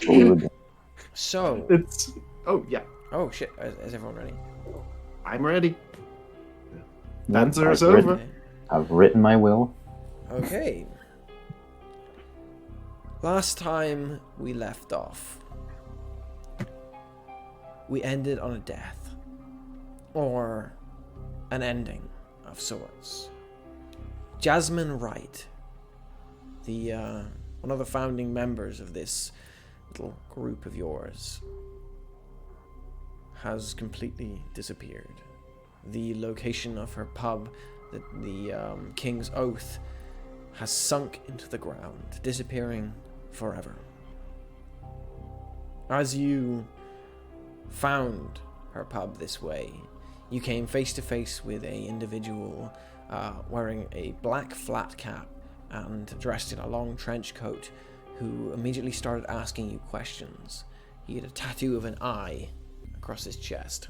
Food. So, It's. Oh, yeah. oh shit, is everyone ready? I'm ready. Yep, Answer is I've written, over. Okay. I've written my will. Okay. Last time we left off, we ended on a death. Or an ending of sorts. Jasmine Wright, the one of the founding members of this little group of yours, has completely disappeared. The location of her pub, the King's Oath, has sunk into the ground, disappearing forever. As you found her pub this way, you came face to face with a individual wearing a black flat cap and dressed in a long trench coat, who immediately started asking you questions. He had a tattoo of an eye across his chest.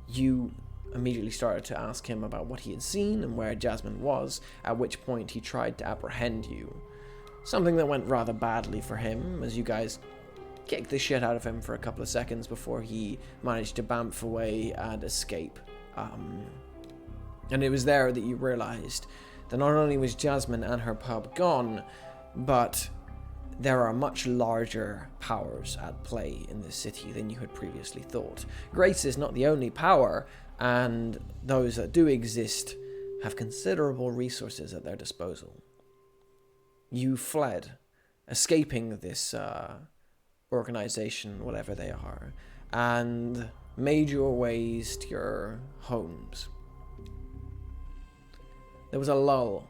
You immediately started to ask him about what he had seen and where Jasmine was, at which point he tried to apprehend you. Something that went rather badly for him, as you guys kicked the shit out of him for a couple of seconds before he managed to bamf away and escape. And it was there that you realized that not only was Jasmine and her pub gone, but there are much larger powers at play in this city than you had previously thought. Grace is not the only power, and those that do exist have considerable resources at their disposal. You fled, escaping this organization, whatever they are, and made your ways to your homes. There was a lull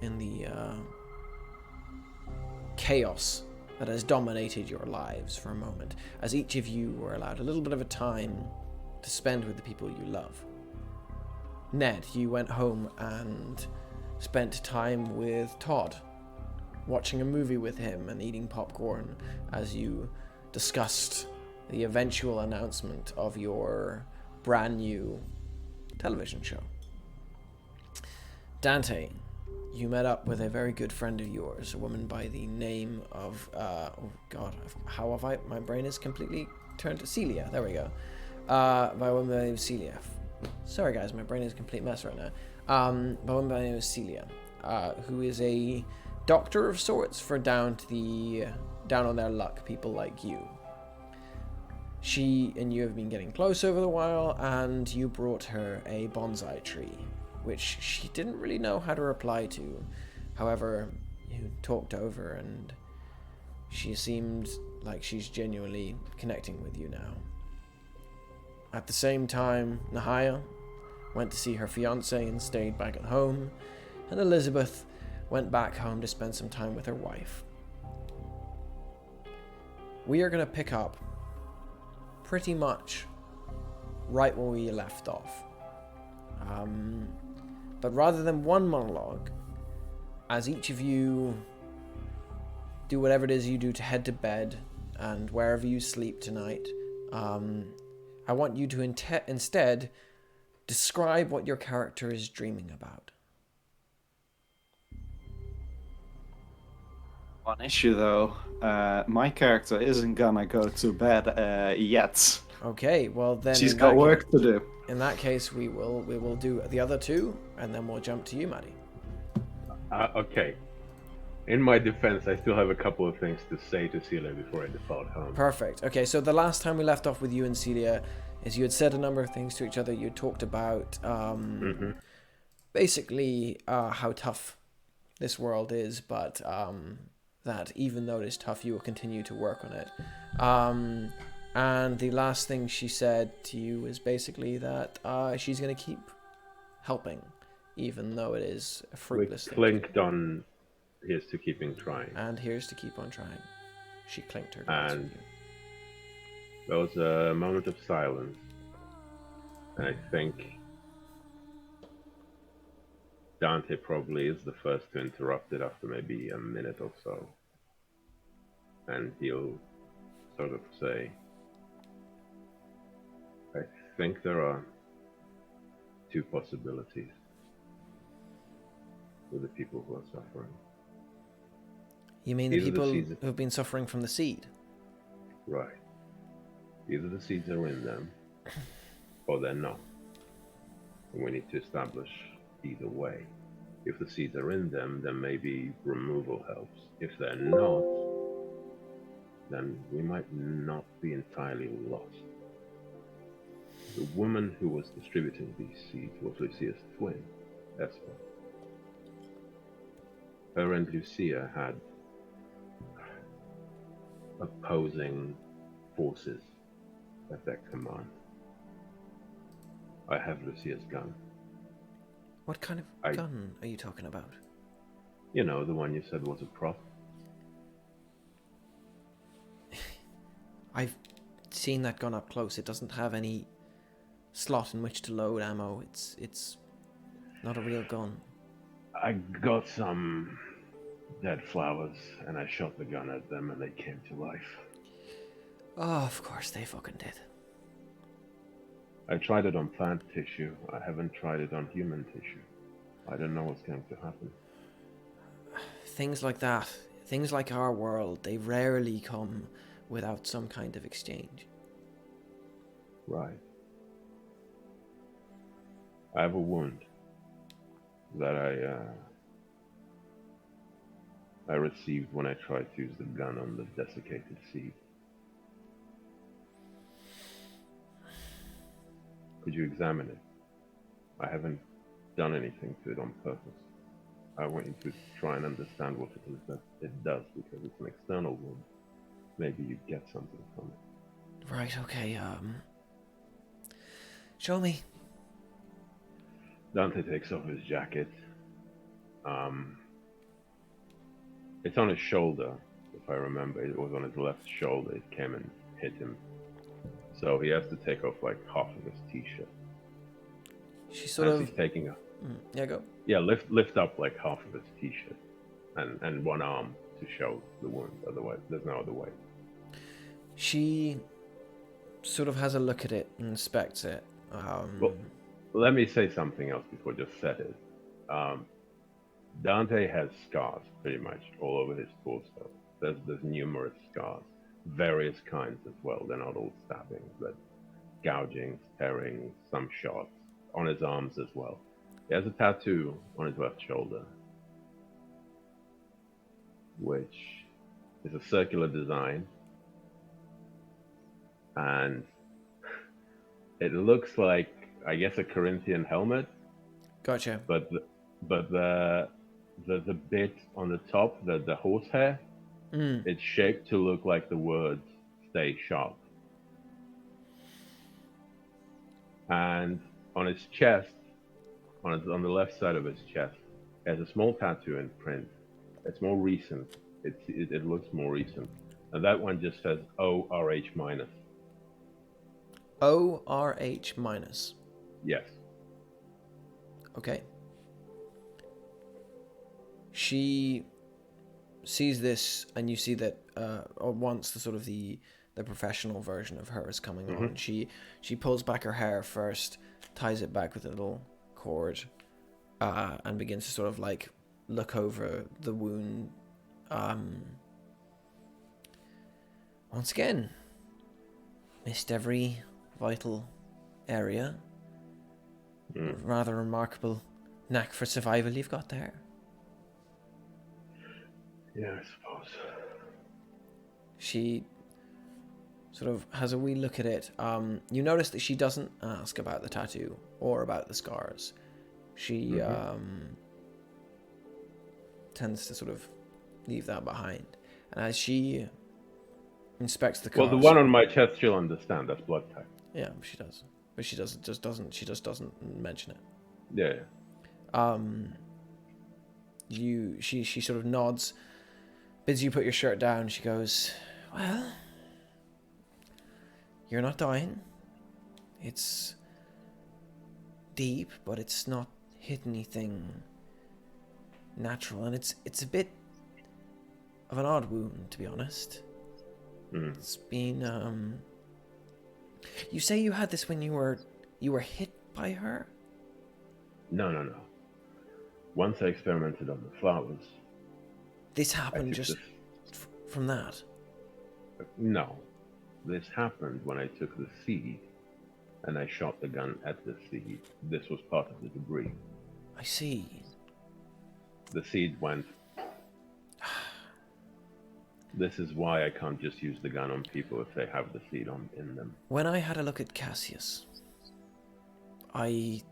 in the chaos that has dominated your lives for a moment, as each of you were allowed a little bit of a time to spend with the people you love. Ned, you went home and spent time with Todd, watching a movie with him and eating popcorn as you discussed the eventual announcement of your brand new television show. Dante, you met up with a very good friend of yours, a woman by the name of, my brain is completely turned to Celia, there we go. By a woman by the name of Celia. Sorry guys, my brain is a complete mess right now. By a woman by the name of Celia, who is a doctor of sorts for down on their luck people like you. She and you have been getting close over the while, and you brought her a bonsai tree, which she didn't really know how to reply to. However, you talked over, and she seemed like she's genuinely connecting with you now. At the same time, Nahia went to see her fiancé and stayed back at home, and Elizabeth went back home to spend some time with her wife. We are going to pick up pretty much right where we left off. But rather than one monologue, as each of you do whatever it is you do to head to bed and wherever you sleep tonight, I want you to instead describe what your character is dreaming about. One issue though, my character isn't gonna go to bed yet. Okay, well then She's got work to do. In that case, we will do the other two, and then we'll jump to you, Maddie. Okay. In my defense, I still have a couple of things to say to Celia before I depart home. Perfect. Okay, so the last time we left off with you and Celia is you had said a number of things to each other. You had talked about basically how tough this world is, but that even though it is tough, you will continue to work on it. And the last thing she said to you is basically that she's going to keep helping, even though it is a fruitless thing. Clinked on here's to keeping trying. And here's to keep on trying. She clinked her glass with you. There was a moment of silence. And I think Dante probably is the first to interrupt it after maybe a minute or so. And he'll sort of say, I think there are two possibilities with the people who are suffering. You mean the Either the people seeds, who've been suffering from the seed? right? Either the seeds are in them, or they're not. And we need to establish either way. If the seeds are in them, then maybe removal helps. If they're not, then we might not be entirely lost. The woman who was distributing these seeds was Lucia's twin, Esther. Her and Lucia had opposing forces at their command. I have Lucia's gun. What kind of gun are you talking about? You know, the one you said was a prop. I've seen that gun up close. It doesn't have any slot in which to load ammo. It's not a real gun. I got some dead flowers and I shot the gun at them and they came to life. Oh, of course they fucking did. I tried it on plant tissue. I haven't tried it on human tissue. I don't know what's going to happen. Things like that, things like our world, they rarely come without some kind of exchange. Right. I have a wound that I received when I tried to use the gun on the desiccated seed. Could you examine it? I haven't done anything to it on purpose. I want you to try and understand what it is that it does, because it's an external wound. Maybe you get something from it. Right, okay, show me. Dante takes off his jacket. It's on his shoulder, if I remember. It was on his left shoulder. It came and hit him. So he has to take off like half of his t-shirt. She sort As of... he's taking a... Yeah, go. Yeah, lift up like half of his t-shirt. And one arm to show the wound. Otherwise, there's no other way. She sort of has a look at it and inspects it. Well, let me say something else before just said it. Dante has scars pretty much all over his torso. There's numerous scars, various kinds as well. They're not all stabbing, but gouging, tearing, some shots on his arms as well. He has a tattoo on his left shoulder, which is a circular design, and it looks like, I guess, a Corinthian helmet. Gotcha. But the bit on the top, the horsehair, it's shaped to look like the words "stay sharp." And on his chest, on the left side of his chest, has a small tattoo in print. It's more recent. It looks more recent. And that one just says ORH minus. ORH minus. Yes. Okay. She sees this, and you see that once the sort of the professional version of her is coming on, she pulls back her hair first, ties it back with a little cord, and begins to sort of like look over the wound. Once again, missed every vital area. Rather remarkable knack for survival you've got there. Yeah, I suppose. She sort of has a wee look at it. You notice that she doesn't ask about the tattoo or about the scars. She tends to sort of leave that behind. And as she inspects the cars... Well, the one on my chest she'll understand. That's blood type. Yeah, she does. But she just doesn't mention it. Yeah. She sort of nods, bids you put your shirt down. She goes, well, you're not dying. It's deep, but it's not hit anything natural, and it's a bit of an odd wound, to be honest. It's been you say you had this when you were hit by her? No. Once I experimented on the flowers. This happened just from that? No. This happened when I took the seed and I shot the gun at the seed. This was part of the debris. I see. The seed went. This is why I can't just use the gun on people if they have the seed in them. When I had a look at Cassius, I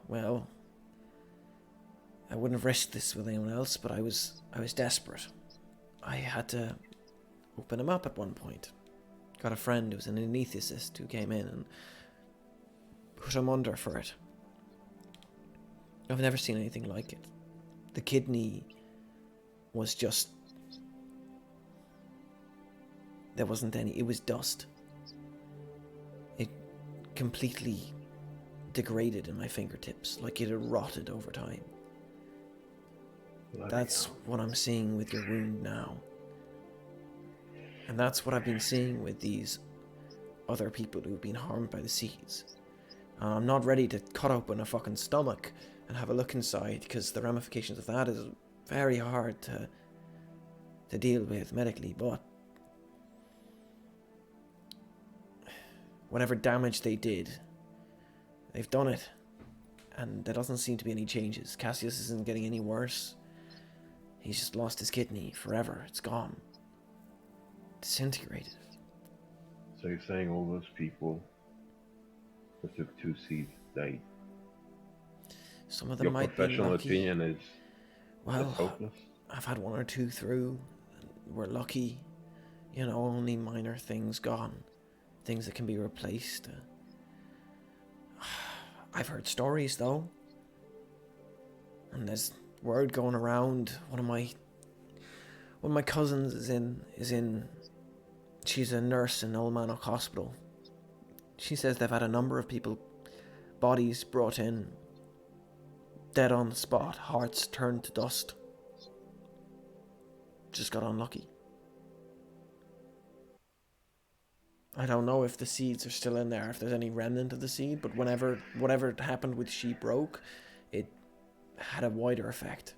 wouldn't have risked this with anyone else, but I was desperate. I had to open him up at one point. Got a friend who was an anesthetist who came in and put him under for it. I've never seen anything like it. The kidney was just... There wasn't any... It was dust. It completely degraded in my fingertips, like it had rotted over time. That's what I'm seeing with your wound now. And that's what I've been seeing with these other people who've been harmed by the seeds. I'm not ready to cut open a fucking stomach and have a look inside, because the ramifications of that is very hard to deal with medically, but whatever damage they did, they've done it, and there doesn't seem to be any changes. Cassius isn't getting any worse. He's just lost his kidney forever. It's gone. Disintegrated. So you're saying all those people who took 2 seeds died? Some of them Your might be professional lucky. opinion is Well, hopeless? I've had 1 or 2 through. We're lucky. You know, only minor things gone. Things that can be replaced. I've heard stories, though. And there's word going around. One of my cousins is in she's a nurse in Ullmanoch hospital. She says they've had a number of people, bodies brought in, dead on the spot, hearts turned to dust. Just got unlucky. I don't know if the seeds are still in there, if there's any remnant of the seed, but whatever happened with She Broke, it had a wider effect.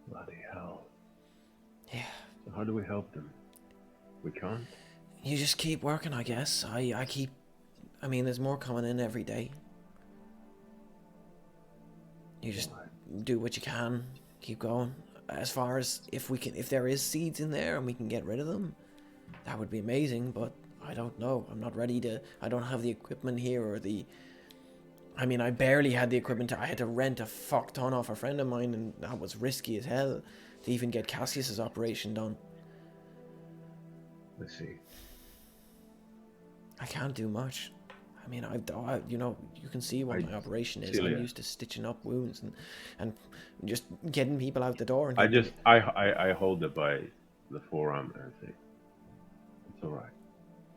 Bloody hell. Yeah. So how do we help them? We can't? You just keep working, I guess. I mean, there's more coming in every day. You just do what you can, keep going. As far as if there is seeds in there and we can get rid of them, that would be amazing, but I don't know. I'm not ready to... I don't have the equipment here or the... I mean, I barely had the equipment. I had to rent a fuck ton off a friend of mine, and that was risky as hell to even get Cassius's operation done. Let's see. I can't do much. I mean, you can see what my operation is. Celia. I'm used to stitching up wounds and just getting people out the door. And I hold it by the forearm and say, it's alright.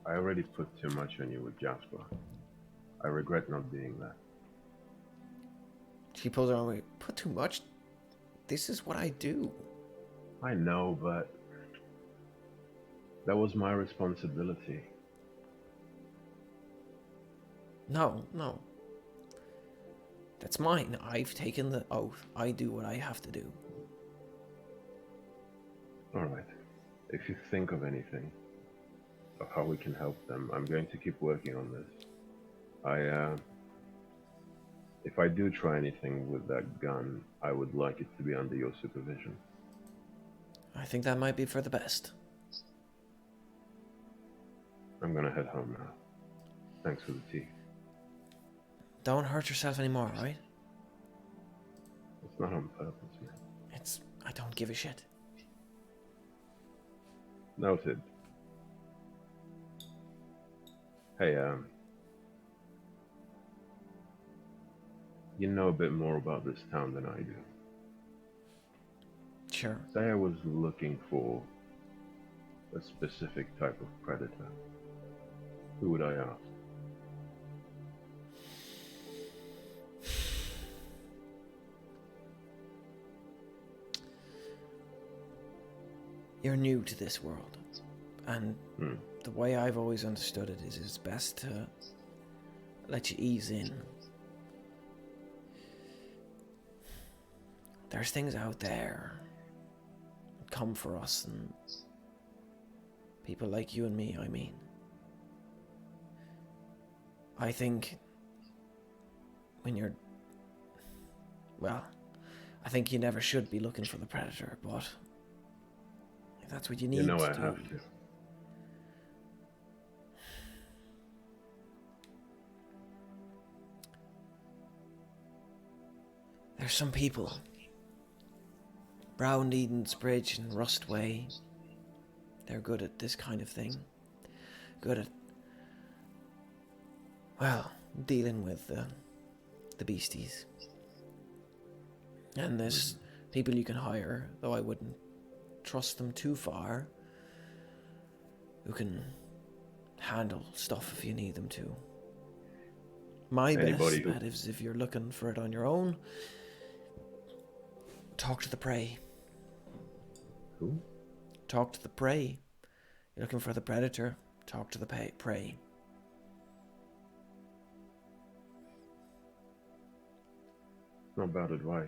I already put too much on you with Jasper. I regret not being there. She pulls her arm away. Put too much? This is what I do. I know, but that was my responsibility. No. That's mine. I've taken the oath. I do what I have to do. Alright. If you think of anything, of how we can help them, I'm going to keep working on this. If I do try anything with that gun, I would like it to be under your supervision. I think that might be for the best. I'm gonna head home now. Thanks for the tea. Don't hurt yourself anymore, right? It's not on purpose, man. I don't give a shit. Noted. Hey, you know a bit more about this town than I do. Sure. Say I was looking for a specific type of predator. Who would I ask? You're new to this world, and the way I've always understood it is it's best to let you ease in. there's things out there that come for us, and people like you and me, I mean. I think when you're... Well, I think you never should be looking for the predator, but if that's what you need You know to I do... have to. There's some people, Brown Eden's Bridge and Rustway, they're good at this kind of thing. Good at, well, dealing with the beasties. And there's people you can hire, though I wouldn't trust them too far, who can handle stuff if you need them to. My best bet is if you're looking for it on your own, talk to the prey. Who? Talk to the prey. You're looking for the predator, talk to the prey. Not bad advice.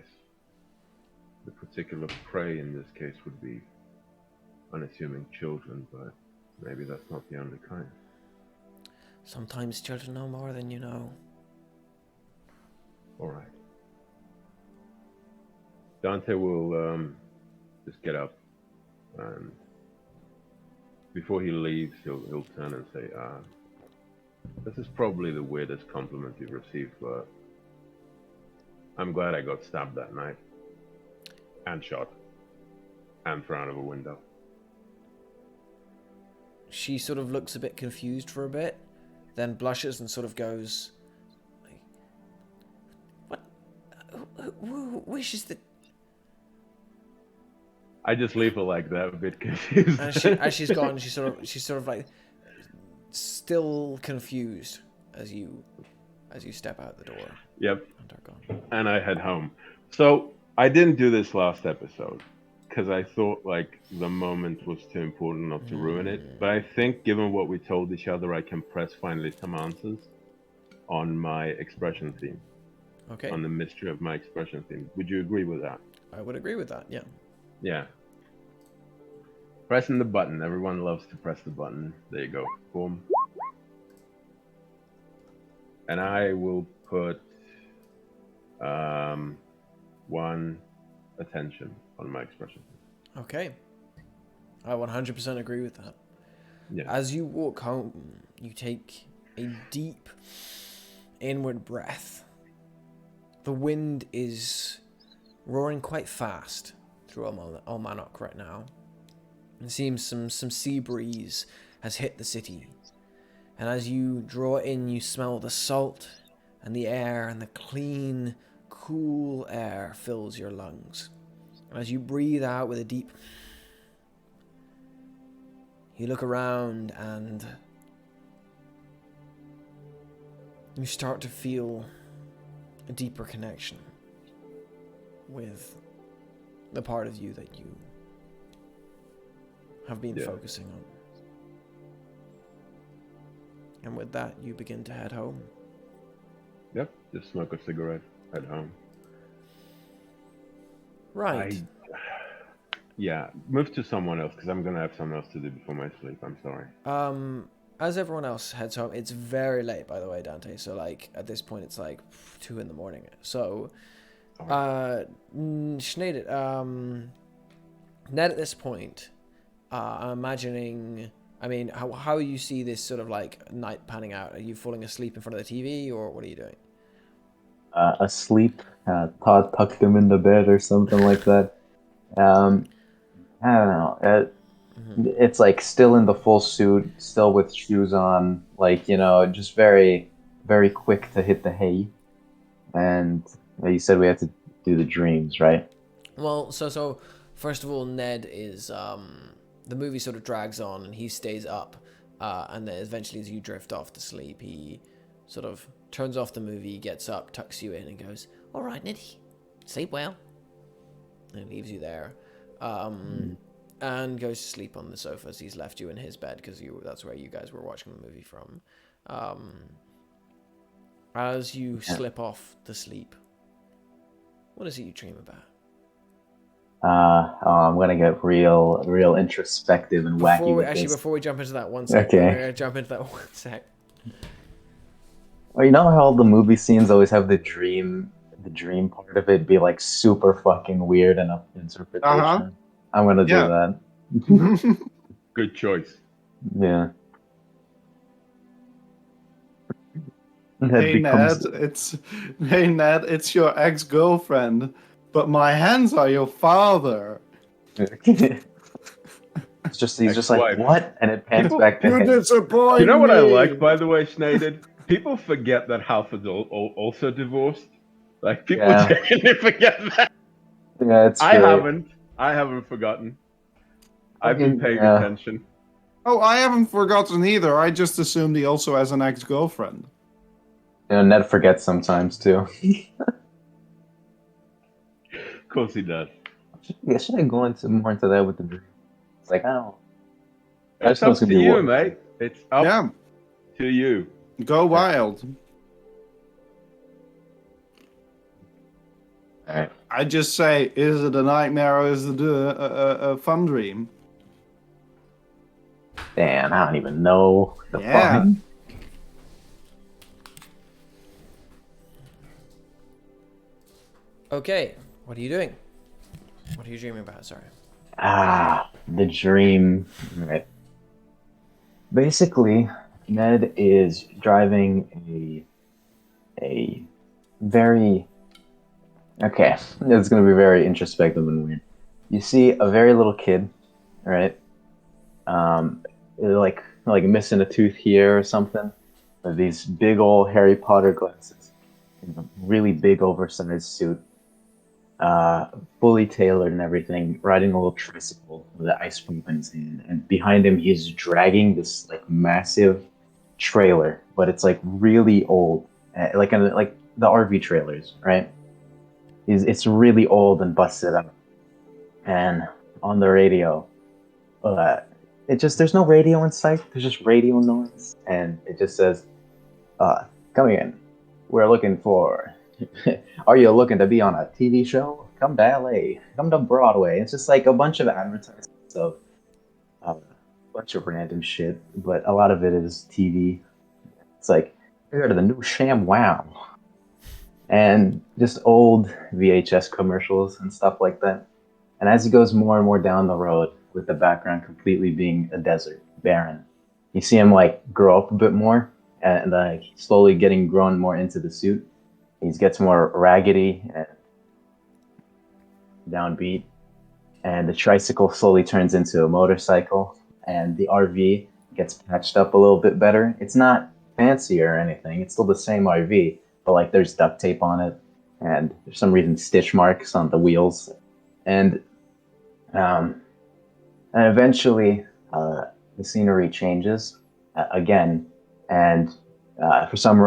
The particular prey in this case would be unassuming children, but maybe that's not the only kind. Sometimes children know more than you know. All right. Dante will just get up, and before he leaves, he'll turn and say, "This is probably the weirdest compliment you've received, but I'm glad I got stabbed that night, and shot, and thrown out of a window." She sort of looks a bit confused for a bit, then blushes and sort of goes, "What? Who wishes that?" I just leave her like that, a bit confused. And as she's gone, she's sort of like still confused as you step out the door. Yep. And are gone. And I head home. So I didn't do this last episode because I thought like the moment was too important not to ruin it. But I think given what we told each other, I can press finally some answers on my expression theme. Okay. On the mystery of my expression theme. Would you agree with that? I would agree with that, yeah. Yeah. Pressing the button. Everyone loves to press the button. There you go. Boom. And I will put 1 attention on my expression. Okay. I 100% agree with that. Yeah. As you walk home, you take a deep inward breath. The wind is roaring quite fast through Ullmanoch right now. It seems some sea breeze has hit the city. And as you draw in, you smell the salt and the air, and the clean, cool air fills your lungs. And as you breathe out with a deep... You look around and you start to feel a deeper connection with the part of you that you have been focusing on. And with that, you begin to head home. Yep, just smoke a cigarette at home. Right. Yeah, move to someone else because I'm going to have something else to do before my sleep. I'm sorry. As everyone else heads home, it's very late, by the way, Dante. So, like, at this point, it's like 2 a.m. So, shnaided, Ned, at this point, I'm imagining... I mean, how you see this sort of like night panning out? Are you falling asleep in front of the TV, or what are you doing? Asleep. Todd tucked him into bed or something like that. I don't know. It's like still in the full suit, still with shoes on, like, just very, very quick to hit the hay. And you said we have to do the dreams, right? Well, so first of all, Ned is the movie sort of drags on and he stays up, and then eventually as you drift off to sleep, he sort of turns off the movie, gets up, tucks you in and goes, "All right, Ned, sleep well," and leaves you there, and goes to sleep on the sofa as he's left you in his bed because that's where you guys were watching the movie from. As you slip off to sleep, what is it you dream about? I'm gonna get real introspective and wacky with this. Before we jump into that, one sec. Okay. We're gonna jump into that one sec. Well, you know how all the movie scenes always have the dream part of it be like super fucking weird and up to interpretation. I'm gonna do Yeah. that. Good choice. Yeah. Hey Ned, it's your ex-girlfriend, but my hands are your father. He's just like, Ex-wife. what? And it pans People- back to You him. disappoint You know what I me. like, by the way, Shnaided? People forget that Halford's also divorced. Like, people Yeah. genuinely forget that. Yeah, it's I great. haven't forgotten. I've been Fucking, paying yeah. attention. Oh, I haven't forgotten either. I just assumed he also has an ex-girlfriend. You know, Ned forgets sometimes too. Of course he does. Should I go more into that with the dream? It's like, I don't. I It's just know it's up gonna to be you, what. mate. It's up Yeah, to you. go wild. Alright. I just say, is it a nightmare or is it a fun dream? Damn, I don't even know the Yeah. fun. Okay, what are you doing? What are you dreaming about? Sorry. The dream. Right. Basically, Ned is driving a very okay. It's gonna be very introspective and weird. You see a very little kid, right? Like missing a tooth here or something, with these big old Harry Potter glasses, and a really big oversized suit, fully tailored and everything, riding a little tricycle with an ice pump in his hand, and behind him he's dragging this like massive trailer, but it's like really old, like the RV trailers, right? It's really old and busted up, and on the radio, uh, there's no radio in sight. There's just radio noise, and it just says, "Come in. We're looking for. Are you looking to be on a TV show? Come to LA. Come to Broadway." It's just like a bunch of advertisements of a bunch of random shit, but a lot of it is TV. It's like, here to the new Sham Wow, and just old VHS commercials and stuff like that. And as he goes more and more down the road, with the background completely being a desert, barren, you see him like grow up a bit more, and like slowly getting grown more into the suit. He gets more raggedy and downbeat, and the tricycle slowly turns into a motorcycle, and the RV gets patched up a little bit better. It's not fancy or anything. It's still the same RV, but like there's duct tape on it, and there's some reason stitch marks on the wheels, and um, and eventually the scenery changes again, and for some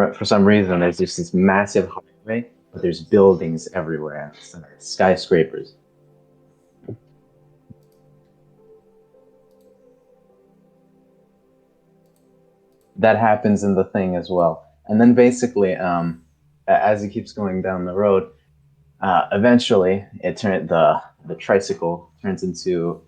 reason there's just this massive highway, but there's buildings everywhere, skyscrapers. That happens in the thing as well, and then basically, as he keeps going down the road, eventually the tricycle turns into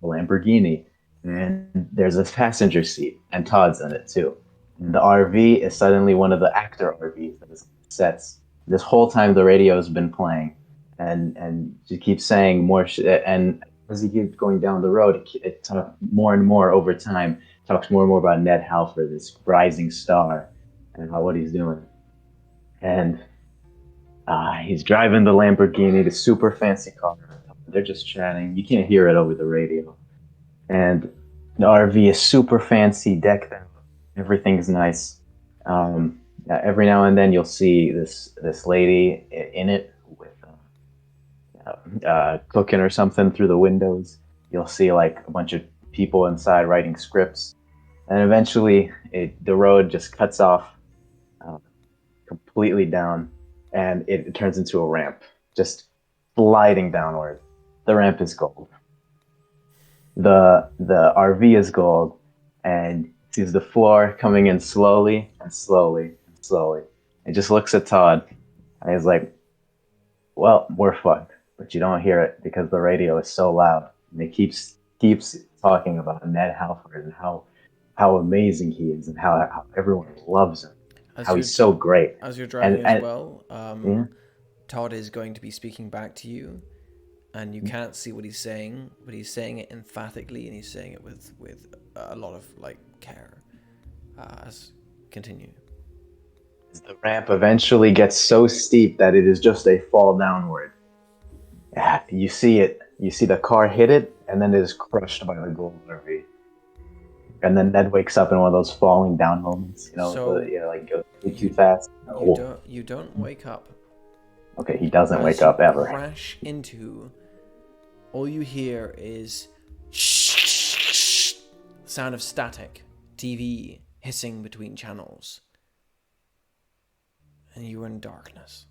a Lamborghini, and there's a passenger seat, and Todd's in it too. And the RV is suddenly one of the actor RVs that is on sets. This whole time the radio has been playing, and she keeps saying more shit. And as he keeps going down the road, it talks more and more over time. Talks more and more about Ned Halford, this rising star, and how what he's doing. And he's driving the Lamborghini, the super fancy car. They're just chatting. You can't hear it over the radio. And the RV is super fancy, decked out. Everything's nice. Every now and then you'll see this lady in it with cooking or something through the windows. You'll see like a bunch of people inside writing scripts, and eventually the road just cuts off uh, completely down, and it turns into a ramp, just sliding downward. The ramp is gold. The RV is gold, and sees the floor coming in slowly and slowly and slowly. And just looks at Todd, and he's like, "Well, we're fucked." but you don't hear it because the radio is so loud. And it keeps talking about Ned Halford and how amazing he is and how everyone loves him, As how you're he's so great. as you're driving as And well, yeah, Todd is going to be speaking back to you, and you can't see what he's saying, but he's saying it emphatically, and he's saying it with a lot of like care. Continue. the ramp eventually gets so steep that it is just a fall downward. Yeah, you see it. You see the car hit it, and then it is crushed by the gold RV. And then Ned wakes up in one of those falling down moments. So like go way too you fast. you Oh, don't wake up. okay, he doesn't As wake you up ever. crash into, all you hear is sound of static, TV hissing between channels, and you are in darkness.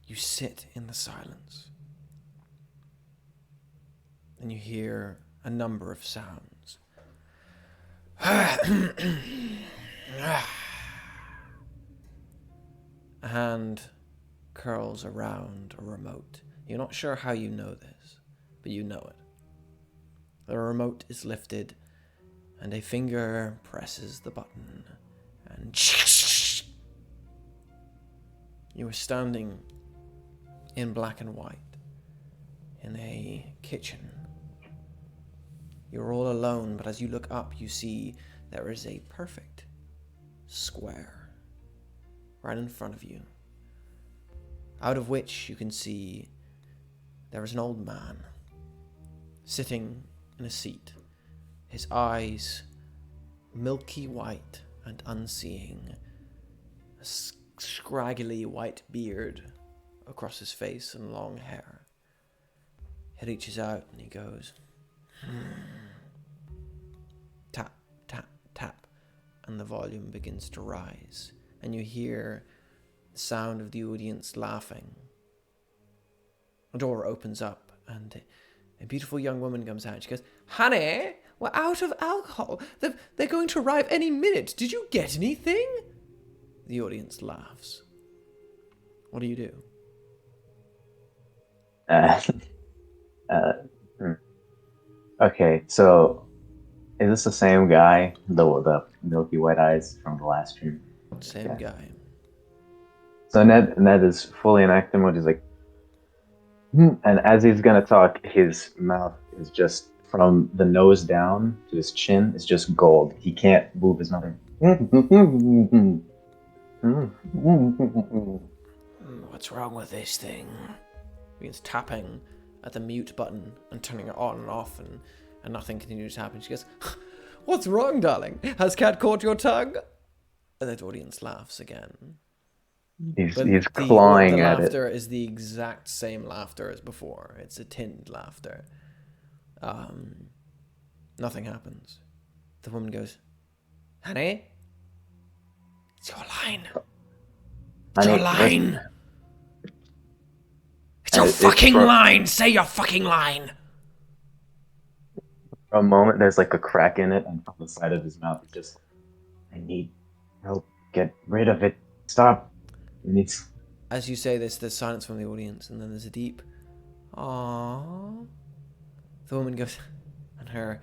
You sit in the silence, and you hear a number of sounds. A hand curls around a remote. You're not sure how you know this, but you know it. The remote is lifted, and a finger presses the button, and you are standing in black and white in a kitchen. You're all alone, but as you look up, you see there is a perfect square right in front of you, out of which you can see there is an old man sitting in a seat, his eyes milky white and unseeing, a scraggly white beard across his face and long hair. He reaches out and he goes, tap, tap, tap, and the volume begins to rise, and you hear the sound of the audience laughing. A door opens up, and a beautiful young woman comes out. She goes, "Honey, we're out of alcohol. They're going to arrive any minute. Did you get anything?" The audience laughs. What do you do? Okay, so is this the same guy, the milky white eyes from the last stream? Same guy. So Ned is fully in acting mode. He's like, and as he's gonna talk, his mouth is just from the nose down to his chin is just gold. He can't move his mouth. What's wrong with this thing? He begins tapping at the mute button and turning it on and off, and nothing continues to happen. She goes, "What's wrong, darling? Has cat caught your tongue?" And the audience laughs again. He's clawing the at it. laughter is the exact same laughter as before. It's a tinned laughter. Nothing happens. The woman goes, "Honey, it's your line. It's your line. It's your fucking line. Say your fucking line." For a moment, there's like a crack in it, and from the side of his mouth, it's just, I need help. Get rid of it. Stop. It needs. As you say this, there's silence from the audience, and then there's a deep, "Aww." The woman goes, and her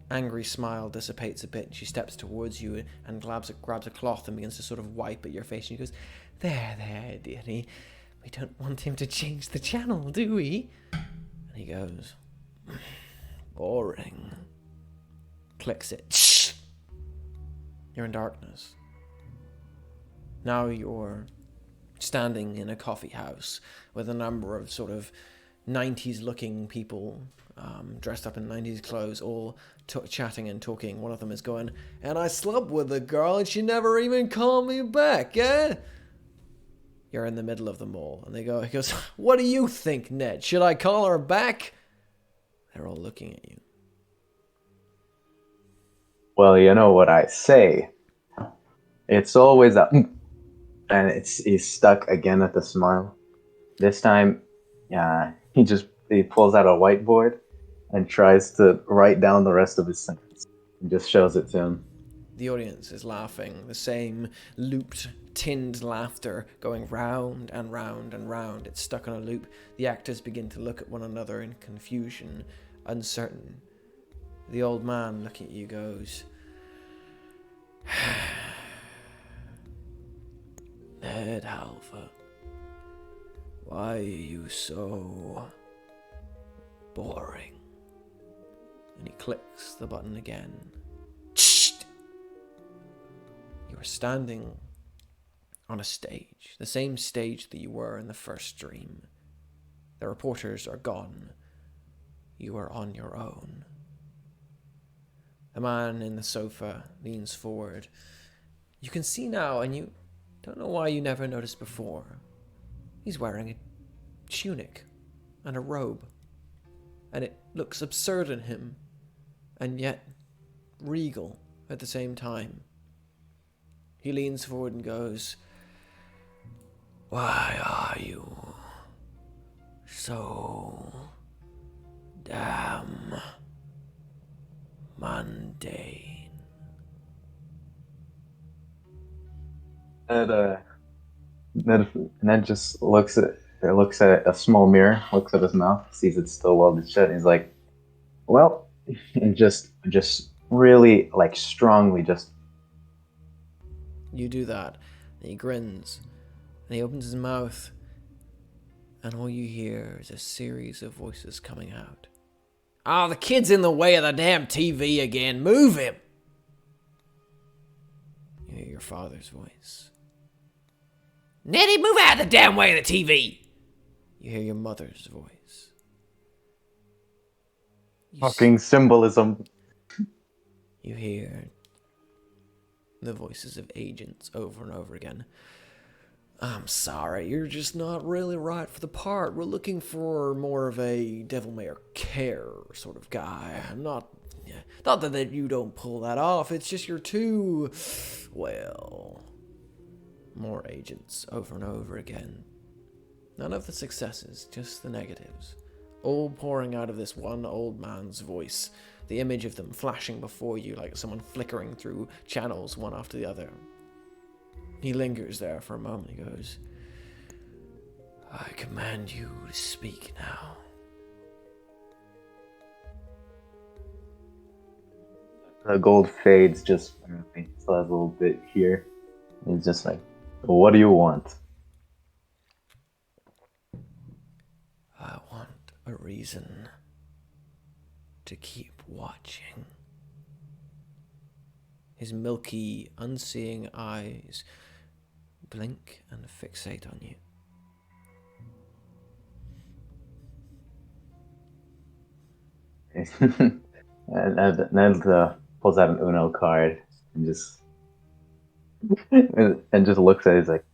angry smile dissipates a bit. She steps towards you and grabs a cloth and begins to sort of wipe at your face. And she goes, There, dearie. We don't want him to change the channel, do we?" And he goes, "Boring." Clicks it. You're in darkness. Now you're standing in a coffee house with a number of sort of 90s looking people dressed up in 90s clothes, all chatting and talking. One of them is going, "And I slept with a girl and she never even called me back, eh?" You're in the middle of them all, and he goes, "What do you think, Ned? Should I call her back?" They're all looking at you. Well, you know what I say. It's always a, and he's stuck again at the smile. This time, he pulls out a whiteboard and tries to write down the rest of his sentence and just shows it to him. The audience is laughing, the same looped tinned laughter going round and round and round. It's stuck on a loop. The actors begin to look at one another in confusion, uncertain. The old man looking at you goes, Ned Halford, why are you so boring? And he clicks the button again. You are standing on a stage, the same stage that you were in the first dream. The reporters are gone. You are on your own. The man in the sofa leans forward. You can see now, and you don't know why you never noticed before. He's wearing a tunic and a robe, and it looks absurd in him, and yet regal at the same time. He leans forward and goes, why are you so damn mundane? Ned just looks at a small mirror, looks at his mouth, sees it's still welded shut, and he's like, well, and just really like strongly just. You do that, and he grins, and he opens his mouth, and all you hear is a series of voices coming out. Oh, the kid's in the way of the damn TV again. Move him! You hear your father's voice. Neddy, move out of the damn way of the TV! You hear your mother's voice. Fucking symbolism. You hear the voices of agents over and over again. I'm sorry, you're just not really right for the part. We're looking for more of a devil may care sort of guy. Not that you don't pull that off, it's just you're too, well, more agents over and over again. None of the successes, just the negatives. All pouring out of this one old man's voice. The image of them flashing before you like someone flickering through channels one after the other. He lingers there for a moment. He goes, I command you to speak now. The gold fades just still has a little bit here. He's just like, what do you want? I want a reason to keep watching. His milky, unseeing eyes blink and fixate on you. And Ned pulls out an Uno card and just looks at it. He's like,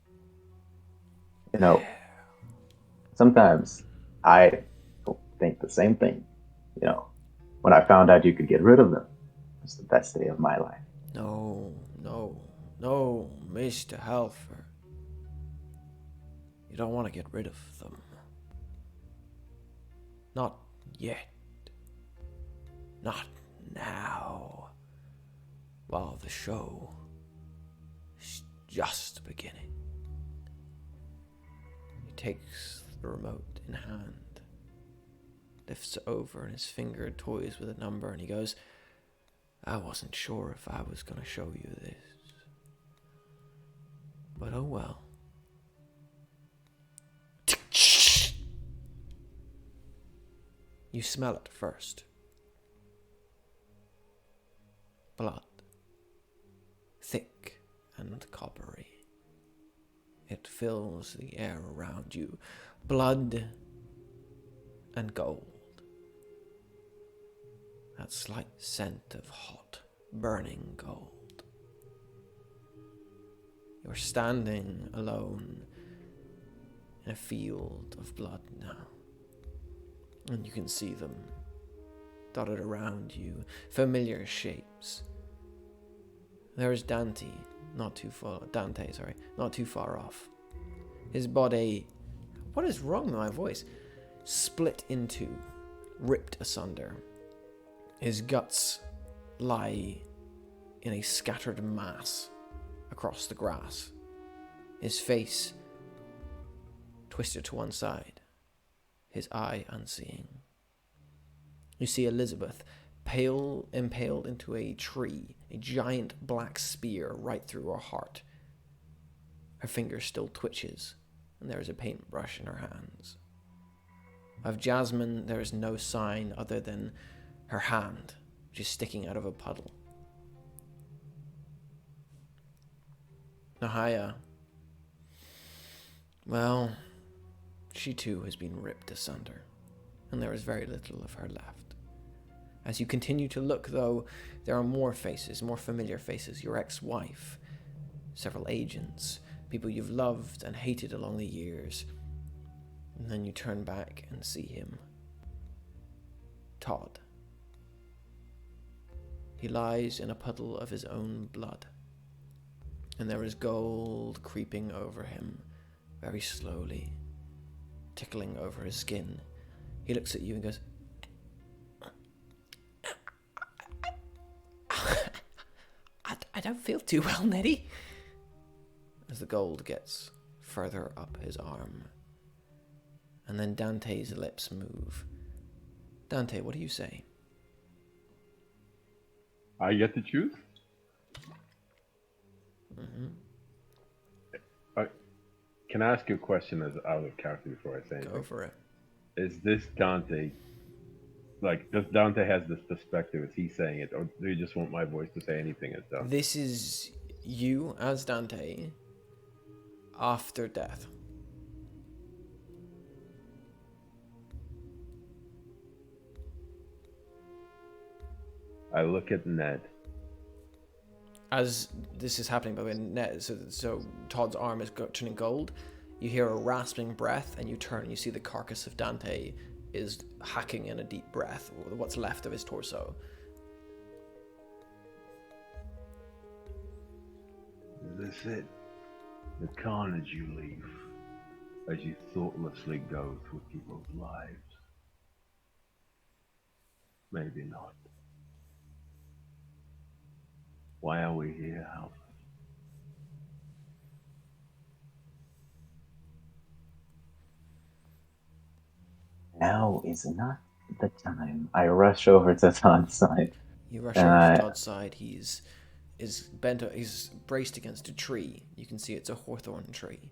sometimes I think the same thing. When I found out you could get rid of them, it was the best day of my life. No, Mr. Halford. You don't want to get rid of them. Not yet. Not now. While the show is just beginning. He takes the remote in hand, lifts it over, and his finger toys with a number, and he goes, I wasn't sure if I was going to show you this. But oh well. You smell it first. Blood. Thick and coppery. It fills the air around you. Blood and gold. That slight scent of hot, burning gold. You're standing alone in a field of blood now. And you can see them dotted around you, familiar shapes. There is Dante, not too far off. His body, what is wrong with my voice? Split into, ripped asunder. His guts lie in a scattered mass across the grass. his face twisted to one side, his eye unseeing. You see Elizabeth, pale, impaled into a tree, a giant black spear right through her heart. Her finger still twitches, and there is a paintbrush in her hands. Of Jasmine, there is no sign other than her hand, which is sticking out of a puddle. Nahia, well, she too has been ripped asunder, and there is very little of her left. As you continue to look, though, there are more faces, more familiar faces. Your ex-wife, several agents, people you've loved and hated along the years. And then you turn back and see him. Todd. He lies in a puddle of his own blood, and there is gold creeping over him, very slowly, tickling over his skin. He looks at you and goes, I don't feel too well, Nettie. As the gold gets further up his arm. And then Dante's lips move. Dante, what do you say? I get to choose? Mm-hmm. Can I ask you a question as out of character before I say anything? Go for it. Is this Dante, like, does Dante has this perspective? Is he saying it? Or do you just want my voice to say anything as Dante? This is you as Dante after death. I look at Ned. As this is happening, by the way, Ned, so Todd's arm is turning gold. You hear a rasping breath, and you turn and you see the carcass of Dante is hacking in a deep breath, or what's left of his torso. Is this it? The carnage you leave as you thoughtlessly go through people's lives? Maybe not. Why are we here, Halford? Now is not the time. I rush over to Todd's side. You rush over to Todd's side. He's braced against a tree. You can see it's a hawthorn tree.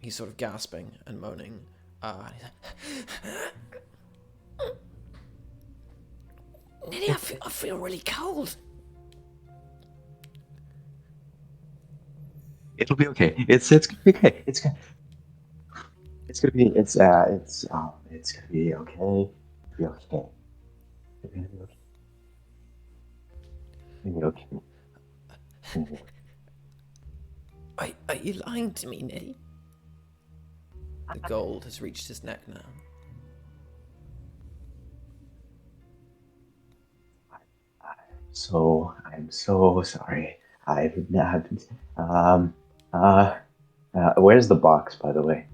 He's sort of gasping and moaning. Nettie, I feel really cold. It'll be okay. It's gonna be okay. It's gonna be okay. It'll be okay. It'll be okay. It'll be okay. It'll be okay. Are you lying to me, Nettie? The gold has reached his neck now. I'm so sorry. I've not. Where's the box, by the way?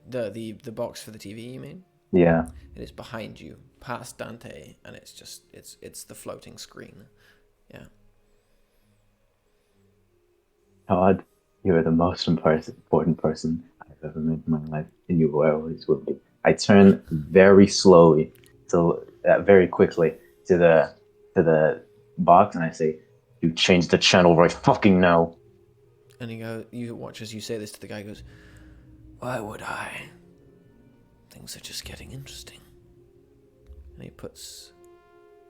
The box for the TV, you mean? Yeah. It is behind you, past Dante, and it's the floating screen. Yeah. Todd, you are the most important person I've ever met in my life, and you always will be. I turn very slowly, very quickly to the box, and I say, "You changed the channel right fucking now." And you watch as you say this to the guy. He goes, "Why would I? Things are just getting interesting." And he puts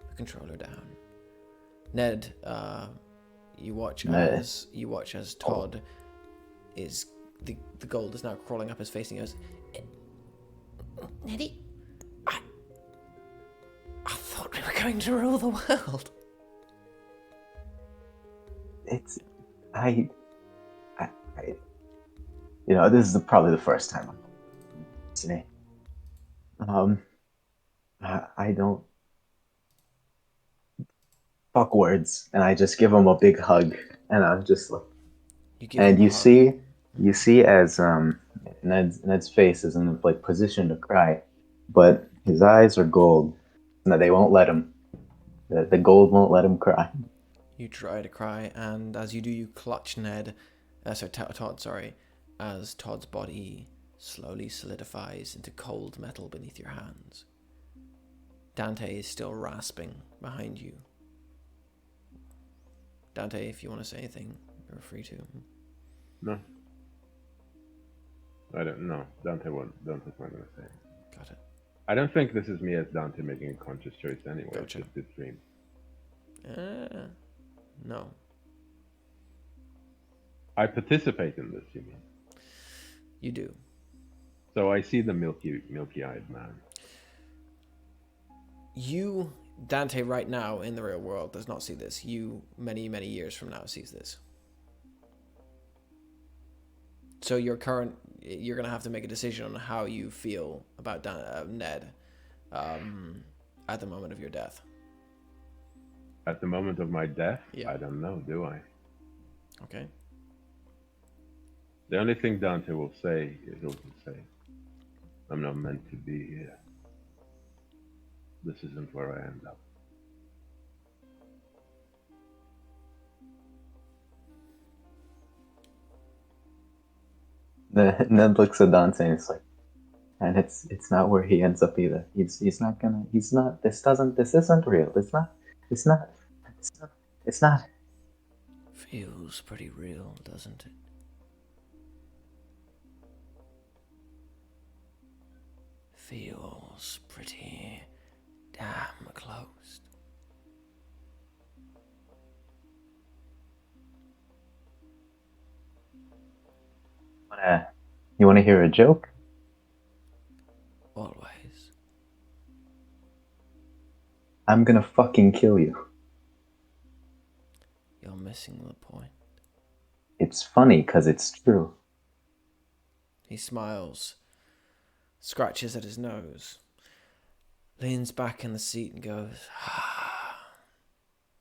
the controller down. Ned, you watch as Todd is the gold is now crawling up his face, and he goes, "Neddy, I thought we were going to rule the world." This is probably the first time I'm listening. I don't fuck words, and I just give him a big hug, and I'm just like, you see as Ned's face is in like position to cry, but his eyes are gold, and they won't let him. The gold won't let him cry. You try to cry, and as you do, you clutch Ned, Todd, sorry, as Todd's body slowly solidifies into cold metal beneath your hands. Dante is still rasping behind you. Dante, if you want to say anything, you're free to. No. I don't know. Dante's not gonna say. Got it. I don't think this is me as Dante making a conscious choice anyway. Gotcha. It's just a dream. No. I participate in this, you mean? You do. So I see the milky-eyed man. You, Dante, right now in the real world does not see this. You, many, many years from now, sees this. So you're going to have to make a decision on how you feel about Ned at the moment of your death. At the moment of my death, Yeah. I don't know, do I? Okay. The only thing Dante will say is he'll say, I'm not meant to be here. This isn't where I end up. Ned looks at Dante and it's like, and it's not where he ends up either. He's not gonna. He's not. This isn't real. It's not. It's not. It's not. Feels pretty real, doesn't it? Feels pretty damn close. You want to hear a joke? Always. I'm gonna fucking kill you. You're missing the point. It's funny because it's true. He smiles, scratches at his nose, leans back in the seat and goes, "Ah,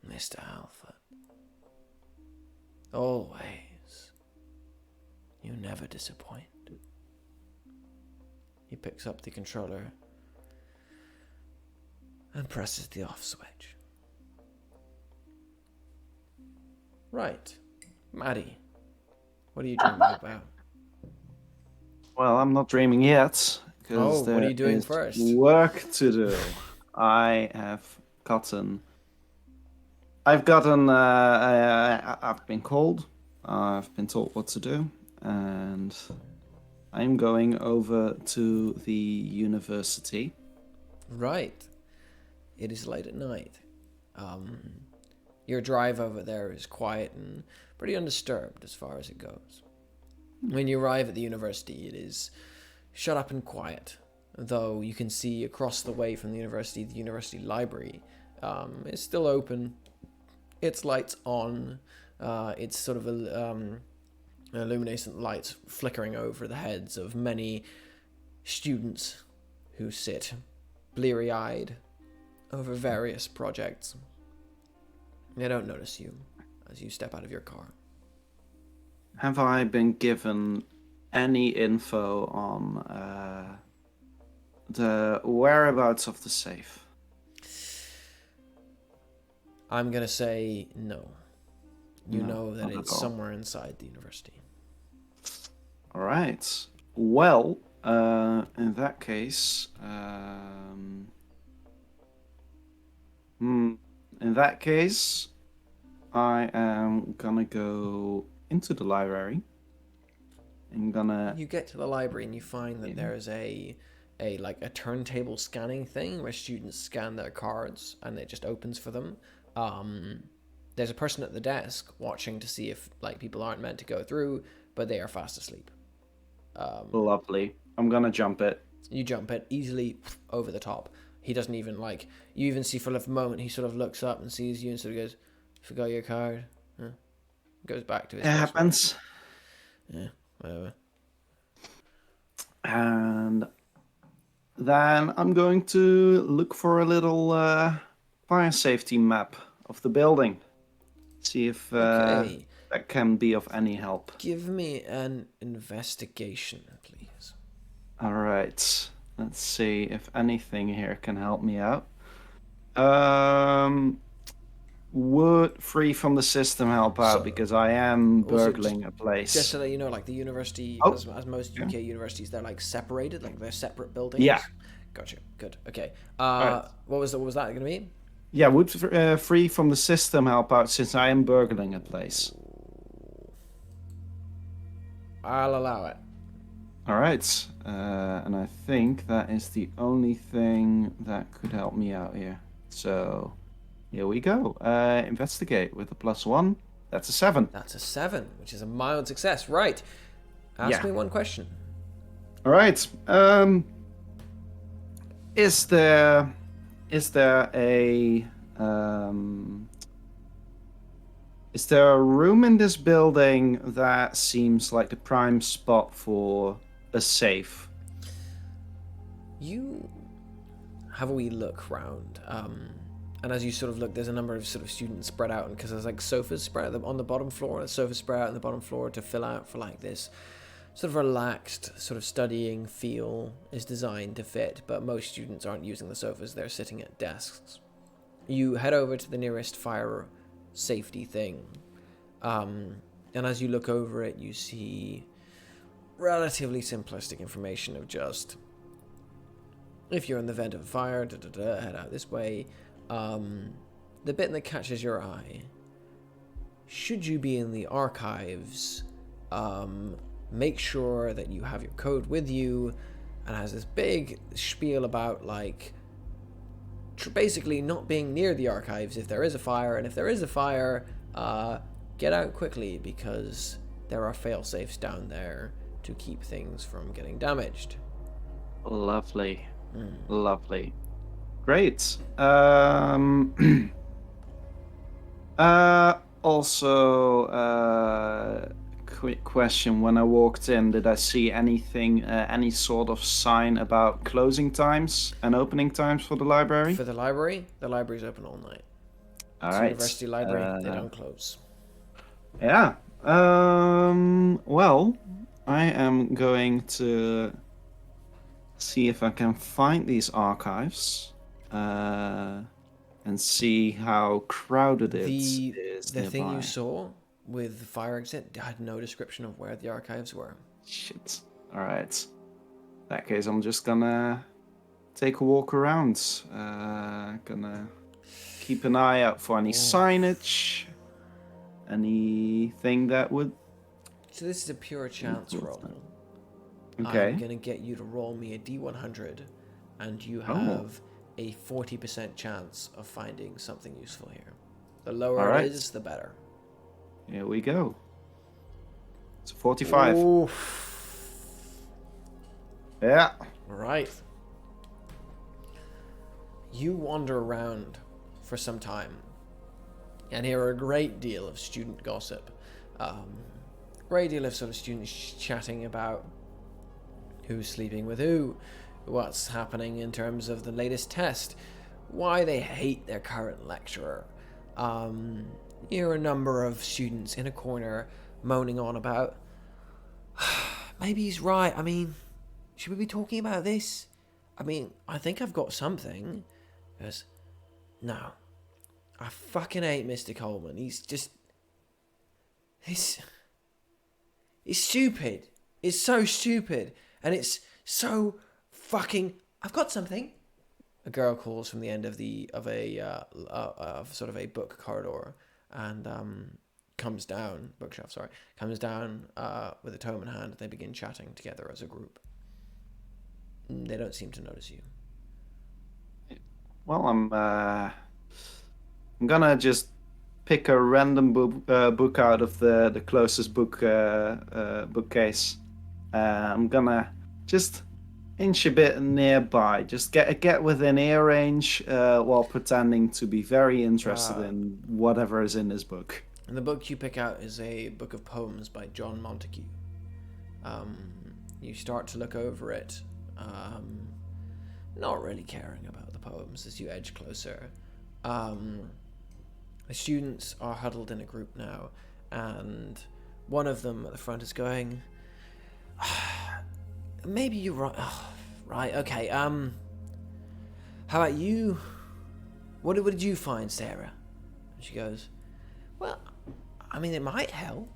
Mr. Halford. Always. You never disappoint." He picks up the controller and presses the off switch. Right. Maddie, what are you dreaming about? Well, I'm not dreaming yet. Oh, what are you doing is first? Work to do. I've gotten. I've been called. I've been told what to do, and I'm going over to the university. Right. It is late at night. Your drive over there is quiet and pretty undisturbed as far as it goes. When you arrive at the university, it is shut up and quiet, though you can see across the way from the university library is still open. Its lights on. It's sort of illuminescent lights flickering over the heads of many students who sit bleary-eyed over various projects. They don't notice you as you step out of your car. Have I been given any info on the whereabouts of the safe? I'm going to say no. You No, know that not at it's all. somewhere inside the university. All right. Well, in that case, I am gonna go into the library. I'm gonna. You get to the library and you find that there is a turntable scanning thing where students scan their cards and it just opens for them. There's a person at the desk watching to see if people aren't meant to go through, but they are fast asleep. Lovely. I'm gonna jump it. You jump it easily over the top. He doesn't even you even see for a moment he sort of looks up and sees you and sort of goes, "Forgot your card." Huh? Goes back to his It desk. happens. Yeah, whatever. And then I'm going to look for a little fire safety map of the building. See if Okay. that can be of any help. Give me an investigation, please. All right. Let's see if anything here can help me out. would free from the system help out So- because I am Also, burgling a place. Just to let you know, like the university, Oh, as most yeah. UK universities, they're like separated, like they're separate buildings. Yeah. Gotcha. Good. Okay. Right. What was that going to be? Yeah, would free from the system help out since I am burgling a place? I'll allow it. All right, and I think that is the only thing that could help me out here. So here we go. Investigate with a +1. That's a 7. That's a 7, which is a mild success. Right. Ask Yeah. me one question. All right. Is there a is there a room in this building that seems like the prime spot for a safe? You have a wee look round, and as you sort of look, there's a number of sort of students spread out, because there's like sofas spread out on the bottom floor. Sofas spread out on the bottom floor to fill out for like this sort of relaxed sort of studying feel is designed to fit, but most students aren't using the sofas. They're sitting at desks. You head over to the nearest fire safety thing, and as you look over it, you see relatively simplistic information of just, if you're in the vent of a fire, head out this way. The bit that catches your eye, should you be in the archives, make sure that you have your code with you, and has this big spiel about like basically not being near the archives if there is a fire, and if there is a fire, get out quickly because there are fail-safes down there to keep things from getting damaged. Lovely. Lovely. Great. Also, quick question. When I walked in, did I see anything, any sort of sign about closing times and opening times for the library? For the library's open all night. All It's a right. university library, they don't close. Yeah. Well, I am going to see if I can find these archives, and see how crowded it is The thing nearby. you saw with the fire exit had no description of where the archives were. Shit. All right. In that case, I'm just gonna take a walk around. Gonna keep an eye out for any signage, anything that would. So this is a pure chance roll. Okay. I'm gonna get you to roll me a D100, and you have a 40% chance of finding something useful here. The lower Alright. it is, the better. Here we go. It's a 45. Oof. Yeah. Right. You wander around for some time and hear a great deal of student gossip. Great deal of sort of students chatting about who's sleeping with who, what's happening in terms of the latest test, why they hate their current lecturer. You hear a number of students in a corner moaning on about, maybe he's right, I mean, should we be talking about this? I mean, I think I've got something. Because, no, I fucking hate Mr. Coleman. He's stupid. It's so stupid. And it's so fucking... I've got something. A girl calls from the end of sort of a book corridor and comes down with a tome in hand. They begin chatting together as a group. They don't seem to notice you. Well, I'm gonna just pick a random book out of the closest bookcase. I'm gonna just inch a bit nearby, just get within ear range, while pretending to be very interested in whatever is in this book. And the book you pick out is a book of poems by John Montague. You start to look over it, not really caring about the poems as you edge closer. The students are huddled in a group now, and one of them at the front is going, maybe you're right. Oh, right, okay. How about you? What did you find, Sarah? She goes, well, I mean, it might help.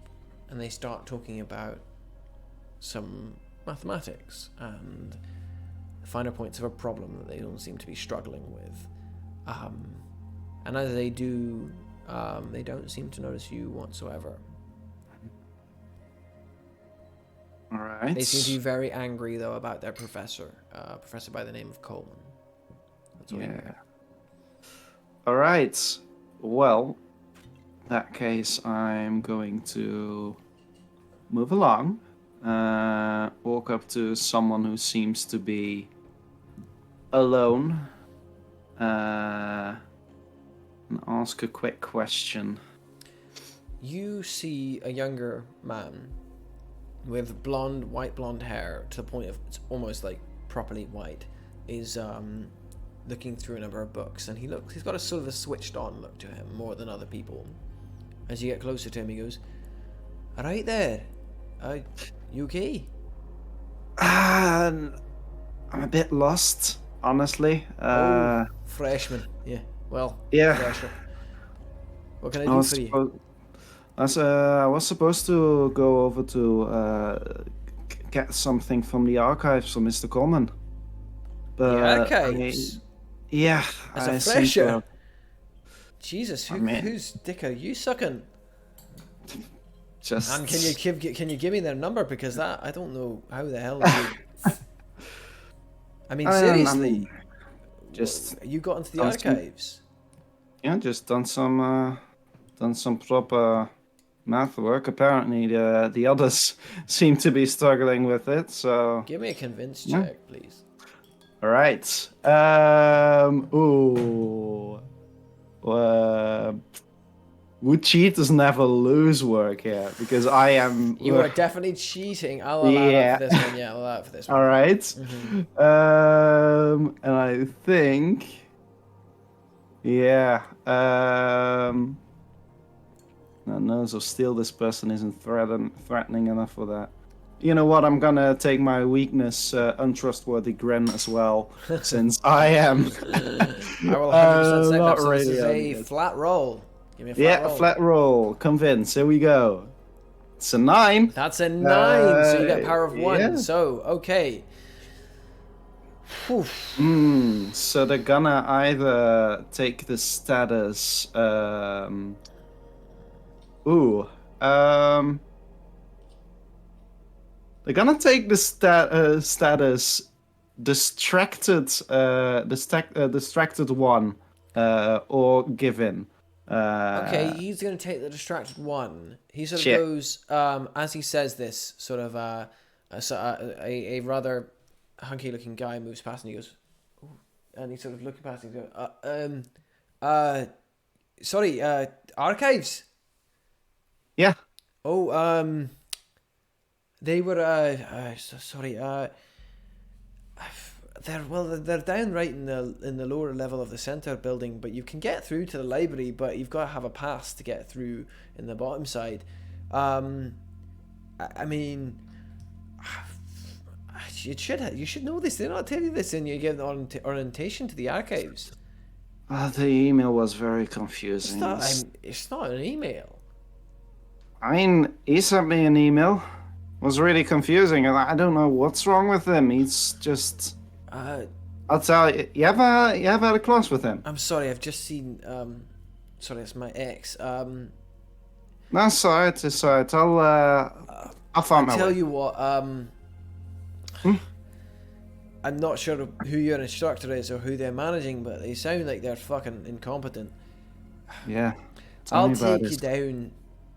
And they start talking about some mathematics and the finer points of a problem that they don't seem to be struggling with. And as they do, they don't seem to notice you whatsoever. All right. They seem to be very angry, though, about their professor. Professor by the name of Coleman. That's all you know. All right. Well, in that case, I'm going to move along. Walk up to someone who seems to be alone. And ask a quick question. You see a younger man with white blonde hair to the point of it's almost like properly white, is looking through a number of books, and he's got a sort of a switched on look to him more than other people. As you get closer to him, he goes, "Right there, you okay?" I'm a bit lost, honestly. Freshman, yeah. Well, Yeah. fresher. What can I do for you? I was supposed to go over to get something from the archives from Mr. Coleman. But The archives? As a seem fresher? to have- Jesus, I mean- whose dick are you sucking? Just And can you give me their number, because that I don't know how the hell you. I mean, seriously, just you got into the done some- archives. just done some proper math work. Apparently, the others seem to be struggling with it. So Give me a convince Yeah. check, please. all right. Would cheaters never lose work here? Because I am. You are definitely cheating. I'll allow Yeah. that for this one. Yeah, I'll allow it for this one. All right. Mhm. And I think, yeah. No, nose of steel. This person isn't threatening enough for that. You know what? I'm gonna take my weakness, untrustworthy grin as well, since I am. I will 100% say not that. So this is really a on flat roll. Give me a flat roll. flat roll. Convince. Here we go. It's a 9. That's a 9, so you get power of 1. Yeah. So, okay. Whew. So they're gonna either take the status. They're gonna take the status distracted. Distracted one, or given. Okay, he's going to take the distracted one. He sort of Shit. goes, as he says this, sort of a rather hunky-looking guy moves past, and he goes, ooh, and he's sort of looking past, and he goes, sorry, archives? Yeah. Oh, they were, sorry, they're down right in the lower level of the center building, but you can get through to the library, but you've got to have a pass to get through in the bottom side. I mean, you should know this. Did I not tell you this? And you give an orientation to the archives. The email was very confusing. It's not an email. I mean, he sent me an email. It was really confusing, and I don't know what's wrong with him. He's just. I'll tell you. You ever had a class with him? I'm sorry. I've just seen. Sorry, it's my ex. No, sorry. It's alright. I'll find my I'll tell way. you what. I'm not sure who your instructor is or who they're managing, but they sound like they're fucking incompetent. Yeah. Tell I'll me about take you it. down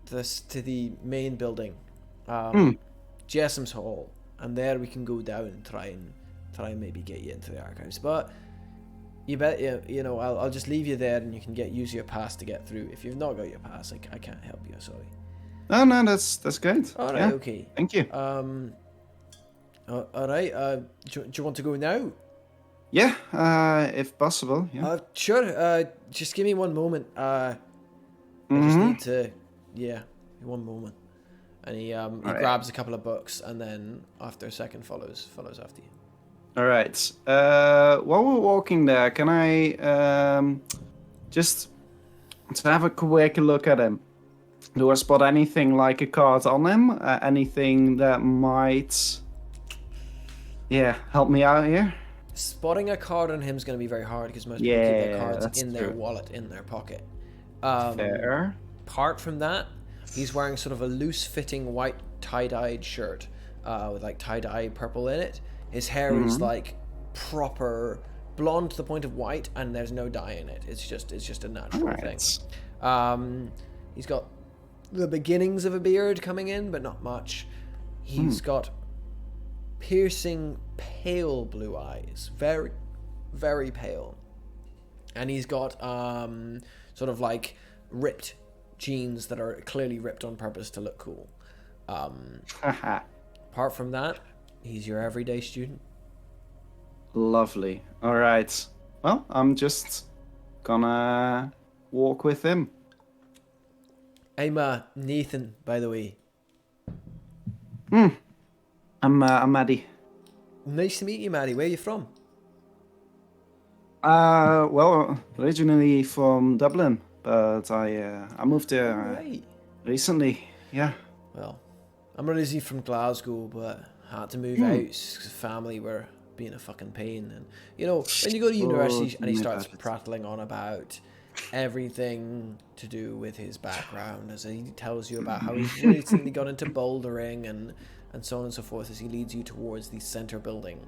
to the main building, Jessum's Hall, and there we can go down and try and maybe get you into the archives. But you bet you know I'll just leave you there, and you can use your pass to get through. If you've not got your pass, I can't help you. Sorry. No, that's good. All right, Yeah. okay. Thank you. All right. Do you want to go now? Yeah, if possible. Yeah. Sure. Just give me one moment. I just need to. Yeah, one moment. And he grabs a couple of books, and then after a second follows after you. All right. While we're walking there, can I just to have a quick look at him. Do I spot anything like a card on him? Anything that might, help me out here? Spotting a card on him is going to be very hard because most people keep their Yeah, cards that's in their true. wallet, in their pocket. Fair. Apart from that, he's wearing sort of a loose-fitting white tie-dyed shirt with like tie-dye purple in it. His hair is like proper blonde to the point of white, and there's no dye in it. It's just a natural thing. He's got the beginnings of a beard coming in, but not much. He's got piercing pale blue eyes, very, very pale, and he's got sort of like ripped jeans that are clearly ripped on purpose to look cool. Apart from that, he's your everyday student. Lovely. All right. Well, I'm just gonna walk with him. I'm Nathan, by the way. I'm Maddie. Nice to meet you, Maddie. Where are you from? Well, originally from Dublin, but I moved here Right. recently. Yeah. Well, I'm originally from Glasgow, but had to move out because family were being a fucking pain. And you know, when you go to university and he starts prattling on about everything to do with his background, as he tells you about how he's recently got into bouldering and so on and so forth, as he leads you towards the center building.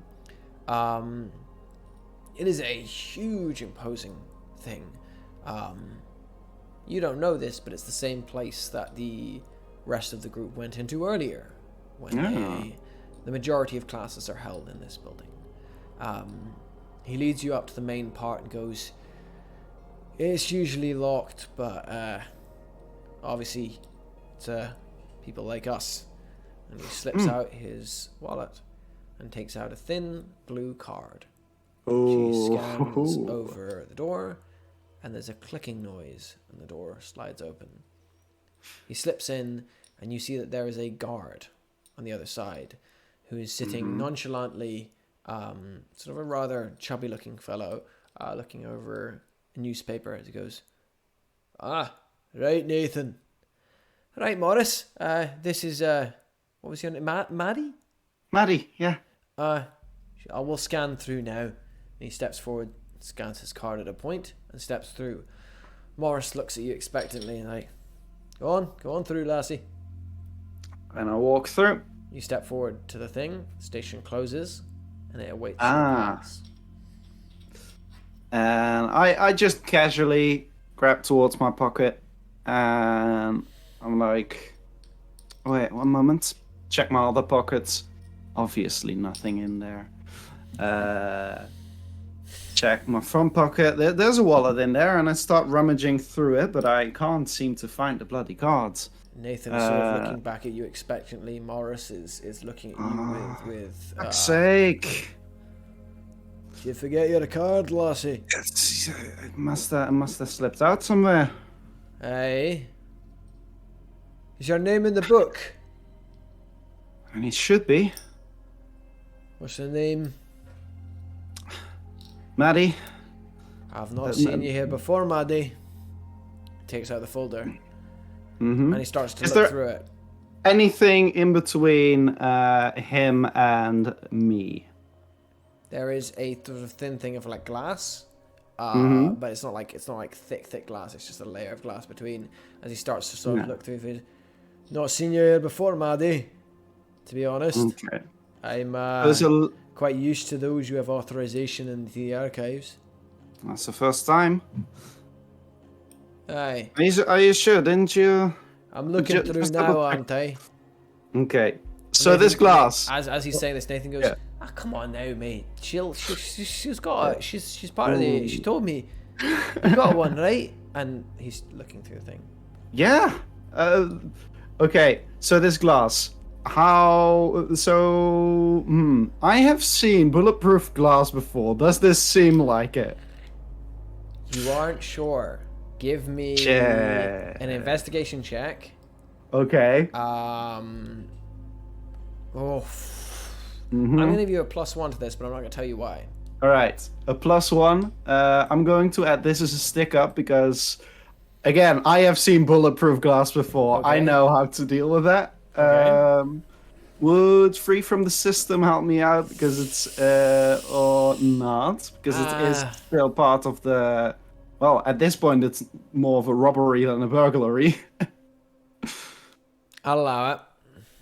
It is a huge, imposing thing. You don't know this, but it's the same place that the rest of the group went into earlier, when the majority of classes are held in this building. He leads you up to the main part and goes, "It's usually locked, but obviously it's people like us." And he slips out his wallet and takes out a thin blue card. She scans over the door, and there's a clicking noise, and the door slides open. He slips in, and you see that there is a guard on the other side who is sitting nonchalantly, sort of a rather chubby-looking fellow, looking over a newspaper as he goes, "Right, Nathan. Right, Morris. This is, what was your name? Maddie? Maddie, yeah. I will scan through now." And he steps forward, scans his card at a point, and steps through. Morris looks at you expectantly and like, go on through, lassie. And I walk through. You step forward to the thing, the station closes, and it awaits your pass. And I just casually grab towards my pocket, and I'm like, wait, one moment. Check my other pockets. Obviously nothing in there. Check my front pocket. There's a wallet in there, and I start rummaging through it, but I can't seem to find the bloody cards. Nathan is sort of looking back at you expectantly. Morris is looking at you with Fuck's sake. "Did you forget your card, lassie?" It must have slipped out somewhere. Aye. Is your name in the book? And it should be. What's the name? Maddie. I've not seen you here before, Maddie. Takes out the folder. And he starts to look through it. Anything in between him and me? There is a sort of thin thing of like glass, but it's not like thick glass. It's just a layer of glass between. As he starts to sort of look through it, not seen you here before, Maddie. To be honest, Okay. I'm quite used to those who have authorization in the archives. That's the first time. Aye. Are you sure? Didn't you? I'm looking through now, aren't I? Okay. So this glass. As he's saying this, Nathan goes, "Come on now, mate. She's got it. She's part of the. She told me you got one, right?" And he's looking through the thing. Yeah. Okay. So this glass. How? So. I have seen bulletproof glass before. Does this seem like it? You aren't sure. Give me an investigation check. Okay. I'm gonna give you a +1 to this, but I'm not gonna tell you why. All right. A +1. I'm going to add this as a stick up because Again, I have seen bulletproof glass before. Okay. I know how to deal with that. Okay. Would free from the system help me out because it's or not because it is still part of the. Well, at this point, it's more of a robbery than a burglary. I'll allow it.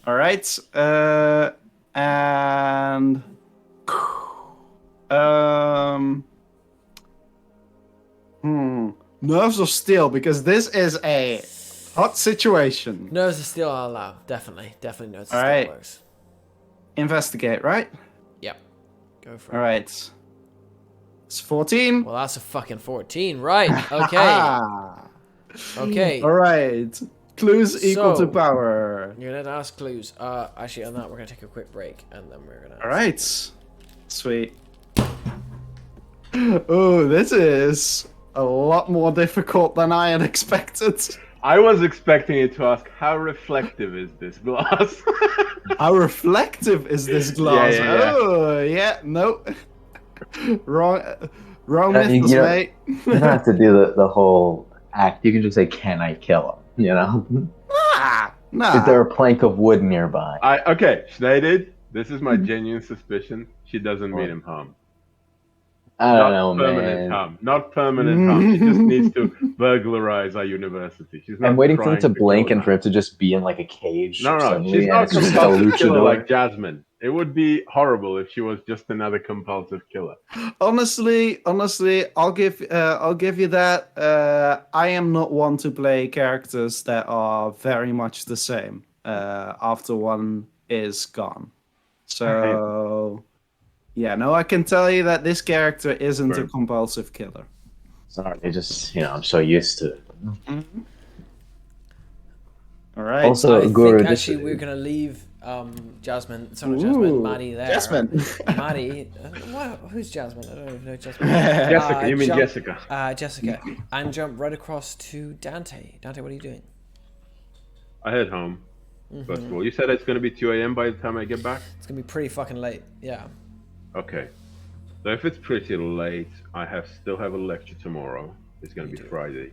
All right. And um, nerves of steel because this is a hot situation. Nerves of steel, I'll allow. Definitely nerves of All steel right. works. Investigate, right? Yep. Go for All it. right. It's 14. Well, that's a fucking 14, right? Okay. Okay. All right. Clues equal to So, power. you're gonna ask clues. Actually, on that, we're gonna take a quick break, and then we're gonna. All right. Sweet. Oh, this is a lot more difficult than I had expected. I was expecting you to ask, how reflective is this glass? How reflective is this glass? Yeah. Oh, yeah. No. Wrong You mythos, know, mate. you don't have to do the whole act. You can just say, "Can I kill him?" You know, is there Nah. a plank of wood nearby? Okay, shnaided. This is my genuine suspicion. She doesn't mean him harm. I don't Not know, permanent man. harm. Not permanent harm. She just needs to burglarize our university. She's not I'm waiting for him trying to to blink kill and for us. him to just be in like a cage No. suddenly, She's and not a it's just like a compulsive killer like luchador. Jasmine. It would be horrible if she was just another compulsive killer. Honestly, I'll give you that. I am not one to play characters that are very much the same after one is gone. So yeah, no, I can tell you that this character isn't a Burn. compulsive killer. Sorry, I'm so used to it. All right. Also, I Guru, think this actually we're gonna leave Jasmine. Sorry, not Jasmine. Ooh, Maddie there. Jasmine. Maddie. Wow, who's Jasmine? I don't even know Jasmine. Jessica, you mean jump- Jessica? Jessica, and jump right across to Dante. Dante, what are you doing? I head home. First of all, you said it's going to be 2 a.m. by the time I get back? It's gonna be pretty fucking late. Yeah. Okay. So if it's pretty late, I still have a lecture tomorrow. It's going to be Friday.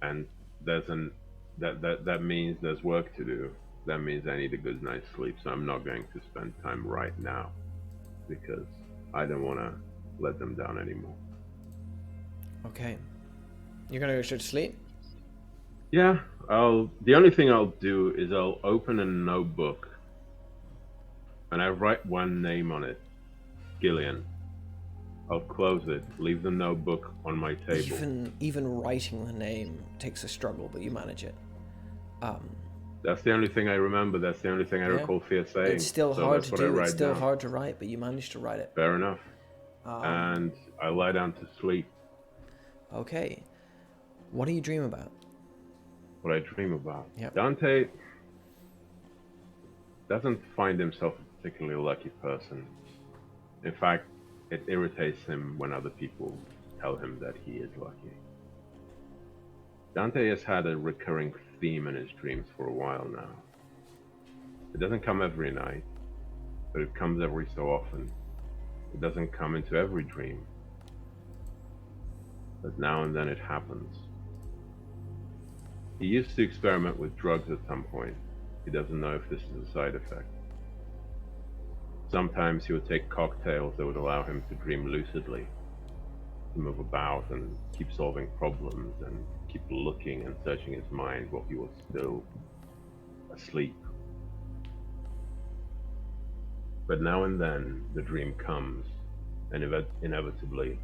And that means there's work to do. That means I need a good night's sleep, so I'm not going to spend time right now because I don't want to let them down anymore. Okay. You're gonna go straight to sleep? Yeah, the only thing I'll do is I'll open a notebook and I write one name on it, Gillian. I'll close it, leave the notebook on my table. Even writing the name takes a struggle, but you manage it. That's the only thing I remember. That's the only thing I recall Fear saying. It's still so hard that's to what I do. write It's still down. hard to write, but you managed to write it. Fair enough. And I lie down to sleep. Okay. What do you dream about? What I dream about. Yep. Dante doesn't find himself a particularly lucky person. In fact, it irritates him when other people tell him that he is lucky. Dante has had a recurring theme in his dreams for a while now. It doesn't come every night, but it comes every so often. It doesn't come into every dream, but now and then it happens. He used to experiment with drugs at some point. He doesn't know if this is a side effect. Sometimes he would take cocktails that would allow him to dream lucidly, to move about and keep solving problems and keep looking and searching his mind while he was still asleep. But now and then the dream comes, and inevitably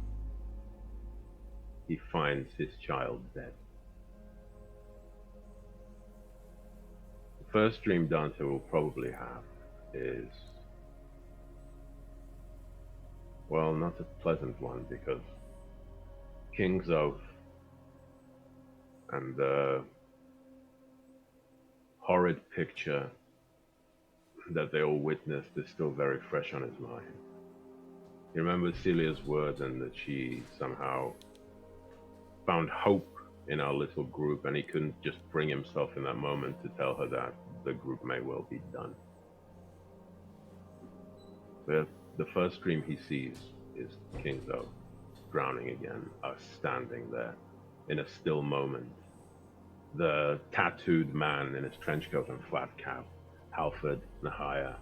he finds his child dead. The first dream Dante will probably have is, well, not a pleasant one, because King's Oath and the horrid picture that they all witnessed is still very fresh on his mind. He remembers Celia's words and that she somehow found hope in our little group, and he couldn't just bring himself in that moment to tell her that the group may well be done. The first dream he sees is King's Oath drowning again, us standing there, in a still moment. The tattooed man in his trench coat and flat cap, Halford, Nahia,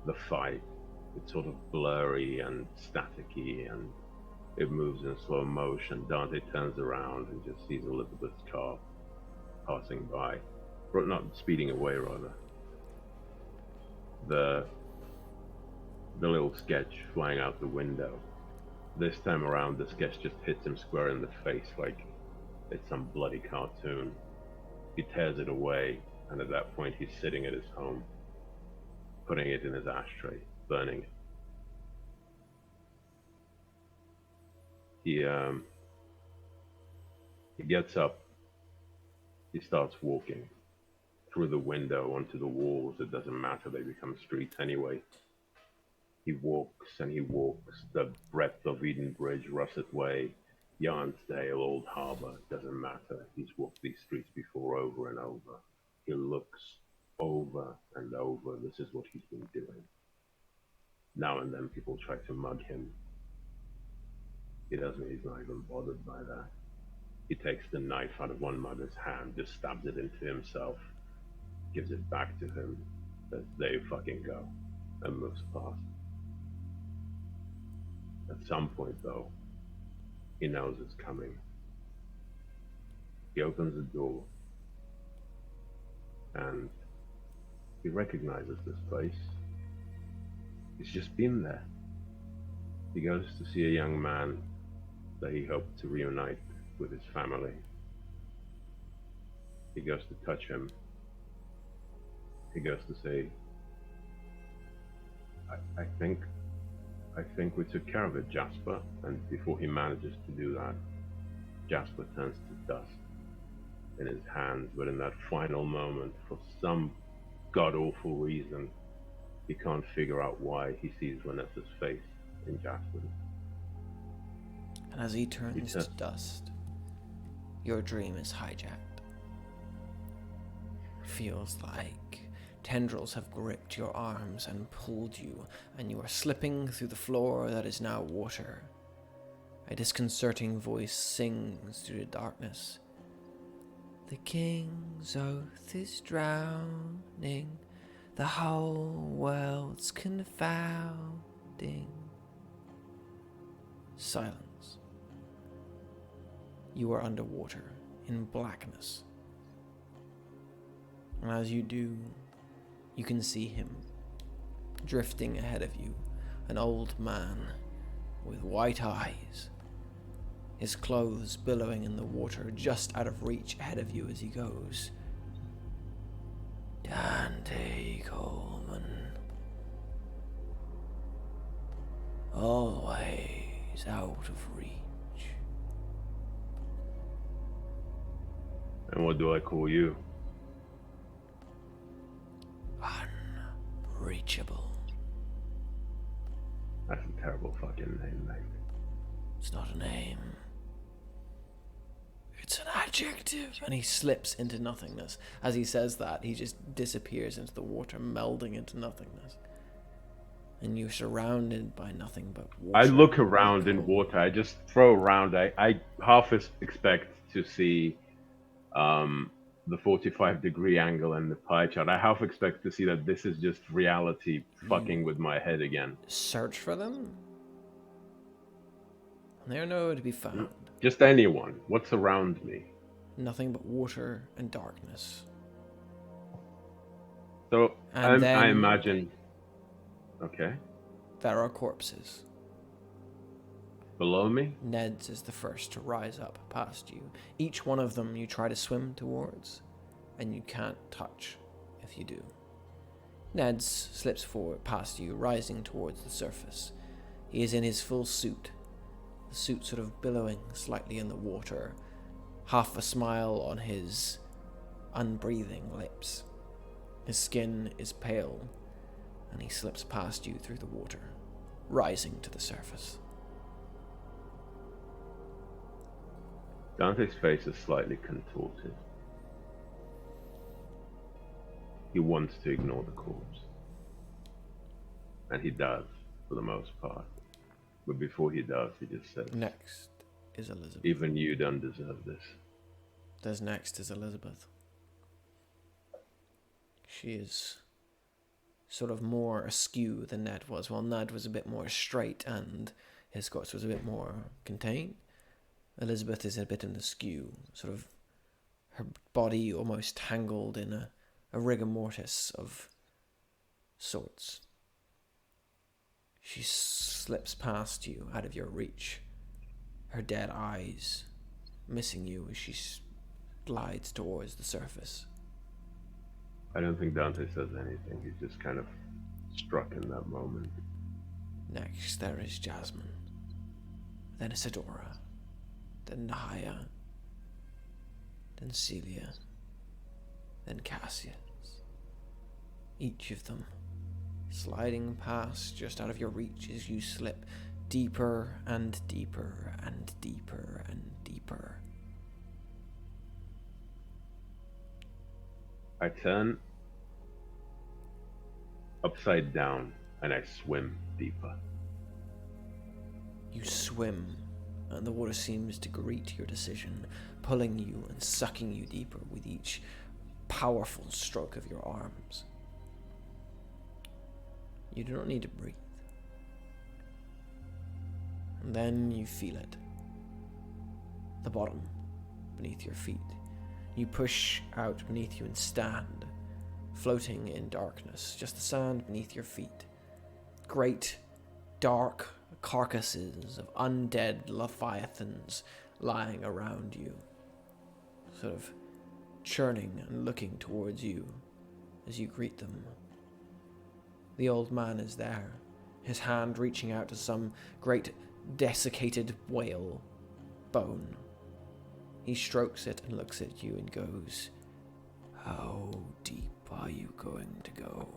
the fight, it's sort of blurry and staticky, and it moves in slow motion. Dante turns around and just sees Elizabeth's car passing by, or not speeding away rather. The little sketch flying out the window. This time around, the sketch just hits him square in the face like it's some bloody cartoon. He tears it away, and at that point he's sitting at his home, putting it in his ashtray, burning it. He gets up, he starts walking through the window onto the walls. It doesn't matter, they become streets anyway. He walks and he walks the breadth of Eden Bridge, Russet Way, Yarnsdale, Old Harbour, doesn't matter. He's walked these streets before over and over. He looks over and over. This is what he's been doing. Now and then people try to mug him. He's not even bothered by that. He takes the knife out of one mugger's hand, just stabs it into himself, gives it back to him, says, "There you fucking go," and moves past. At some point, though, he knows it's coming. He opens the door, and he recognizes this place. He's just been there. He goes to see a young man that he hoped to reunite with his family. He goes to touch him. He goes to say, I think we took care of it, Jasper." And before he manages to do that, Jasper turns to dust in his hands. But in that final moment, for some god-awful reason, he can't figure out why, he sees Vanessa's face in Jasper's. And as he turns to dust, your dream is hijacked. Feels like tendrils have gripped your arms and pulled you, and you are slipping through the floor that is now water. A disconcerting voice sings through the darkness. "The king's oath is drowning, the whole world's confounding." Silence. You are underwater, in blackness. And as you do, you can see him, drifting ahead of you, an old man with white eyes, his clothes billowing in the water just out of reach ahead of you as he goes. "Dante Coleman. Always out of reach." And what do I call you? Unreachable. That's a terrible fucking name, mate. It's not a name. It's an adjective. And he slips into nothingness. As he says that, he just disappears into the water, melding into nothingness. And you're surrounded by nothing but water. I look around in water. I just throw around. I half expect to see the 45-degree angle and the pie chart. I half expect to see that this is just reality fucking with my head again. Search for them. They're nowhere to be found. Just anyone. What's around me? Nothing but water and darkness. So And I then imagine. Okay. there are corpses. Below me? Ned's is the first to rise up past you. Each one of them you try to swim towards, and you can't touch if you do. Ned's slips forward past you, rising towards the surface. He is in his full suit, the suit sort of billowing slightly in the water, half a smile on his unbreathing lips. His skin is pale, and he slips past you through the water, rising to the surface. Dante's face is slightly contorted. He wants to ignore the corpse. And he does, for the most part. But before he does, he just says, Next is Elizabeth. Even you don't deserve this. There's next is Elizabeth. She is sort of more askew than Ned was. While Ned was a bit more straight and his course was a bit more contained, Elizabeth is a bit in the skew, sort of her body almost tangled in a rigor mortis of sorts. She slips past you, out of your reach, her dead eyes missing you as she glides towards the surface. I don't think Dante says anything. He's just kind of struck in that moment. Next, there is Jasmine, then Isadora, then Nahia, then Celia, then Cassius. Each of them sliding past just out of your reach as you slip deeper and deeper and deeper and deeper. I turn upside down and I swim deeper. You swim, and the water seems to greet your decision, pulling you and sucking you deeper with each powerful stroke of your arms. You do not need to breathe. And then you feel it. The bottom, beneath your feet. You push out beneath you and stand, floating in darkness, just the sand beneath your feet. Great, dark carcasses of undead leviathans lying around you, sort of churning and looking towards you as you greet them. The old man is there, his hand reaching out to some great desiccated whale bone. He strokes it and looks at you and goes, "How deep are you going to go?"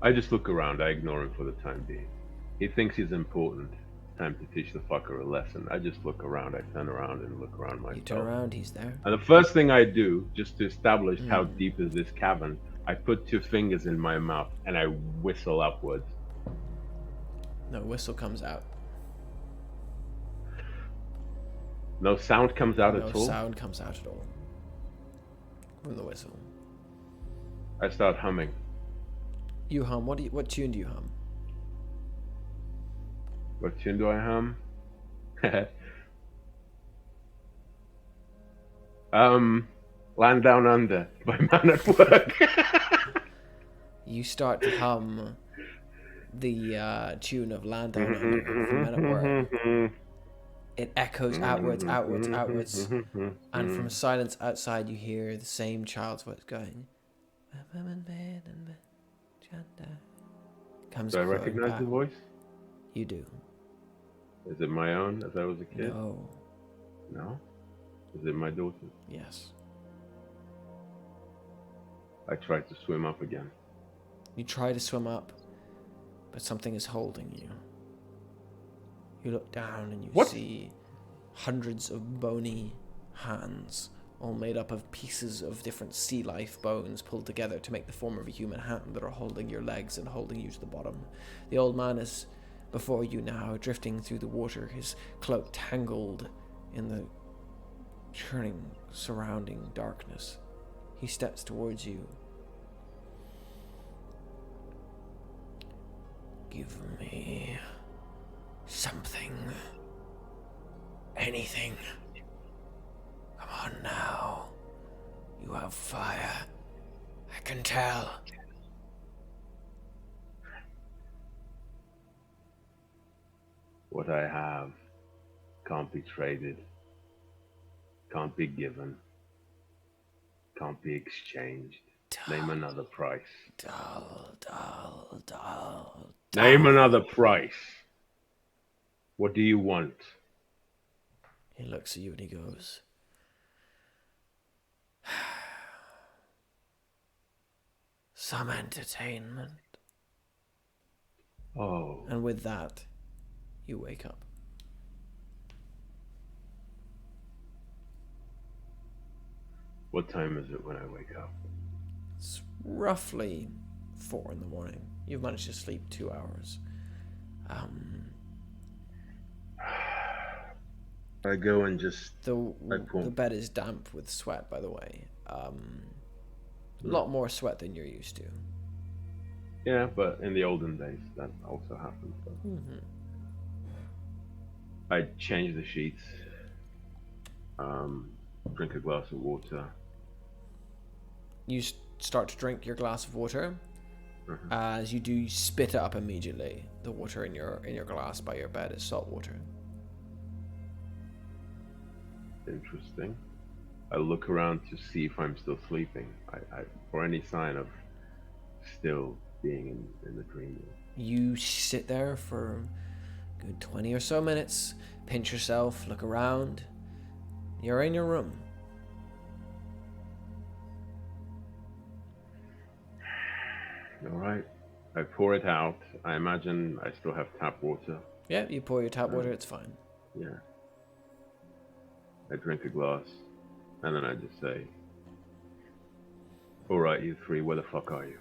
I just look around. I ignore him for the time being. He thinks he's important. Time to teach the fucker a lesson. I just look around. I turn around and look around myself. You turn around, he's there. And the first thing I do, just to establish how deep is this cavern, I put 2 fingers in my mouth and I whistle upwards. No whistle comes out. No sound comes out No at all? sound comes out at all from the whistle. I start humming. You hum. What tune do you hum? What tune do I hum? Land Down Under by Man at Work. You start to hum the tune of Land Down Under from Men at Work. It echoes outwards, outwards, outwards, and from silence outside you hear the same child's voice going. Comes Do I flowing recognize back. the voice? You do. Is it my own as I was a kid? No. No? Is it my daughter's? Yes. I tried to swim up again. You try to swim up, but something is holding you. You look down and you see hundreds of bony hands, all made up of pieces of different sea life bones pulled together to make the form of a human hand that are holding your legs and holding you to the bottom. The old man is before you now, drifting through the water, his cloak tangled in the churning, surrounding darkness. He steps towards you. Give me something. Anything. Come on now. You have fire. I can tell. What I have can't be traded, can't be given, can't be exchanged. Name another price. Dull. Name another price. What do you want? He looks at you and he goes, some entertainment. Oh. And with that, you wake up. What time is it when I wake up? It's roughly 4 in the morning. You've managed to sleep 2 hours. I go and just The bed is damp with sweat, by the way. A lot more sweat than you're used to. Yeah, but in the olden days that also happened. So. I change the sheets. Drink a glass of water. You start to drink your glass of water. As you do, you spit it up immediately. The water in your glass by your bed is salt water. Interesting. I look around to see if I'm still sleeping. I for any sign of still being in the dream. You sit there for a good 20 or so minutes, pinch yourself, look around. You're in your room. All right. I pour it out. I imagine I still have tap water. Yeah, you pour your tap water, it's fine. Yeah. I drink a glass, and then I just say, all right, you three, where the fuck are you?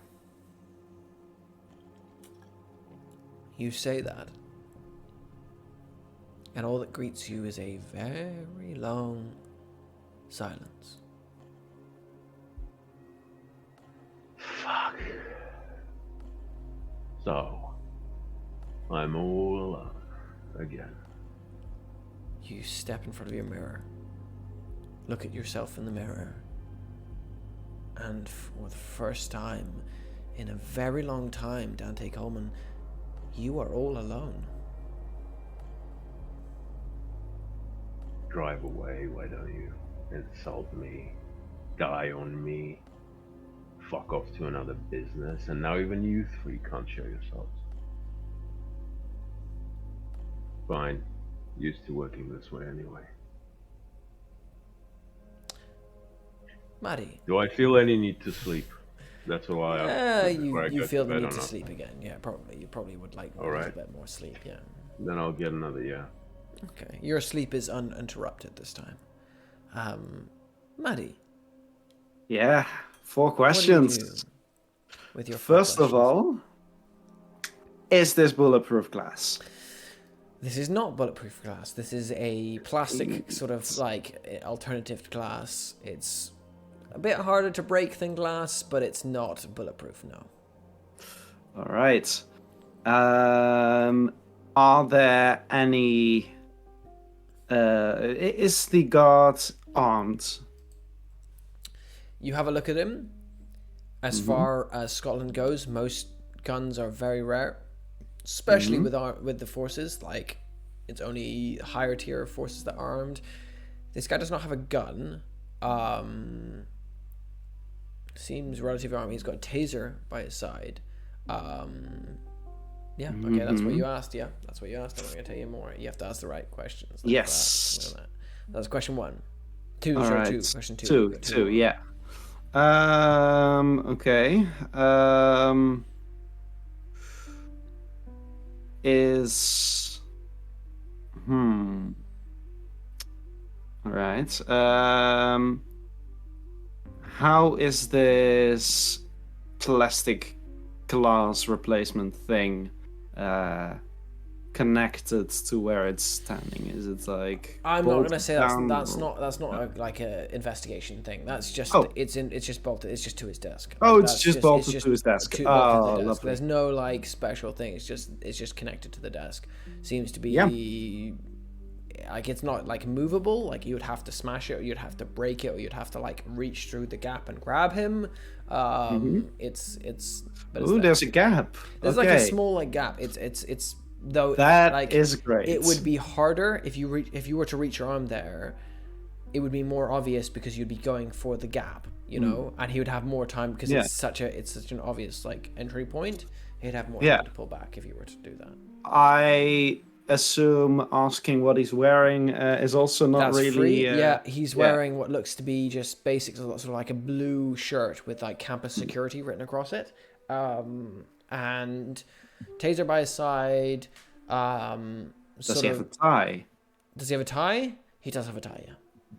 You say that. And all that greets you is a very long silence. Fuck. So, I'm all alone again. You step in front of your mirror, look at yourself in the mirror, and for the first time in a very long time, Dante Coleman, you are all alone. Drive away, why don't you? Insult me, die on me, fuck off to another business, and now even you three can't show yourselves. Fine. Used to working this way anyway. Maddie. Do I feel any need to sleep? That's all I ask. You feel the need to sleep again. Yeah, probably. You probably would like a little bit more sleep, yeah. Then I'll get another, yeah. Okay. Your sleep is uninterrupted this time. Maddie. Yeah, 4 questions. What do you do with your First of all, is this bulletproof glass? This is not bulletproof glass. This is a plastic sort of like alternative glass. It's a bit harder to break than glass, but it's not bulletproof, no. All right. Are there any... is the guard armed? You have a look at him. As far as Scotland goes, most guns are very rare. Especially with the forces, like it's only higher tier forces that are armed. This guy does not have a gun. Seems relatively armed. He's got a taser by his side. Yeah, okay, that's what you asked. Yeah, that's what you asked. I'm not going to tell you more. You have to ask the right questions. Like yes. That's question 1. 2, All sorry, right. 2. Question 2. 2, yeah. Okay. All right. How is this plastic glass replacement thing connected to where it's standing? Is it like I'm not gonna say that's down, like a investigation thing. That's just it's just bolted. It's just to his desk. Oh, Like, it's just bolted to his desk. Bolted to the desk. Lovely. There's no like special thing. It's just connected to the desk. Seems to be like it's not like movable. Like you would have to smash it, or you'd have to break it, or you'd have to like reach through the gap and grab him. It's there's a gap. There's like a small like gap. It's though that like, is great. It would be harder if you were to reach your arm there. It would be more obvious because you'd be going for the gap, you know, and he would have more time because it's such an obvious like entry point. He'd have more time to pull back if you were to do that. I assume asking what he's wearing is also not That's really free. Yeah, he's wearing what looks to be just basic, sort of like a blue shirt with like campus security written across it, and taser by his side. Does he have a tie? Does he have a tie? He does have a tie, yeah.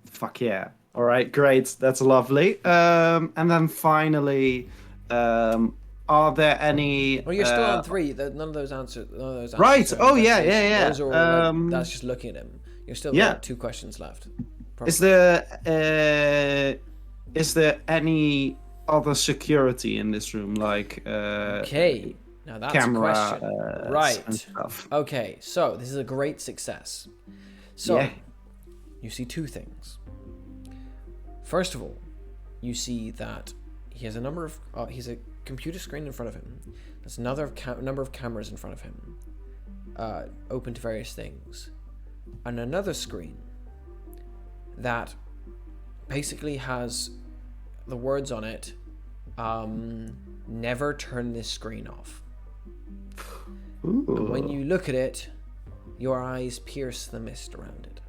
Fuck yeah. All right, great. That's lovely. And then finally, are there any... Well, you're still on 3. None of those answers. Right. Oh, yeah. Those are all, like, that's just looking at him. You're still Yeah. got 2 questions left. Is there any other security in this room, like Okay, now that's camera a question. and Right. stuff? Okay, so this is a great success. So, Yeah. you see 2 things. First of all, you see that he has a number of he's a computer screen in front of him. There's another number of cameras in front of him, open to various things, and another screen that basically has the words on it, never turn this screen off. Ooh. And when you look at it, your eyes pierce the mist around it,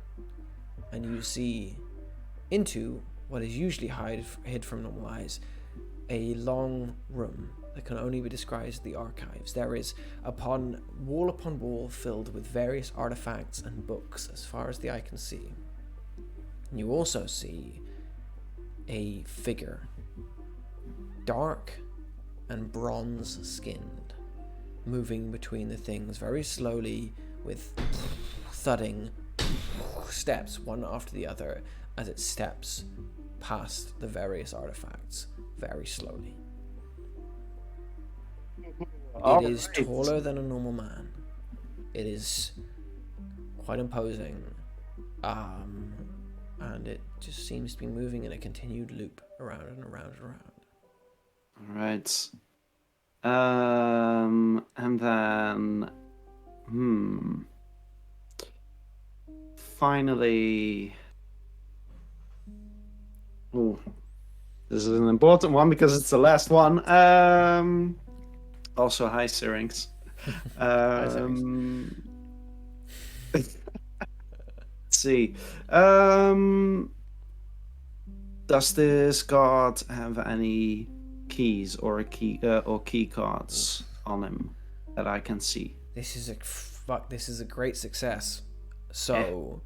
and you see into what is usually hid from normal eyes, a long room that can only be described as the archives. There is upon wall filled with various artifacts and books as far as the eye can see. And you also see a figure, dark and bronze skinned, moving between the things very slowly with thudding steps one after the other as it steps past the various artifacts very slowly. It is taller than a normal man. It is quite imposing, and it just seems to be moving in a continued loop around and around and around. All right. And then, finally, oh, this is an important one because it's the last one. Also, hi, Syriinx. Let's see. Does this guard have any keys or key cards on him that I can see? This is a great success. So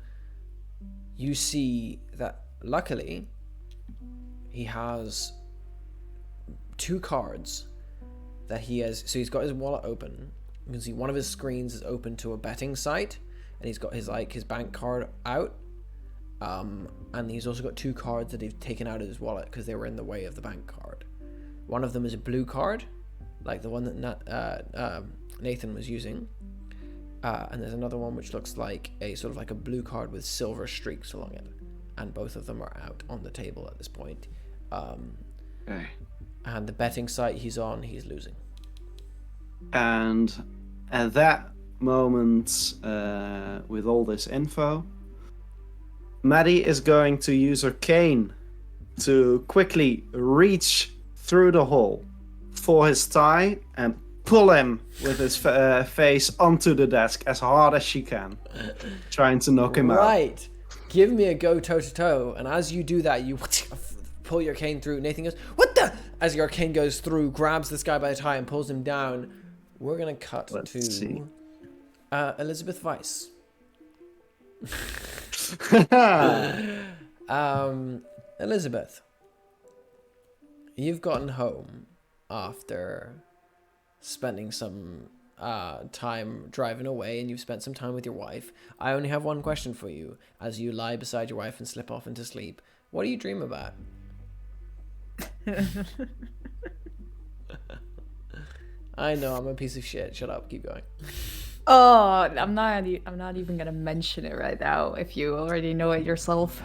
you see that luckily he has 2 cards that he has. So he's got his wallet open. You can see one of his screens is open to a betting site, and he's got his bank card out. And he's also got 2 cards that he's taken out of his wallet because they were in the way of the bank card. One of them is a blue card, like the one that Nathan was using. And there's another one which looks like a sort of like a blue card with silver streaks along it. And both of them are out on the table at this point. Okay. And the betting site he's on, he's losing. And at that moment, with all this info, Maddie is going to use her cane to quickly reach through the hole for his tie and pull him with his face onto the desk as hard as she can, trying to knock him out. Right. Give me a go toe-to-toe, and as you do that, you pull your cane through. Nathan goes, "What the?" As your cane goes through, grabs this guy by the tie and pulls him down. We're going to cut to Elizabeth Weiss. Elizabeth, you've gotten home after spending some time driving away, and you've spent some time with your wife. I only have one question for you as you lie beside your wife and slip off into sleep. What do you dream about? I know I'm a piece of shit. Shut up. Keep going. Oh, I'm not even gonna mention it right now if you already know it yourself.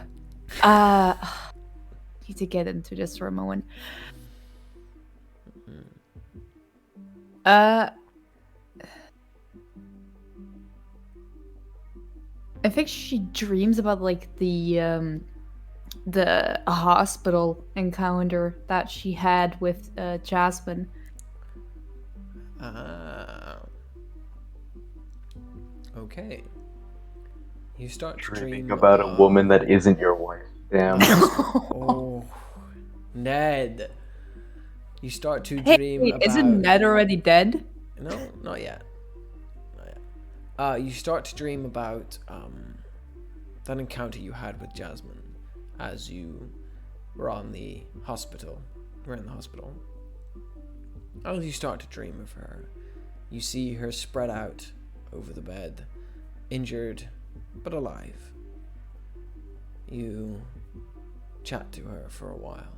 Need to get into this for a moment. I think she dreams about like the hospital encounter that she had with Jasmine. Okay. You start Dreaming about a woman that isn't your wife. Damn. Oh, Ned. You start to dream Wait, about... isn't Ned already dead? No, not yet. You start to dream about that encounter you had with Jasmine as you were on the hospital. We're in the hospital. As you start to dream of her, you see her spread out over the bed, injured but alive. You chat to her for a while.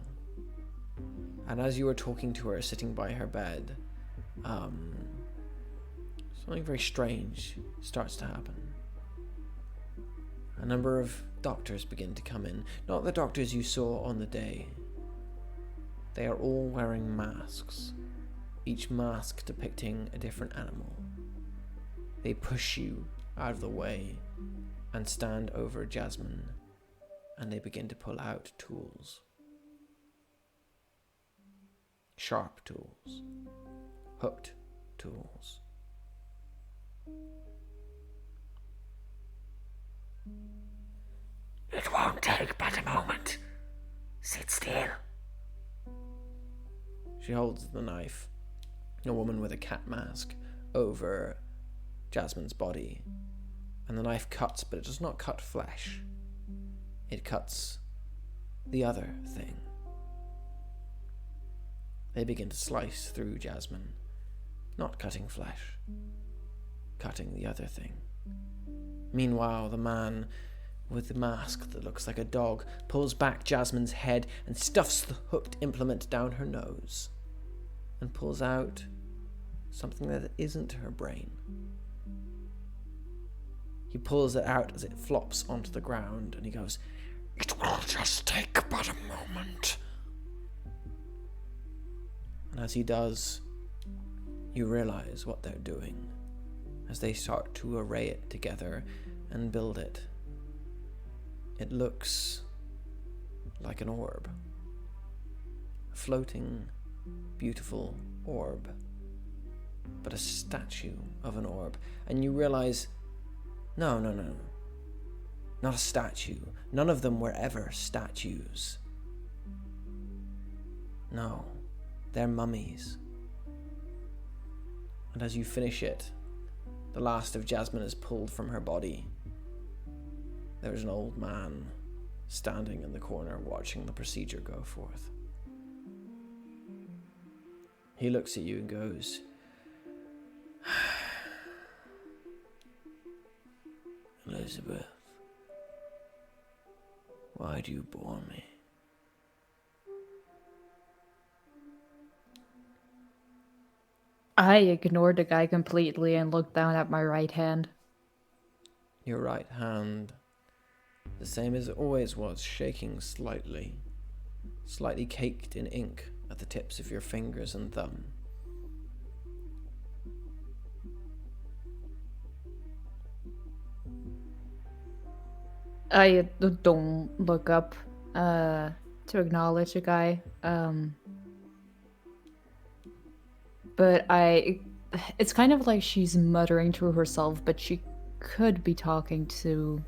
And as you are talking to her, sitting by her bed, something very strange starts to happen. A number of doctors begin to come in. Not the doctors you saw on the day. They are all wearing masks, each mask depicting a different animal. They push you out of the way and stand over Jasmine, and they begin to pull out tools. Sharp tools. Hooked tools. It won't take but a moment. Sit still. She holds the knife, a woman with a cat mask, over Jasmine's body, and the knife cuts, but it does not cut flesh. It cuts the other thing. They begin to slice through Jasmine, not cutting flesh, cutting the other thing. Meanwhile, the man with the mask that looks like a dog pulls back Jasmine's head and stuffs the hooked implement down her nose and pulls out something that isn't her brain. He pulls it out as it flops onto the ground and he goes, It will just take but a moment. and as he does, you realize what they're doing as they start to array it together and build it. It looks like an orb. A floating, beautiful orb. But a statue of an orb. And you realize, no. Not a statue. None of them were ever statues. No, they're mummies. And as you finish it, the last of Jasmine is pulled from her body. There is an old man standing in the corner watching the procedure go forth. He looks at you and goes, Elizabeth, why do you bore me? I ignored the guy completely and looked down at my right hand. your right hand, the same as it always was, shaking slightly caked in ink at the tips of your fingers and thumb. I don't look up to acknowledge the guy. But it's kind of like she's muttering to herself, but she could be talking to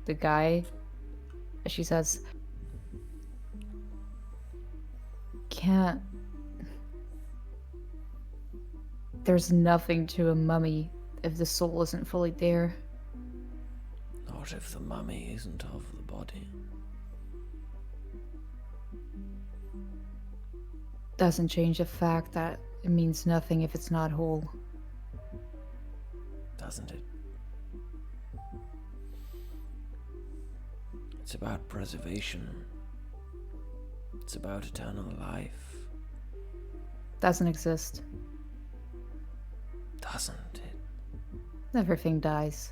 the guy. She says, There's nothing to a mummy if the soul isn't fully there. Not if the mummy isn't of the body. Doesn't change the fact that it means nothing if it's not whole. Doesn't it? It's about preservation. It's about eternal life. Doesn't exist. Doesn't it? Everything dies.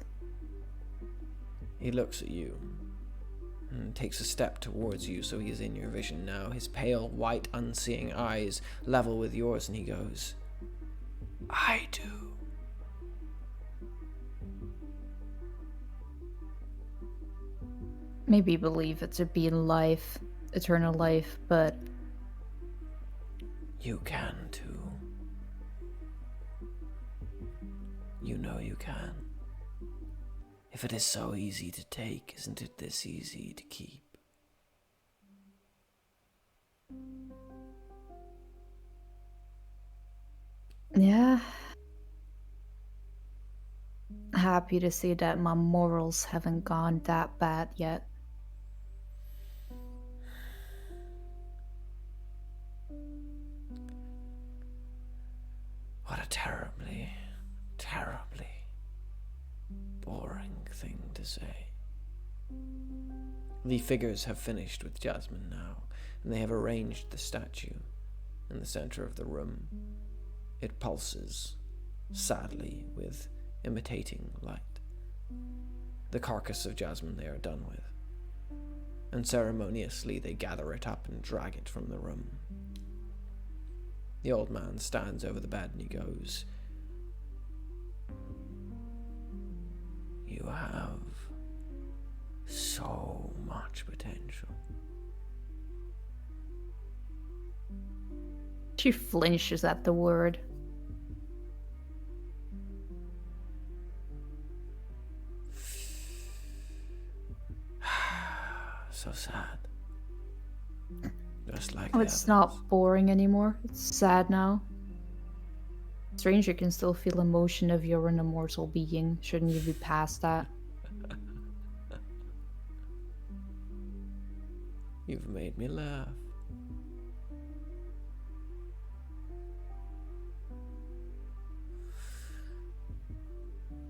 He looks at you and takes a step towards you, so he is in your vision now. His pale, white, unseeing eyes level with yours, and he goes, I do. Maybe believe it to be life, eternal life, but You can too. You know you can. If it is so easy to take, isn't it this easy to keep? yeah. Happy to see that my morals haven't gone that bad yet. What a terribly, terribly boring thing to say. The figures have finished with Jasmine now, and they have arranged the statue in the center of the room. It pulses, sadly, with imitating light. The carcass of Jasmine they are done with, and ceremoniously they gather it up and drag it from the room. The old man stands over the bed and he goes, "You have so much potential." She flinches at the word. So sad. Just like Oh, the it's others. not boring anymore. It's sad now. Strange you can still feel emotion if you're an immortal being. Shouldn't you be past that? You've made me laugh.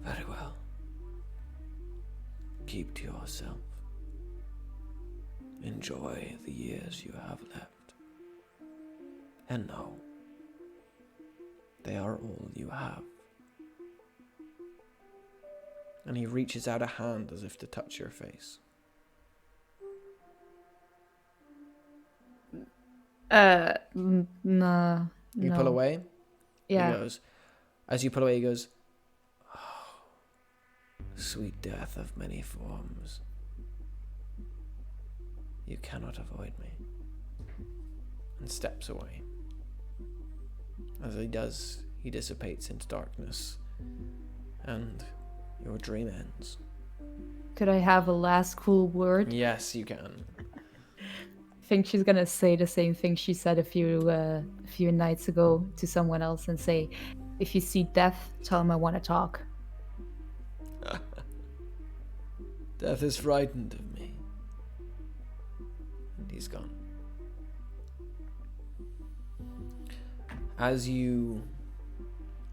Very well. Keep to yourself. Enjoy the years you have left. And know, they are all you have. And he reaches out a hand as if to touch your face. Nah. You no. pull away. Yeah. He goes, as you pull away, he goes, "Oh, sweet death of many forms. You cannot avoid me." And steps away. As he does, he dissipates into darkness, and your dream ends. Could I have a last cool word? Yes, you can. I think she's gonna say the same thing she said a few nights ago to someone else and say, "If you see death, tell him I want to talk." Death is frightened of me. And he's gone. As you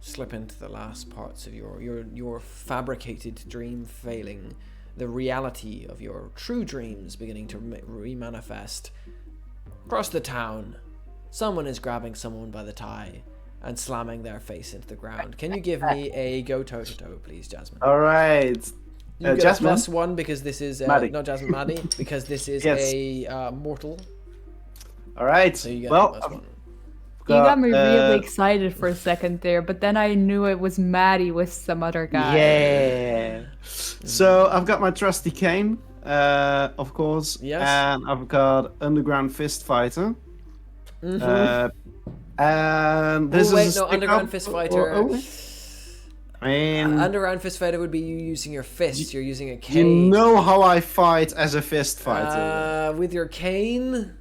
slip into the last parts of your fabricated dream failing, the reality of your true dreams beginning to remanifest. Across the town, someone is grabbing someone by the tie and slamming their face into the ground. Can you give me a go toe-to-toe, please, Jasmine? All right. You get Jasmine? a +1 because this is Maddie. not Jasmine, Maddie, because this is Yes. a mortal. All right. So you get Well, a +1. You got me really excited for a second there, but then I knew it was Maddie with some other guy. Yeah. So I've got my trusty cane, of course. Yes. And I've got Underground Fist Fighter. Mhm. And this Oh wait, is a no, stick Underground up. Fist Fighter. I mean, Underground Fist Fighter would be you using your fists. You're using a you cane. know how I fight as a fist fighter. With your cane?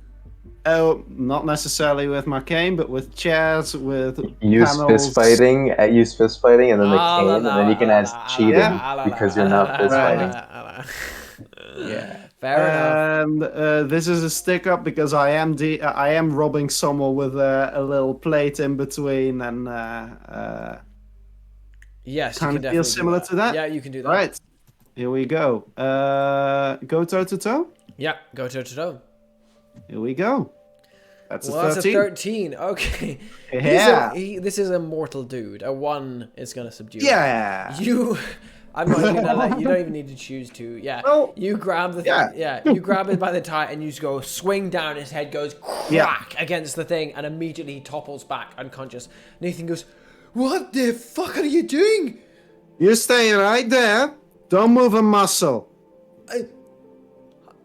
Oh, not necessarily with my cane, but with chairs, with Use panels. fist fighting, and then the Ah, cane, la, and la, then you can la, add la, cheating la, la, because la, you're la, not fist la, fighting. la, la. Yeah. Fair enough. And this is a stick up because I am robbing someone with a little plate in between, and Yes, you kind can of definitely feels similar do to that. Yeah, you can do that. Right, here we go. Go toe to toe. Yeah, go toe to toe. Here we go. That's Well, a that's 13. a 13. Okay. Yeah. This is a mortal dude. A 1 is going to subdue him. Yeah. I'm not even gonna let you. Don't even need to choose to. Yeah. Well, you grab the yeah. you grab it by the tie and you just go swing down. His head goes crack against the thing and immediately he topples back unconscious. Nathan goes, "What the fuck are you doing?" You're staying right there. Don't move a muscle.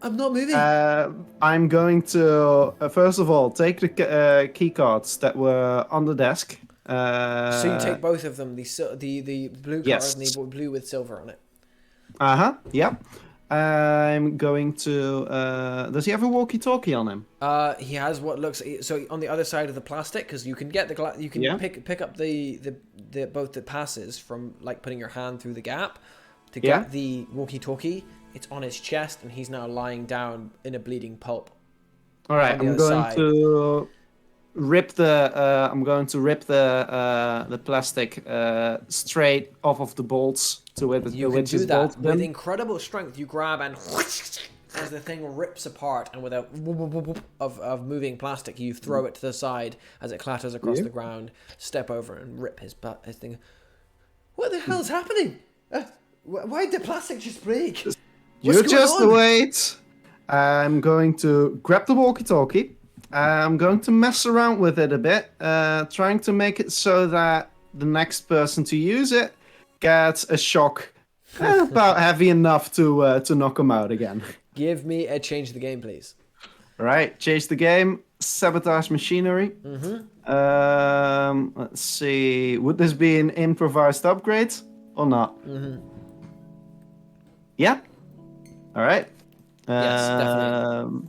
I'm not moving. I'm going to first of all take the key cards that were on the desk. So you take both of them, the blue card Yes. and the blue with silver on it. Yep. I'm going to. Does he have a walkie-talkie on him? He has what looks so on the other side of the plastic because you can get you can pick up the both the passes from like putting your hand through the gap to get the walkie-talkie. It's on his chest and he's now lying down in a bleeding pulp. All right, I'm going to rip the. I'm going to rip the plastic straight off of the bolts to where the You can do is that bolted with in. incredible strength. You grab and as the thing rips apart, and with a whoop, whoop, whoop, whoop of moving plastic, you throw it to the side as it clatters across the ground. Step over and rip his thing. What the hell's happening? Why did the plastic just break? You just wait. I'm going to grab the walkie-talkie. I'm going to mess around with it a bit, trying to make it so that the next person to use it gets a shock about heavy enough to knock him out again. Give me a change of the game, please. All right, change the game. Sabotage machinery. Let's see. Would this be an improvised upgrade or not? Yeah. All right. Yes, definitely.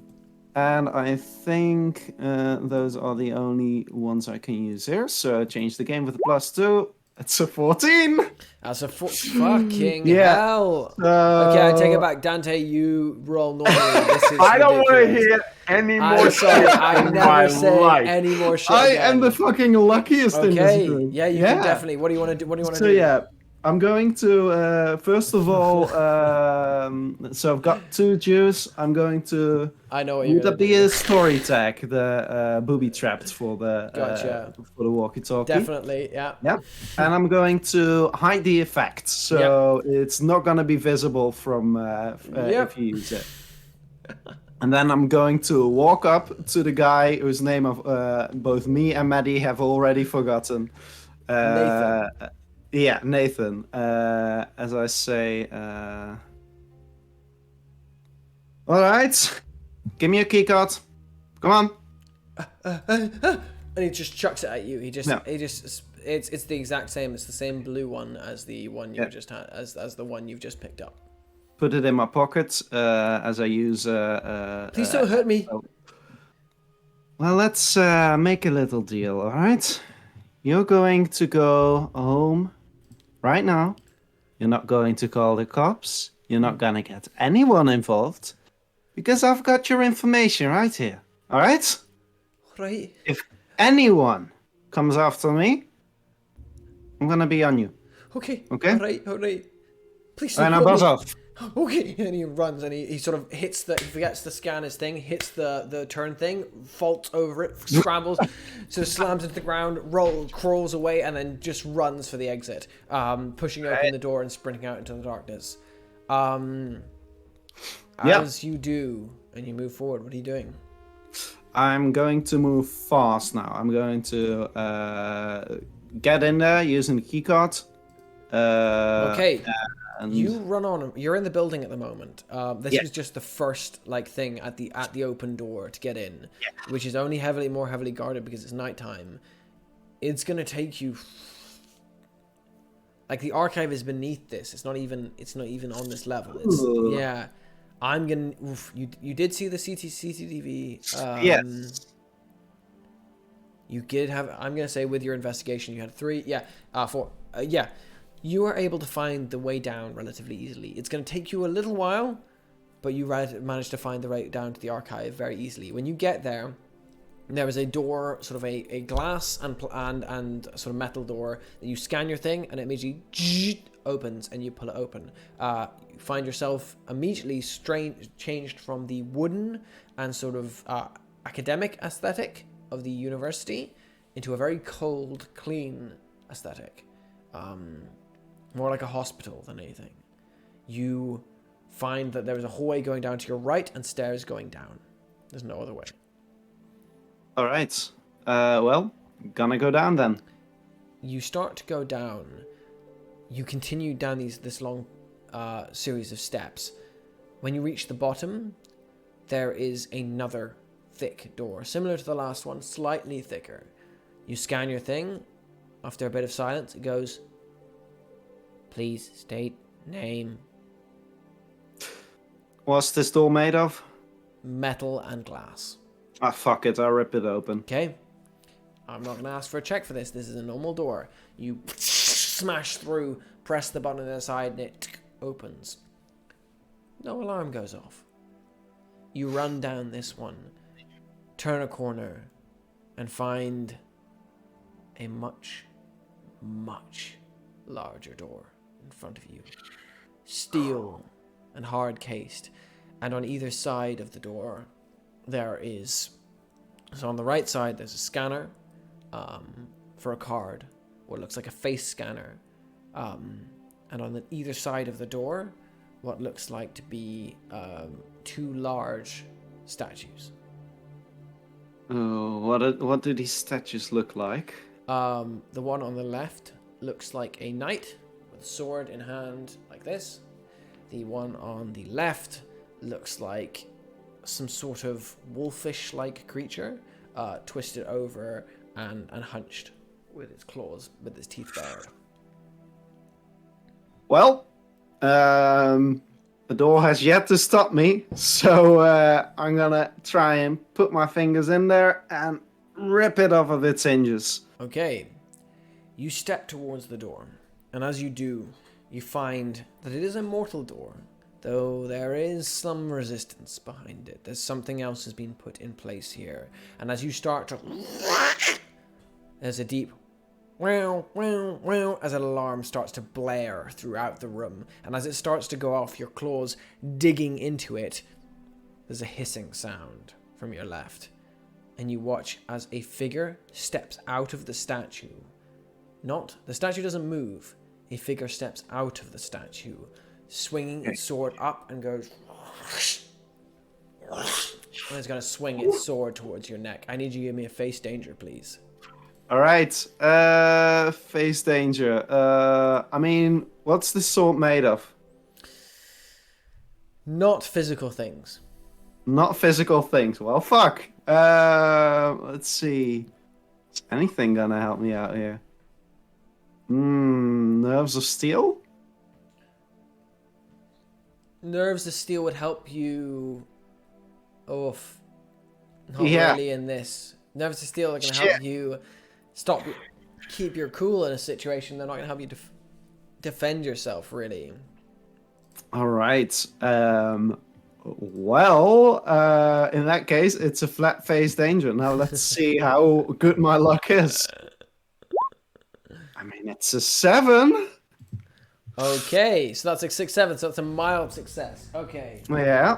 And I think those are the only ones I can use here. So change the game with a +2. It's a 14. That's a fucking hell. Okay, I take it back. Dante, you roll normally. This is I don't want to ridiculous. hear any more I'm sorry, shit I in never my say life. any more shit. I again. am the fucking luckiest in this Okay, group. yeah, you can definitely. What do you want to do? What do you want to So do? yeah, I'm going to first of all. So I've got 2 Jews. I'm going to. I know what you're Would gonna that be do. a story tag? The booby trapped for the Gotcha. for the walkie-talkie. Definitely, yeah. Yeah, and I'm going to hide the effect, so it's not going to be visible from if you use it. And then I'm going to walk up to the guy whose name of both me and Maddie have already forgotten. Nathan. Yeah, Nathan. As I say, all right, give me a keycard. Come on. And he just chucks it at you. He just it's the exact same. It's the same blue one as the one you just had, as the one you've just picked up. Put it in my pocket as I use. Please don't hurt me. Well, let's make a little deal, all right? You're going to go home right now. You're not going to call the cops. You're not going to get anyone involved because I've got your information right here, all right? Right. If anyone comes after me, I'm going to be on you. Okay. Okay? All right. Please All right, don't now hurt buzz me. off. Okay, and he runs and he sort of hits he forgets to scan his thing, hits the turn thing, faults over it, scrambles, sort of slams into the ground, crawls away, and then just runs for the exit, pushing open the door and sprinting out into the darkness. As you do, and you move forward, what are you doing? I'm going to move fast now. I'm going to get in there using the keycard. Okay. And You run on. You're in the building at the moment. This was just the first thing at the open door to get in, which is only more heavily guarded because it's nighttime. It's gonna take you. Like the archive is beneath this. It's not even on this level. It's I'm gonna. You did see the CCTV. yes. You did have. I'm gonna say with your investigation, you had 3. Yeah. 4. Yeah. You are able to find the way down relatively easily. It's going to take you a little while, but you managed to find the way down to the archive very easily. When you get there, there is a door, sort of a glass and sort of metal door that you scan your thing, and it immediately opens, and you pull it open. You find yourself immediately changed from the wooden and sort of academic aesthetic of the university into a very cold, clean aesthetic. More like a hospital than anything. You find that there is a hallway going down to your right and stairs going down. There's no other way. All right. Well, gonna go down then. You start to go down. You continue down this long series of steps. When you reach the bottom, there is another thick door, similar to the last one, slightly thicker. You scan your thing. After a bit of silence, it goes, "Please state name." What's this door made of? Metal and glass. Ah, fuck it. I'll rip it open. Okay. I'm not going to ask for a check for this. This is a normal door. You smash through, press the button on the side, and it opens. No alarm goes off. You run down this one, turn a corner, and find a much larger door in front of you. Steel and hard cased. And on either side of the door, there is... So on the right side, there's a scanner for a card, what looks like a face scanner. And on either side of the door, what looks like to be 2 large statues. Oh, what do these statues look like? The one on the left looks like a knight with a sword in hand, like this. The one on the left looks like some sort of wolfish-like creature, twisted over and hunched with its claws, with its teeth bared. Well, the door has yet to stop me, so I'm gonna try and put my fingers in there and rip it off of its hinges. Okay, you step towards the door, and as you do, you find that it is a mortal door, though there is some resistance behind it. There's something else has been put in place here, and as you start to... There's a deep... Wow, wow, wow, as an alarm starts to blare throughout the room, and as it starts to go off, your claws digging into it, there's a hissing sound from your left, and you watch as a figure steps out of the statue. The statue doesn't move, a figure steps out of the statue, swinging its sword up and goes... And it's going to swing its sword towards your neck. I need you to give me a face danger, please. All right, face danger. I mean, what's this sword made of? Not physical things. Not physical things. Well, fuck. Let's see. Is anything gonna help me out here? Nerves of steel? Nerves of steel would help you... Not really in this. Nerves of steel are going to help you keep your cool in a situation. They're not going to help you defend yourself, really. All right. In that case, it's a flat face danger. Now let's see how good my luck is. I mean, it's a 7. Okay, so that's a 6, 7, so that's a mild success. Okay. Yeah.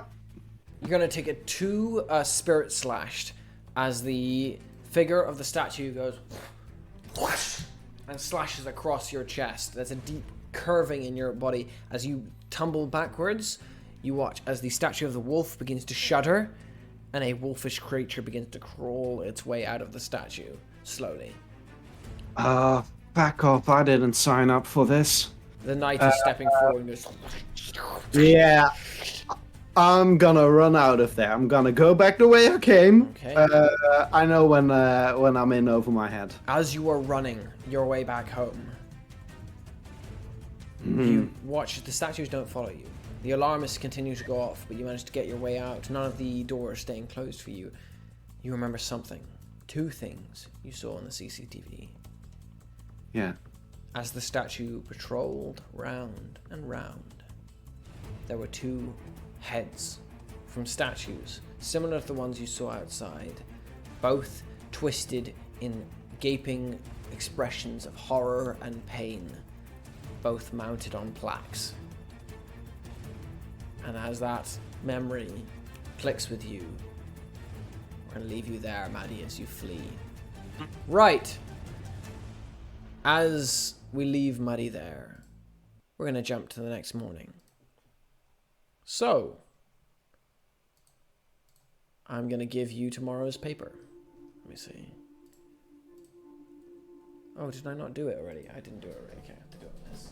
You're going to take a 2 spirit slashed as the figure of the statue goes and slashes across your chest. There's a deep curving in your body. As you tumble backwards, you watch as the statue of the wolf begins to shudder and a wolfish creature begins to crawl its way out of the statue, slowly. Back off. I didn't sign up for this. The knight is stepping forward and goes... Yeah. I'm gonna run out of there. I'm gonna go back the way I came. Okay. I know when I'm in over my head. As you are running your way back home, you watch the statues don't follow you. The alarmists continue to go off, but you manage to get your way out. None of the doors staying closed for you. You remember something. 2 things you saw on the CCTV. Yeah. As the statue patrolled round and round, there were 2 heads from statues, similar to the ones you saw outside, both twisted in gaping expressions of horror and pain, both mounted on plaques. And as that memory clicks with you, we're going to leave you there, Maddie, as you flee. Right. As we leave Maddie there, we're going to jump to the next morning. So, I'm going to give you tomorrow's paper. Let me see. Oh, did I not do it already? I didn't do it already. Okay, I have to do it on this.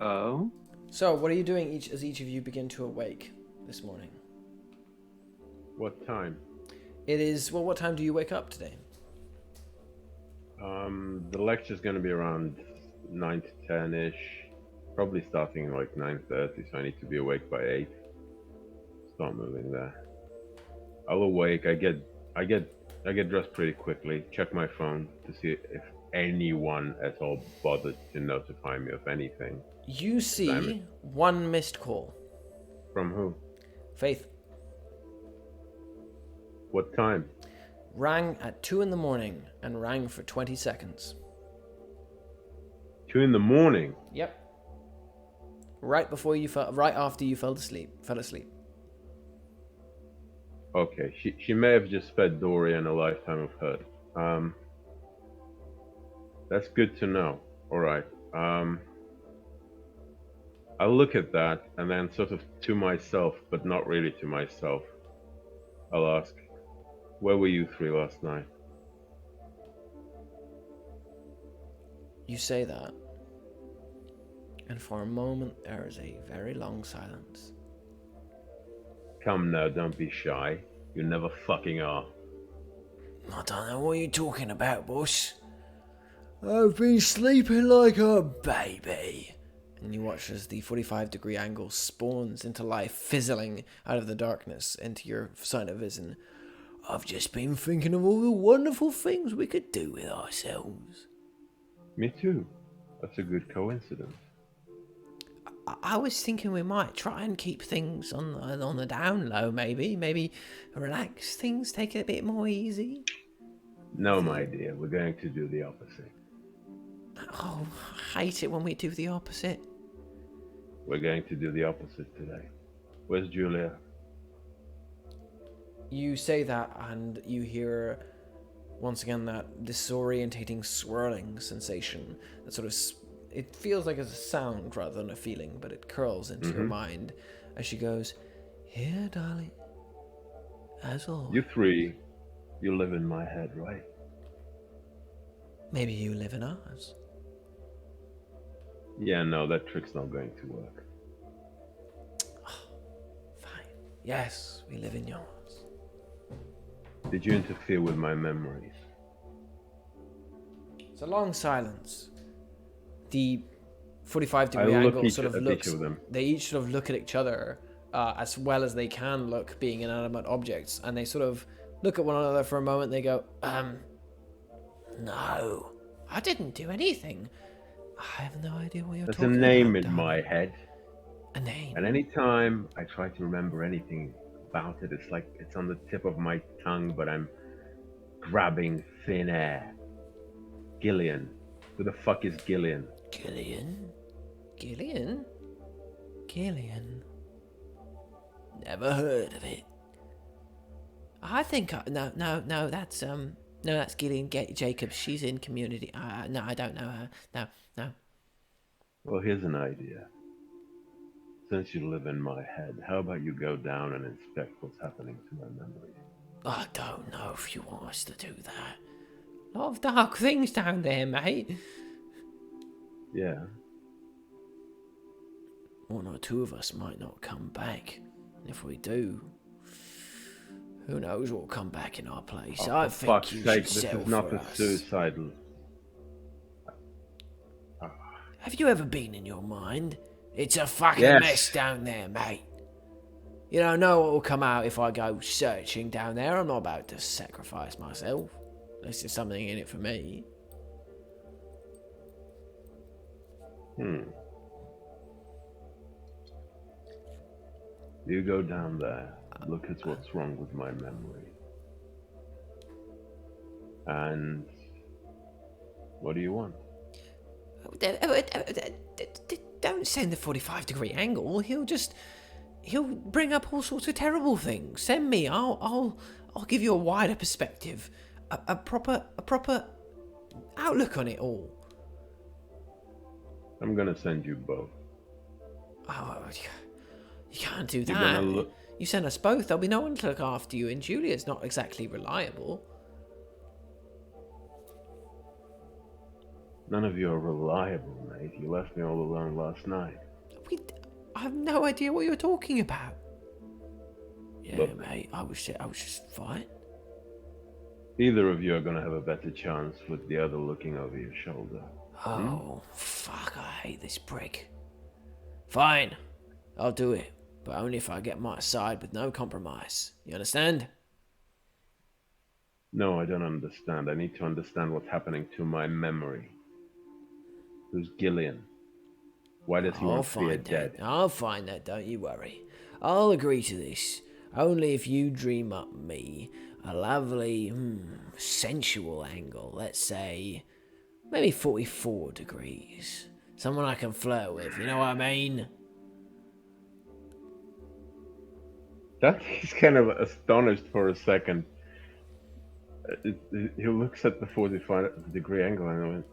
Oh? So, what are you doing as each of you begin to awake this morning? What time? It is, well, what time do you wake up today? The lecture's going to be around 9 to 10-ish. Probably starting like 9:30, so I need to be awake by 8. Start moving there. I'll awake. I get dressed pretty quickly. Check my phone to see if anyone at all bothered to notify me of anything. You see 1 missed call. From who? Faith. What time? rang at 2 in the morning and rang for 20 seconds. 2 in the morning? Yep. Right after you fell asleep. Okay, she may have just fed Dorian a lifetime of hurt. That's good to know. All right. I'll look at that and then sort of to myself, but not really to myself, I'll ask, where were you three last night? You say that, and for a moment there is a very long silence. Come now, don't be shy. You never fucking are. I don't know what you're talking about, boss. I've been sleeping like a baby. And you watch as the 45-degree angle spawns into life, fizzling out of the darkness into your sight of vision. I've just been thinking of all the wonderful things we could do with ourselves. Me too. That's a good coincidence. I was thinking we might try and keep things on the down low, maybe relax things, take it a bit more easy. No, my dear, we're going to do the opposite. Oh, I hate it when we do the opposite. We're going to do the opposite today. Where's Julia? You say that and you hear once again that disorientating swirling sensation that sort of it feels like it's a sound rather than a feeling, but it curls into your mind as she goes, "Here, darling, as always." You three, you live in my head, right? Maybe you live in ours. Yeah, no, that trick's not going to work. Fine. Yes, we live in yours. Did you interfere with my memories? It's a long silence. The 45-degree angle sort of looks. Each of them. They each sort of look at each other as well as they can look, being inanimate objects, and they sort of look at one another for a moment. They go, "No, I didn't do anything. I have no idea what you're There's talking about." a name in darling." my head, A name. and any time I try to remember anything about it, it's like it's on the tip of my tongue, but I'm grabbing thin air. Gillian. Who the fuck is Gillian? Gillian? Never heard of it. I think no, that's Gillian Jacobs. She's in Community. No, I don't know her. No. Well, here's an idea. Since you live in my head, how about you go down and inspect what's happening to my memory? I don't know if you want us to do that. A lot of dark things down there, mate. Yeah. One or two of us might not come back. If we do, who knows what'll come back in our place. Oh, I for think fuck's you sake, should this settle is not for a us. suicidal. Have you ever been in your mind? It's a fucking Yes. mess down there, mate. You don't know what will come out if I go searching down there. I'm not about to sacrifice myself. Unless there's something in it for me. You go down there, look at what's wrong with my memory. And what do you want? Don't send the 45-degree angle. He'll bring up all sorts of terrible things. Send me. I'll give you a wider perspective, a proper outlook on it all. I'm gonna send you both. Oh, you can't do You're that. gonna look. You send us both. There'll be no one to look after you, and Julia's not exactly reliable. None of you are reliable, mate. You left me all alone last night. I have no idea what you're talking about. Yeah, Look. mate. I was just fine. Either of you are gonna have a better chance with the other looking over your shoulder. Oh, fuck, I hate this prick. Fine, I'll do it, but only if I get my side with no compromise. You understand? No, I don't understand. I need to understand what's happening to my memory. Who's Gillian? Why does he want Fear dead? I'll find that, don't you worry. I'll agree to this, only if you dream up me a lovely, sensual angle. Let's say maybe 44 degrees. Someone I can flirt with, you know what I mean? He's kind of astonished for a second. He looks at the 45-degree angle and went,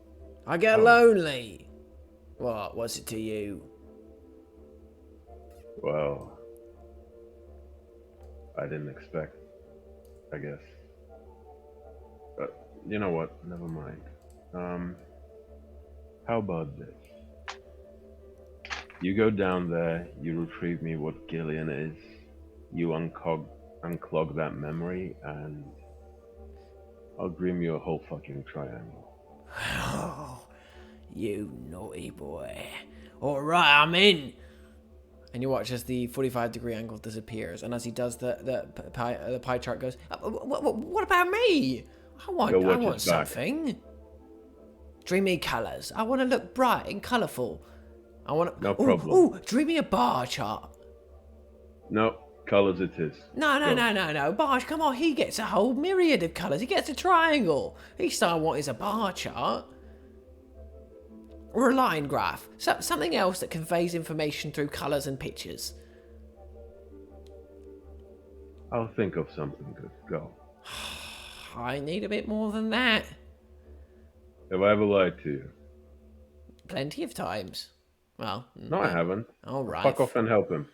I get Oh. lonely. What's it to you? well, I didn't expect, I guess. But you know what? Never mind. How about this? You go down there, you retrieve me what Gillian is, you unclog that memory, and I'll dream you a whole fucking triangle. Oh, you naughty boy. Alright, I'm in. And you watch as the 45-degree angle disappears, and as he does, the pie chart goes. What about me? I Go watch want his back. something. Dreamy colours. I want to look bright and colourful. I want to. No problem. Ooh, dreamy a bar chart. No, colors it is. No. Barge, come on. He gets a whole myriad of colours. He gets a triangle. Least I want is a bar chart. Or a line graph. Something else that conveys information through colours and pictures. I'll think of something good. Go. I need a bit more than that. Have I ever lied to you? Plenty of times. Well, No, I haven't. all right. Fuck off and help him.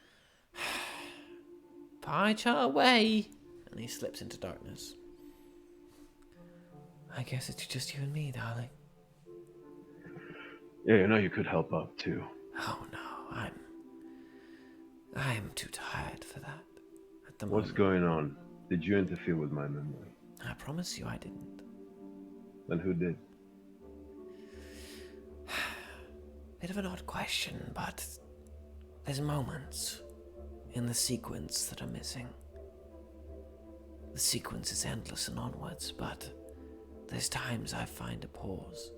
Pie chart away. And he slips into darkness. I guess it's just you and me, darling. Yeah, you know you could help out too. Oh no, I'm too tired for that at the What's moment. going on? Did you interfere with my memory? I promise you I didn't. Then who did? Bit of an odd question, but there's moments in the sequence that are missing. The sequence is endless and onwards, but there's times I find a pause.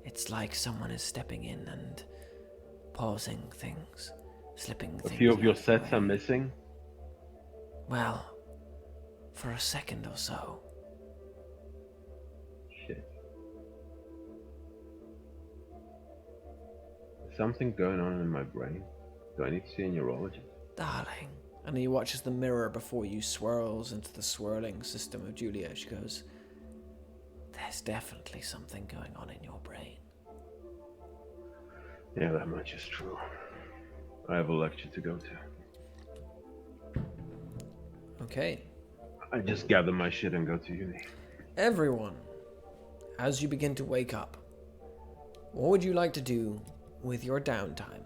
It's like someone is stepping in and pausing things, slipping A things. few of your out the sets way. are missing? Well, for a second or so. Shit. There's something going on in my brain. Do I need to see a neurologist? Darling. And he watches the mirror before you swirls into the swirling system of Julia. She goes, there's definitely something going on in your brain. Yeah, that much is true. I have a lecture to go to. Okay. I just gather my shit and go to uni. Everyone, as you begin to wake up, what would you like to do with your downtime?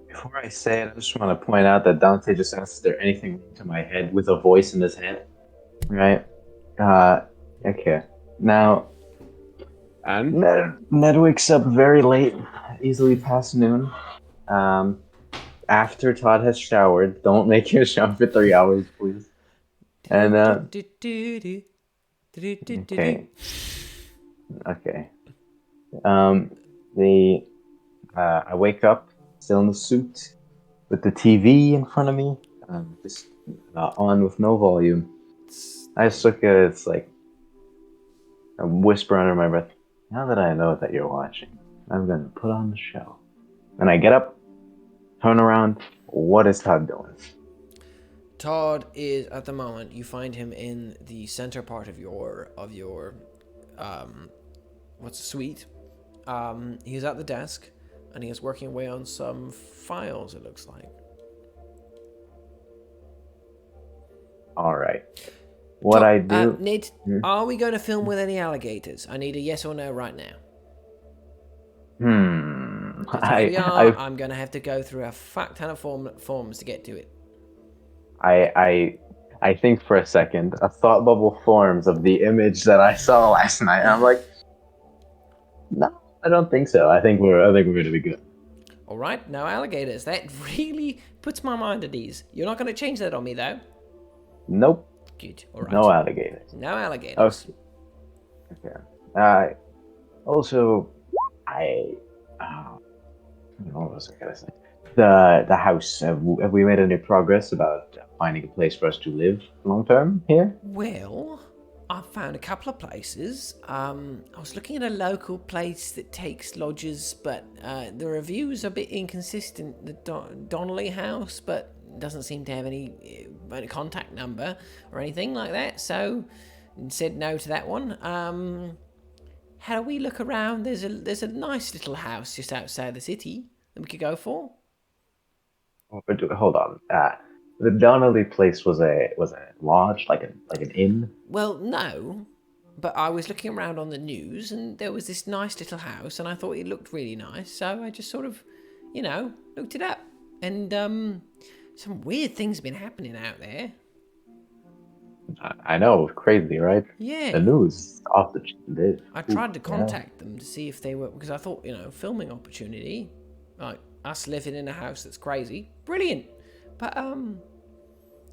Before I say it, I just want to point out that Dante just asked, is there anything to my head with a voice in his head? Right? Okay. Now, And? Ned wakes up very late, easily past noon. After Todd has showered. Don't make him shower for 3 hours, please. And, okay. Okay. I wake up, still in the suit, with the TV in front of me, just on with no volume. I just look at it, it's like a whisper under my breath. Now that I know that you're watching, I'm gonna put on the show. And I get up, turn around. What is Todd doing? Todd is, at the moment, you find him in the center part of your suite. He's at the desk, and he is working away on some files, it looks like. All right. What I do? Ned, are we going to film with any alligators? I need a yes or no right now. If we are, I'm going to have to go through a fuck ton of forms to get to it. I think for a second, a thought bubble forms of the image that I saw last night. And I'm like, no, I don't think so. I think we're gonna be good. All right, no alligators. That really puts my mind at ease. You're not going to change that on me, though. Nope. Good. All right. No alligators. No alligators. Okay. Also, what was I gonna say? The house. Have we made any progress about finding a place for us to live long term here? Well, I found a couple of places. I was looking at a local place that takes lodgers, but the reviews are a bit inconsistent. The Donnelly House, but doesn't seem to have any contact number or anything like that. So, said no to that one. How do we look around? There's a nice little house just outside the city that we could go for. Oh, but hold on. The Donnelly place was a lodge, like an inn. Well, no, but I was looking around on the news and there was this nice little house and I thought it looked really nice, so I just sort of, looked it up. And some weird things have been happening out there. I know, crazy, right? Yeah. The news off the lid. I tried to contact them to see if they were, because I thought, filming opportunity, like us living in a house that's crazy, brilliant. But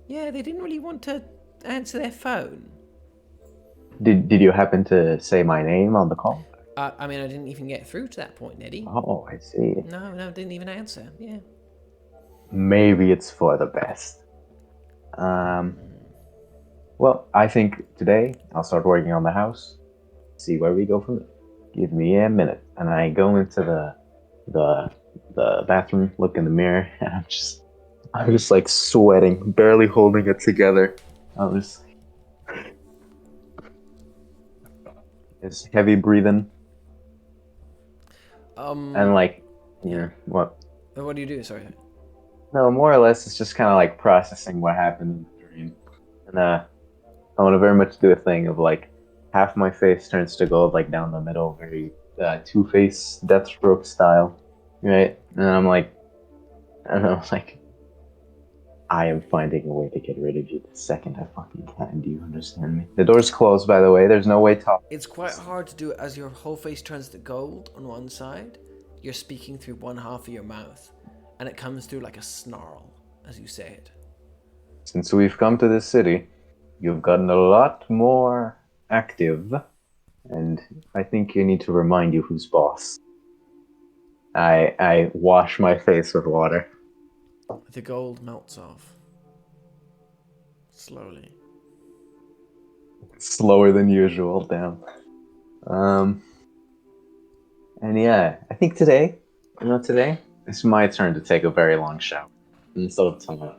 yeah, they didn't really want to answer their phone. Did you happen to say my name on the call? I mean, I didn't even get through to that point, Neddy. Oh, I see. No, didn't even answer. Yeah. Maybe it's for the best. Well, I think today I'll start working on the house. See where we go from there. Give me a minute, and I go into the bathroom, look in the mirror, and I'm just like sweating, barely holding it together. I'm just heavy breathing, and like, what? What do you do? Sorry. No, more or less, it's just kind of like processing what happened in the dream, and I want to very much do a thing of like half my face turns to gold, like down the middle, very Two-Face, Deathstroke style, right? And I'm like, I don't know, like, I am finding a way to get rid of you the second I fucking can. Do you understand me? The door's closed, by the way. There's no way to. It's quite hard to do it as your whole face turns to gold on one side. You're speaking through one half of your mouth, and it comes through like a snarl as you say it. Since we've come to this city, you've gotten a lot more active, and I think you need to remind you who's boss. I wash my face with water. The gold melts off. Slowly. Slower than usual, damn. And yeah, I think today, it's my turn to take a very long shower. Instead of time.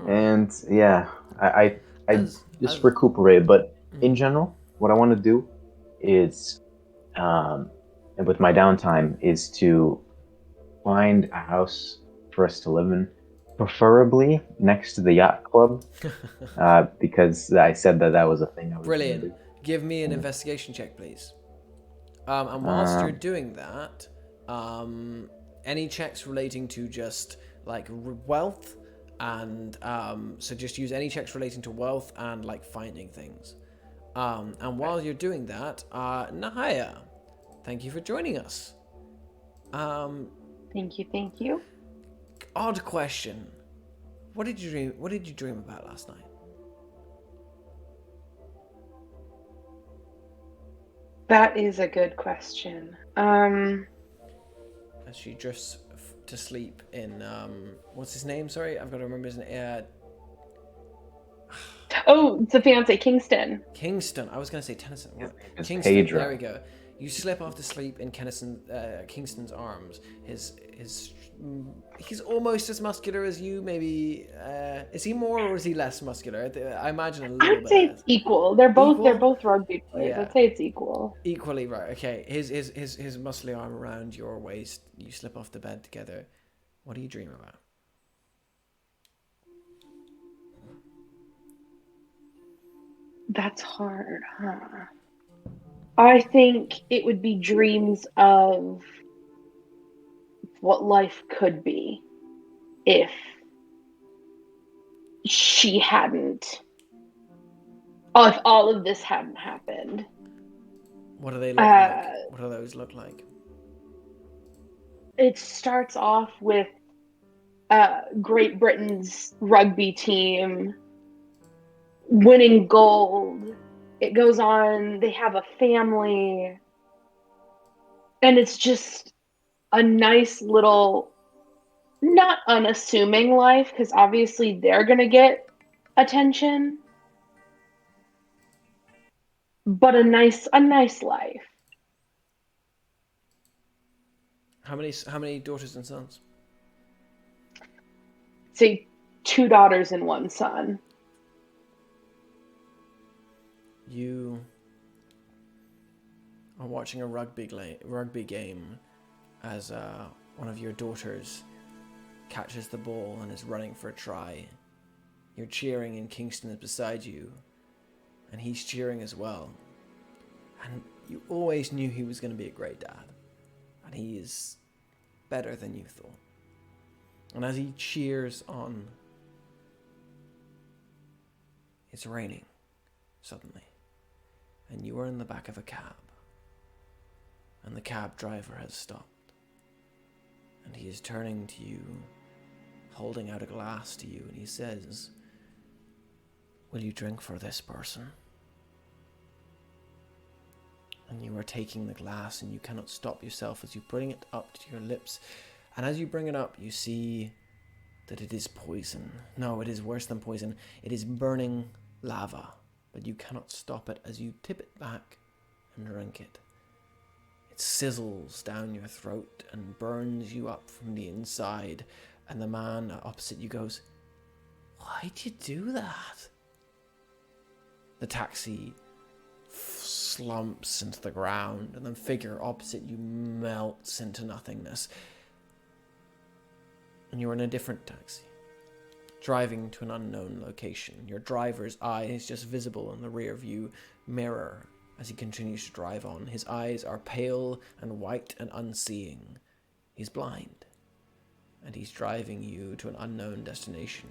And yeah, I just recuperate, but in general, what I want to do is, and with my downtime, is to find a house for us to live in, preferably next to the yacht club, because I said that was a thing I was Brilliant. gonna do. Give me an investigation check, please. And whilst you're doing that, any checks relating to just like wealth and so just use any checks relating to wealth and like finding things. And while you're doing that, Nahia, thank you for joining us. Thank you. Odd question. What did you dream about last night? That is a good question. As she drifts to sleep in what's his name? Sorry, I've got to remember his name. Oh, it's a fiance, Kingston. Kingston. I was going to say Tennyson. What? It's Kingston. Pedro. There we go. You slip off to sleep in Kingston's arms. He's almost as muscular as you. Maybe is he more or is he less muscular? I imagine a little bit. I'd say it's equal. They're both rugby players. Yeah. I'd say it's equal. Equally right. Okay. His muscly arm around your waist. You slip off the bed together. What do you dream about? That's hard, huh? I think it would be dreams of what life could be if she hadn't, if all of this hadn't happened. What do they look like? What do those look like? It starts off with Great Britain's rugby team winning gold. It goes on, they have a family, and it's just a nice little not unassuming life, because obviously they're gonna get attention, but a nice life. How many daughters and sons? Say 2 daughters and 1 son. You are watching a rugby game as one of your daughters catches the ball and is running for a try. You're cheering and Kingston is beside you, and he's cheering as well. And you always knew he was going to be a great dad, and he is better than you thought. And as he cheers on, it's raining suddenly, and you are in the back of a cab, and the cab driver has stopped, and he is turning to you, holding out a glass to you, and he says, "Will you drink for this person?" And you are taking the glass, and you cannot stop yourself as you bring it up to your lips. And as you bring it up, you see that it is poison. No, it is worse than poison. It is burning lava, but you cannot stop it as you tip it back and drink it. It sizzles down your throat and burns you up from the inside. And the man opposite you goes, "Why'd you do that?" The taxi slumps into the ground, and the figure opposite you melts into nothingness. And you're in a different taxi, driving to an unknown location. Your driver's eye is just visible in the rear view mirror as he continues to drive on. His eyes are pale and white and unseeing. He's blind, and he's driving you to an unknown destination.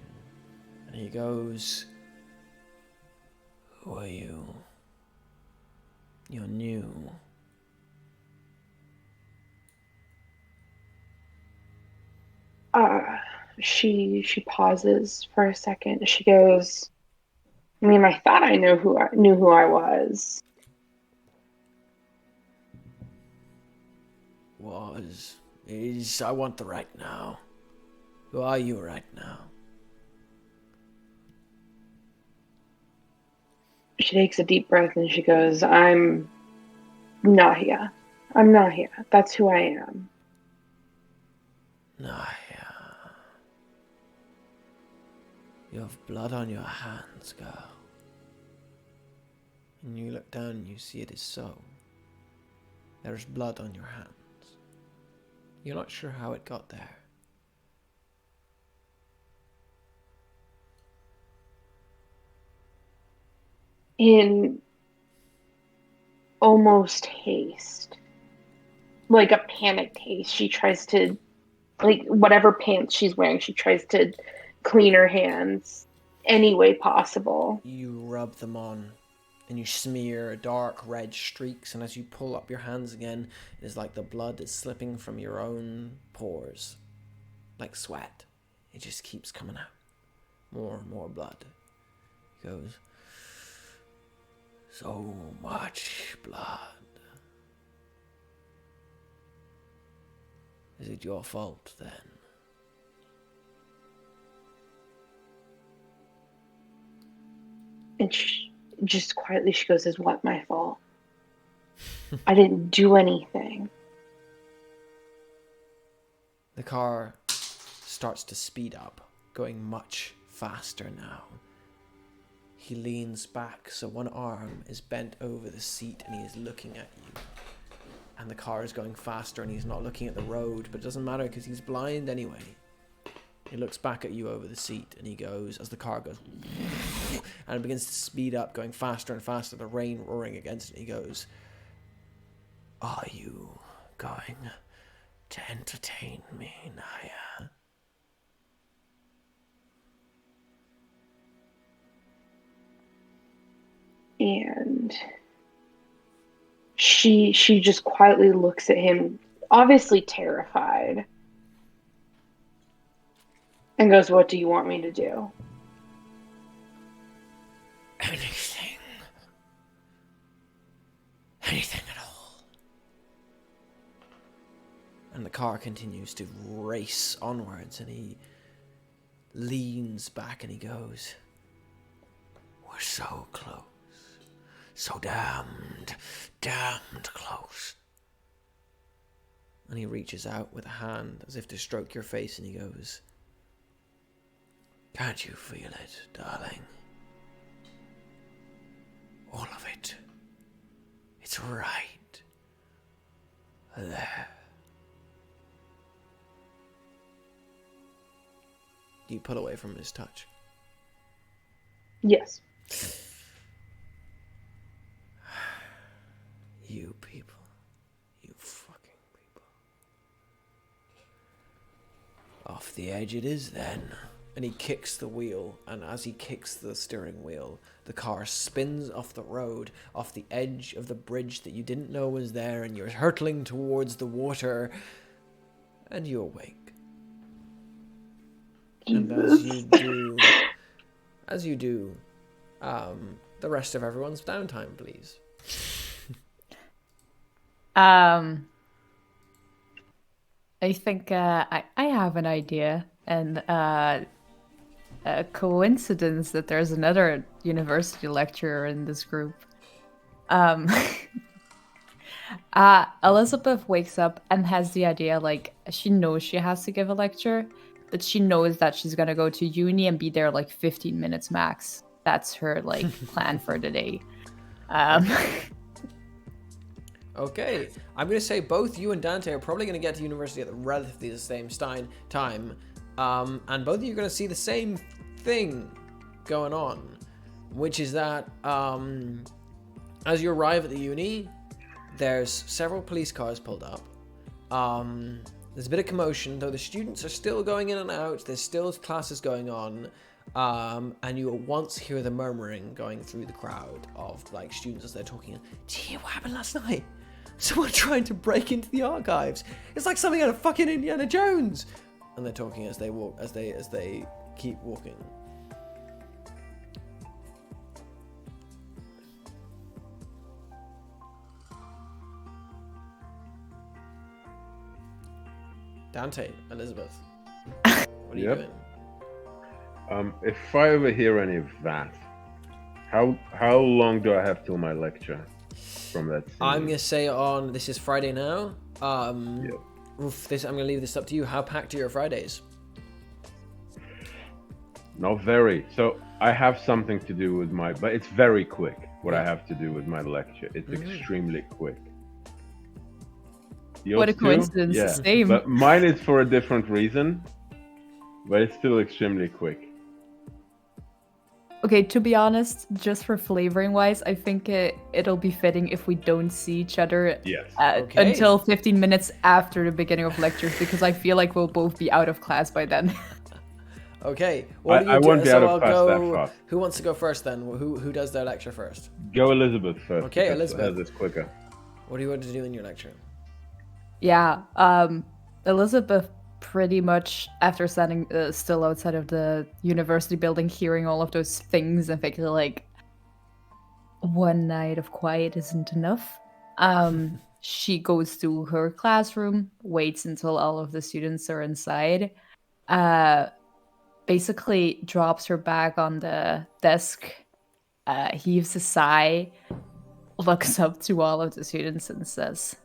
And he goes, "Who are you? You're new." She pauses for a second. She goes, "I mean, I thought I knew who I was." I want the right now. Who are you right now? She takes a deep breath and she goes, "I'm Nahia. I'm Nahia. That's who I am." Nahia. You have blood on your hands, girl. And you look down and you see it is so. There is blood on your hands. You're not sure how it got there. In almost haste, like a panicked haste, she tries to, like, whatever pants she's wearing, she tries to clean her hands any way possible. You rub them on, and you smear dark red streaks, and as you pull up your hands again, it is like the blood is slipping from your own pores. Like sweat. It just keeps coming out. More and more blood. He goes, "So much blood. Is it your fault then?" And she just quietly, she goes, "Is what my fault? I didn't do anything." The car starts to speed up, going much faster now. He leans back, so one arm is bent over the seat and he is looking at you. And the car is going faster and he's not looking at the road, but it doesn't matter because he's blind anyway. He looks back at you over the seat and he goes, as the car goes, and it begins to speed up, going faster and faster, the rain roaring against it. He goes, "Are you going to entertain me, Nahia?" And she just quietly looks at him, obviously terrified, and goes, "What do you want me to do?" Anything. Anything at all. And the car continues to race onwards, and he leans back and he goes, "We're so close. So damned close." And he reaches out with a hand as if to stroke your face, and he goes, "Can't you feel it, darling? All of it. It's right there." Do you pull away from his touch? Yes. You people. You fucking people. Off the edge it is then. And he kicks the wheel, and as he kicks the steering wheel, the car spins off the road, off the edge of the bridge that you didn't know was there, and you're hurtling towards the water, and you awake. And as you do, the rest of everyone's downtime, please. I think I have an idea, and a coincidence that there's another university lecturer in this group. Elizabeth wakes up and has the idea, like, she knows she has to give a lecture, but she knows that she's gonna go to uni and be there like 15 minutes max. That's her like plan for the day. Okay, I'm going to say both you and Dante are probably going to get to university at relatively the same time, and both of you are going to see the same thing going on, which is that as you arrive at the uni, there's several police cars pulled up. There's a bit of commotion, though the students are still going in and out, there's still classes going on, and you at once hear the murmuring going through the crowd of like students as they're talking. "Did you hear what happened last night? Someone trying to break into the archives. It's like something out of fucking Indiana Jones." And they're talking as they walk, as they keep walking. Dante, Elizabeth, what are you doing? If I overhear any of that, how long do I have till my lecture from that scene? I'm gonna say this is Friday now. Yep. I'm gonna leave this up to you. How packed are your Fridays? Not very. So I have something to do with but it's very quick. What I Yeah. have to do with my lecture, it's extremely quick. What a Yours too? coincidence, Yeah. the same. But mine is for a different reason, but it's still extremely quick. Okay, to be honest, just for flavoring wise, I think it'll be fitting if we don't see each other Yes. Okay. until 15 minutes after the beginning of lectures, because I feel like we'll both be out of class by then. Okay. What do you I do? won't be So out of I'll class go. that fast. Who wants to go first then? Who does their lecture first? Go Elizabeth first. Okay, because Elizabeth. It's quicker. What do you want to do in your lecture? Yeah, Elizabeth pretty much, after standing still outside of the university building, hearing all of those things and thinking like, one night of quiet isn't enough. She goes to her classroom, waits until all of the students are inside, basically drops her bag on the desk, heaves a sigh, looks up to all of the students and says,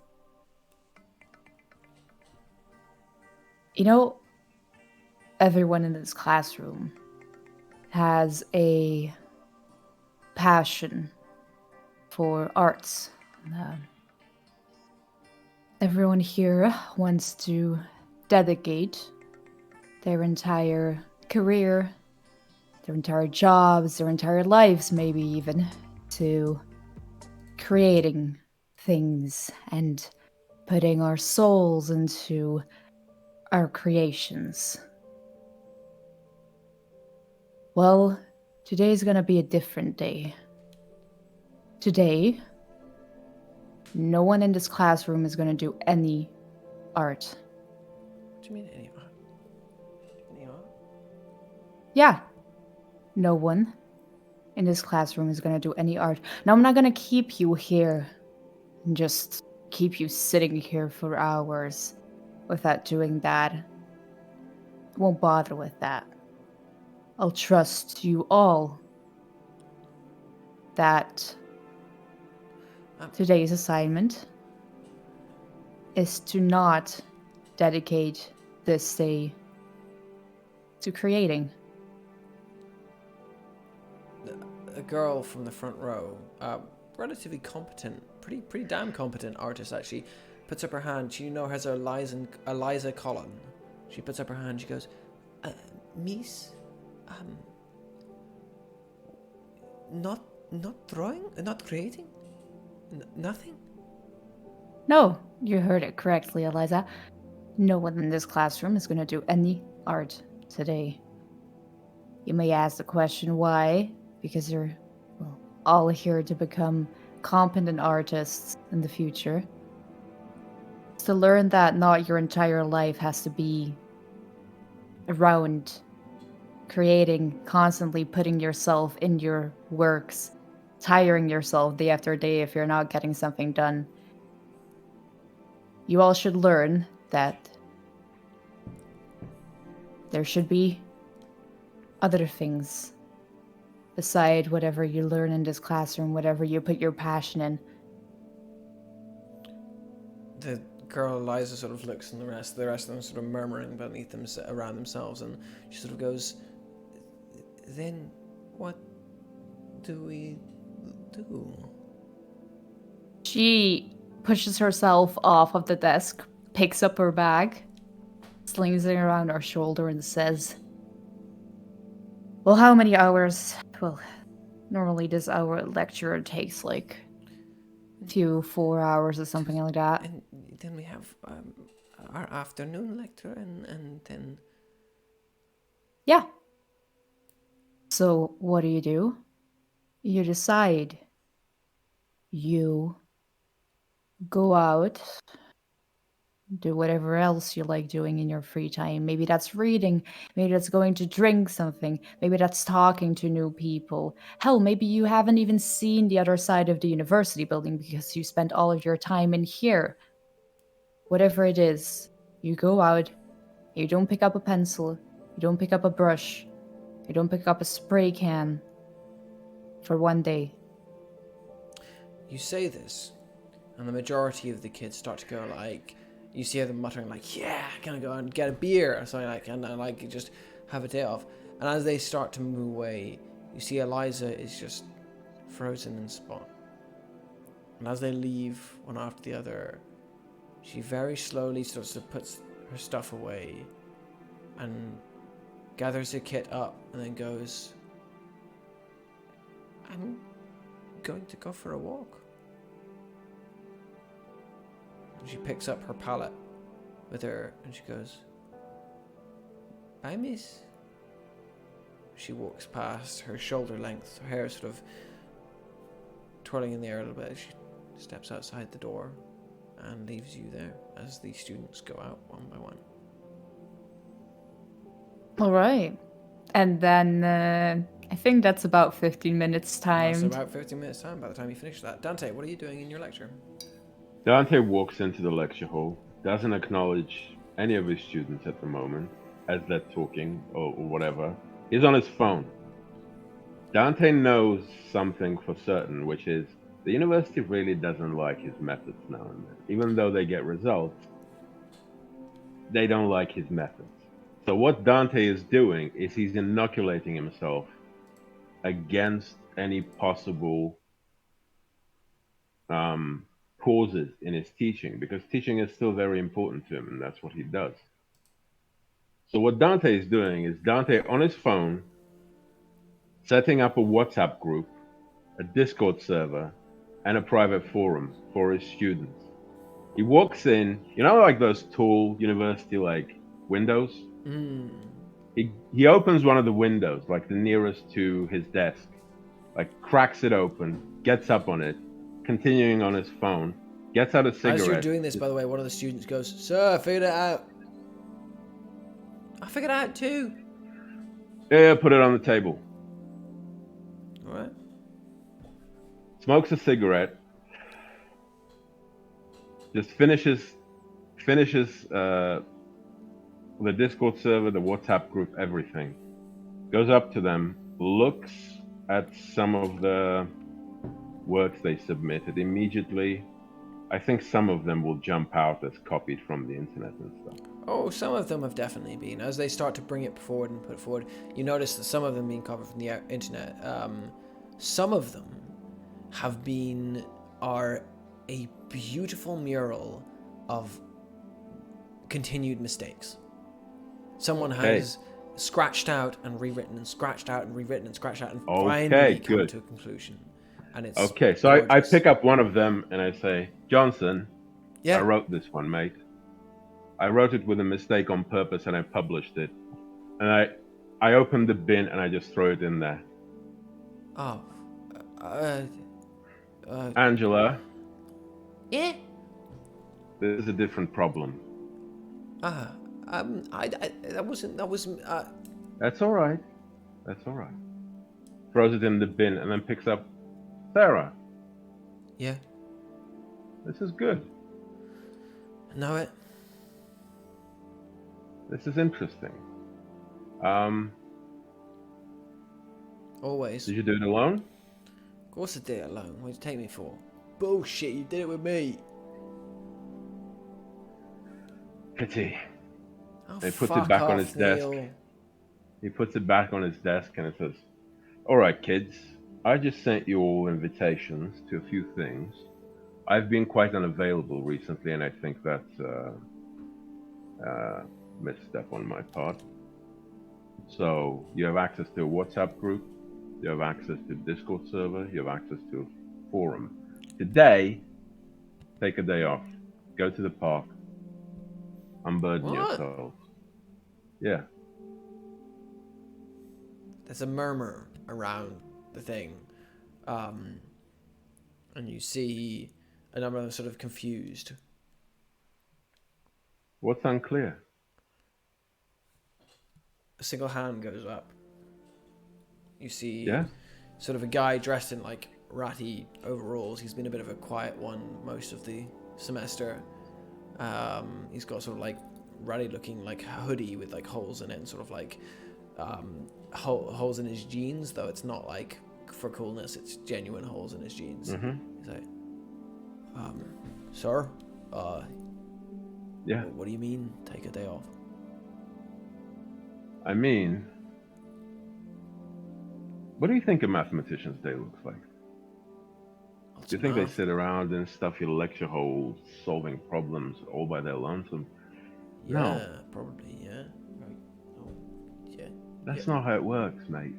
"You know, everyone in this classroom has a passion for arts. Everyone here wants to dedicate their entire career, their entire jobs, their entire lives, maybe even, to creating things and putting our souls into our creations. Well, today's gonna be a different day. Today, no one in this classroom is gonna do any art. What do you mean any art? Any art? Yeah, no one in this classroom is gonna do any art. Now, I'm not gonna keep you here and just keep you sitting here for hours. without doing that. I won't bother with that. I'll trust you all that today's assignment is to not dedicate this day to creating. A girl from the front row, relatively competent, pretty damn competent artist actually, puts up her hand. She has Eliza Collin. She puts up her hand. She goes, "Miss, not drawing, not creating, nothing." No, you heard it correctly, Eliza. No one in this classroom is going to do any art today. You may ask the question why, because you're all here to become competent artists in the future. It's to learn that not your entire life has to be around creating, constantly putting yourself in your works, tiring yourself day after day if you're not getting something done. You all should learn that there should be other things beside whatever you learn in this classroom, whatever you put your passion in. The girl Eliza sort of looks, and the rest of them sort of murmuring beneath them around themselves, and she sort of goes, "Then what do we do?" She pushes herself off of the desk, picks up her bag, slings it around her shoulder, and says, "Well, how many hours? Well, normally this hour lecture takes like a few 4 hours or something like that." And then we have our afternoon lecture, and then... Yeah. So what do? You decide. You go out, do whatever else you like doing in your free time. Maybe that's reading, maybe that's going to drink something, maybe that's talking to new people. Hell, maybe you haven't even seen the other side of the university building because you spent all of your time in here. Whatever it is, you go out, you don't pick up a pencil, you don't pick up a brush, you don't pick up a spray can for one day. You say this, and the majority of the kids start to go like, you see them muttering like, "Yeah, gonna go and get a beer," or something like, and like just have a day off. And as they start to move away, you see Eliza is just frozen in spot. And as they leave one after the other, she very slowly starts to put her stuff away and gathers her kit up and then goes, "I'm going to go for a walk." And she picks up her palette with her and she goes, "Bye, miss." She walks past, her shoulder length, her hair sort of twirling in the air a little bit. She steps outside the door and leaves you there as the students go out one by one. All right. And then I think that's about 15 minutes That's time. about 15 minutes time by the time you finish that. Dante, what are you doing in your lecture? Dante walks into the lecture hall, doesn't acknowledge any of his students at the moment as they're talking or whatever. He's on his phone. Dante knows something for certain, which is the university really doesn't like his methods now and then. Even though they get results, they don't like his methods. So what Dante is doing is he's inoculating himself against any possible pauses in his teaching, because teaching is still very important to him, and that's what he does. So what Dante is doing is Dante on his phone, setting up a WhatsApp group, a Discord server, and a private forum for his students. He walks in, like those tall university like windows? He opens one of the windows, like the nearest to his desk, like cracks it open, gets up on it, continuing on his phone, gets out a cigarette. As you're doing this, by the way, one of the students goes, "Sir, I figured it out." "I figured it out too." Yeah, put it on the table. All right. Smokes a cigarette, just finishes finishes the Discord server, the WhatsApp group, everything. Goes up to them, looks at some of the works they submitted immediately. I think some of them will jump out as copied from the internet and stuff. Oh, some of them have definitely been. As they start to bring it forward and put it forward, you notice that some of them being copied from the internet. Some of them are a beautiful mural of continued mistakes. Someone has scratched out and rewritten and scratched out and rewritten and scratched out and finally come to a conclusion. And it's okay. So I pick up one of them and I say, Johnson, I wrote this one, mate. I wrote it with a mistake on purpose and I published it. And I opened the bin and I just throw it in there. Oh. Angela. Yeah? This is a different problem. That wasn't. That's all right. That's all right. Throws it in the bin and then picks up Sarah. Yeah. This is good. Know it. This is interesting. Always. Did you do it alone? Of course I did it alone. What did you take me for? Bullshit, you did it with me. Pity. Oh, He puts it back on his desk. He puts it back on his desk and it says, all right, kids, I just sent you all invitations to a few things. I've been quite unavailable recently, and I think that's a misstep on my part. So you have access to a WhatsApp group, you have access to a Discord server, you have access to a forum. Today, take a day off, go to the park, unburden yourself. Yeah. There's a murmur around the thing. And you see a number of them sort of confused. What's unclear? A single hand goes up. You see Yeah? sort of a guy dressed in like ratty overalls. He's been a bit of a quiet one most of the semester. He's got sort of like ratty looking like hoodie with like holes in it and sort of like holes in his jeans, though it's not like for coolness, it's genuine holes in his jeans. He's like, sir, yeah. What do you mean take a day off? I mean, what do you think a mathematician's day looks like? Do you think they sit around in stuffy lecture halls solving problems all by their lonesome? Yeah, No. probably, yeah. Right. Oh, yeah. That's not how it works, mate.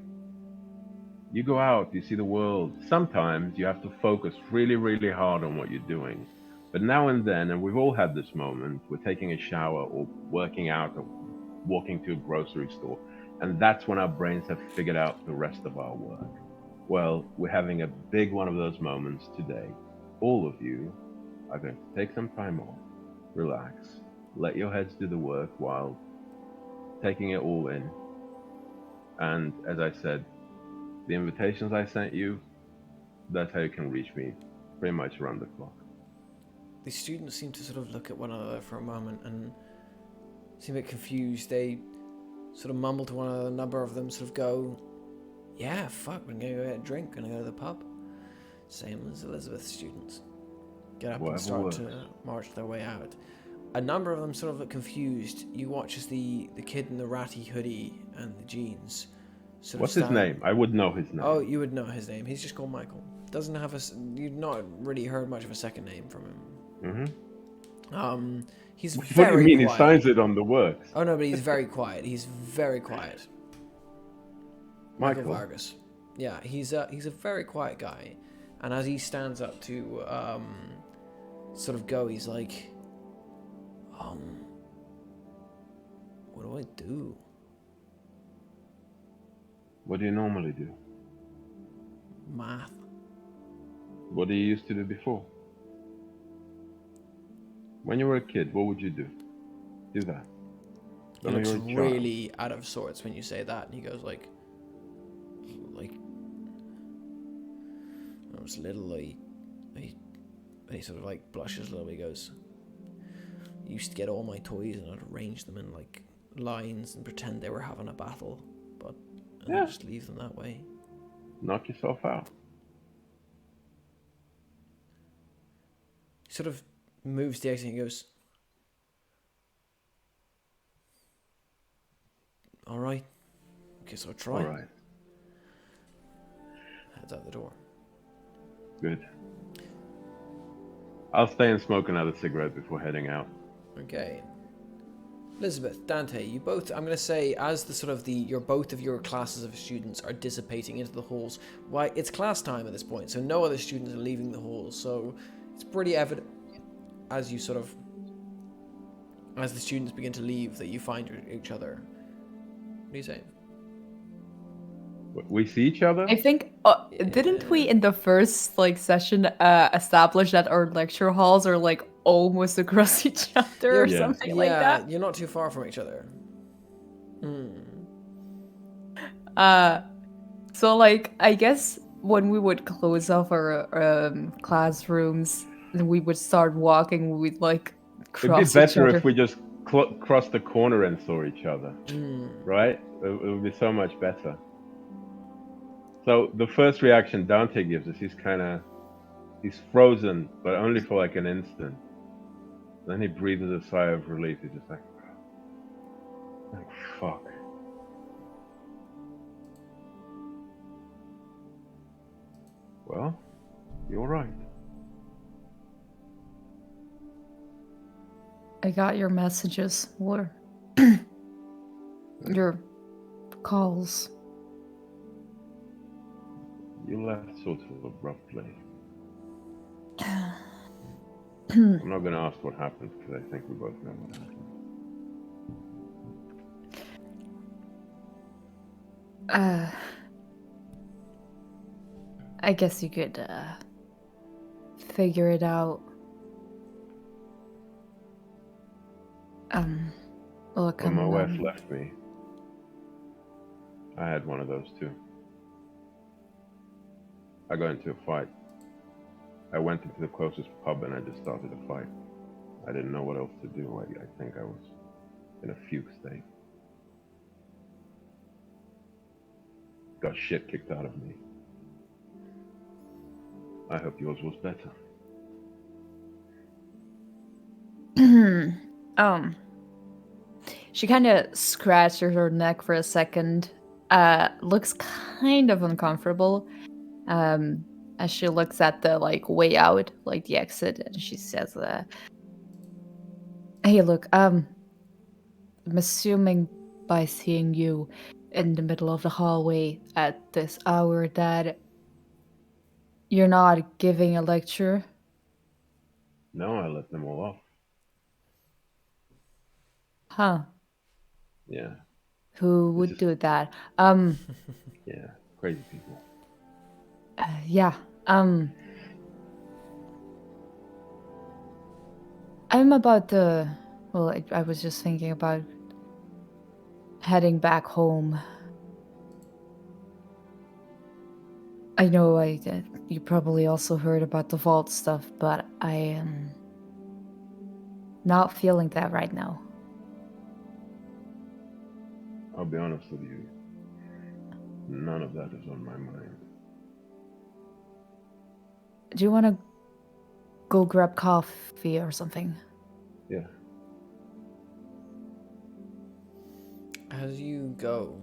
You go out, you see the world. Sometimes you have to focus really, really hard on what you're doing. But now and then, and we've all had this moment, we're taking a shower or working out or walking to a grocery store, and that's when our brains have figured out the rest of our work. Well, we're having a big one of those moments today. All of you are going to take some time off, relax, let your heads do the work while taking it all in. And as I said, the invitations I sent you, that's how you can reach me pretty much around the clock. The students seem to sort of look at one another for a moment and seem a bit confused. They sort of mumble to one another. A number of them sort of go, yeah, fuck, we're going to go get a drink, going to go to the pub. Same as Elizabeth students. Get up and start to march their way out. A number of them sort of look confused. You watch as the kid in the ratty hoodie and the jeans sort What's of his name? I would know his name. Oh, you would know his name. He's just called Michael. Doesn't have you've not really heard much of a second name from him. He's very What do you mean? quiet. He signs it on the works. Oh no, but he's very quiet. He's very quiet. Michael Vargas. Yeah, he's a very quiet guy, and as he stands up to sort of go, he's like, what do I do? What do you normally do? Math. What did you used to do before? When you were a kid, what would you do? Do that. He looks really out of sorts when you say that, and he goes like when I was little, he sort of like blushes a little bit. He goes, used to get all my toys and I'd arrange them in like lines and pretend they were having a battle, but I'd just leave them that way. Knock yourself out. He sort of moves the exit and he goes, all right, guess I'll try. All right. Heads out the door. Good. I'll stay and smoke another cigarette before heading out. Okay. Elizabeth, Dante, you both, I'm going to say, as the sort of both of your classes of students are dissipating into the halls, why, it's class time at this point, so no other students are leaving the halls, so it's pretty evident as the students begin to leave that you find each other. What do you say? We see each other? I think, didn't we in the first like session establish that our lecture halls are like almost across each other or something like that? Yeah, you're not too far from each other. So like, I guess when we would close off our classrooms, we would start walking, we'd like cross It'd be better each other. if we just crossed the corner and saw each other, right? It would be so much better. So the first reaction Dante gives us, he's frozen, but only for like an instant. Then he breathes a sigh of relief. He's just like, oh, fuck. Well, you're right. I got your messages, or your calls. You left sort of abruptly. I'm not going to ask what happened because I think we both know what happened. I guess you could figure it out. Look, When my wife left me, I had one of those too. I got into a fight. I went into the closest pub and I just started a fight. I didn't know what else to do. I think I was in a fugue state. Got shit kicked out of me. I hope yours was better. She kind of scratches her neck for a second. Looks kind of uncomfortable. As she looks at the like way out, like the exit, and she says, "Hey, look, I'm assuming by seeing you in the middle of the hallway at this hour that you're not giving a lecture." No, I let them all off. Huh? Yeah. Who would do that? Yeah, crazy people. Yeah. I'm about to. Well, I was just thinking about heading back home. I know you probably also heard about the vault stuff, but I am not feeling that right now. I'll be honest with you. None of that is on my mind. Do you want to go grab coffee or something? Yeah. As you go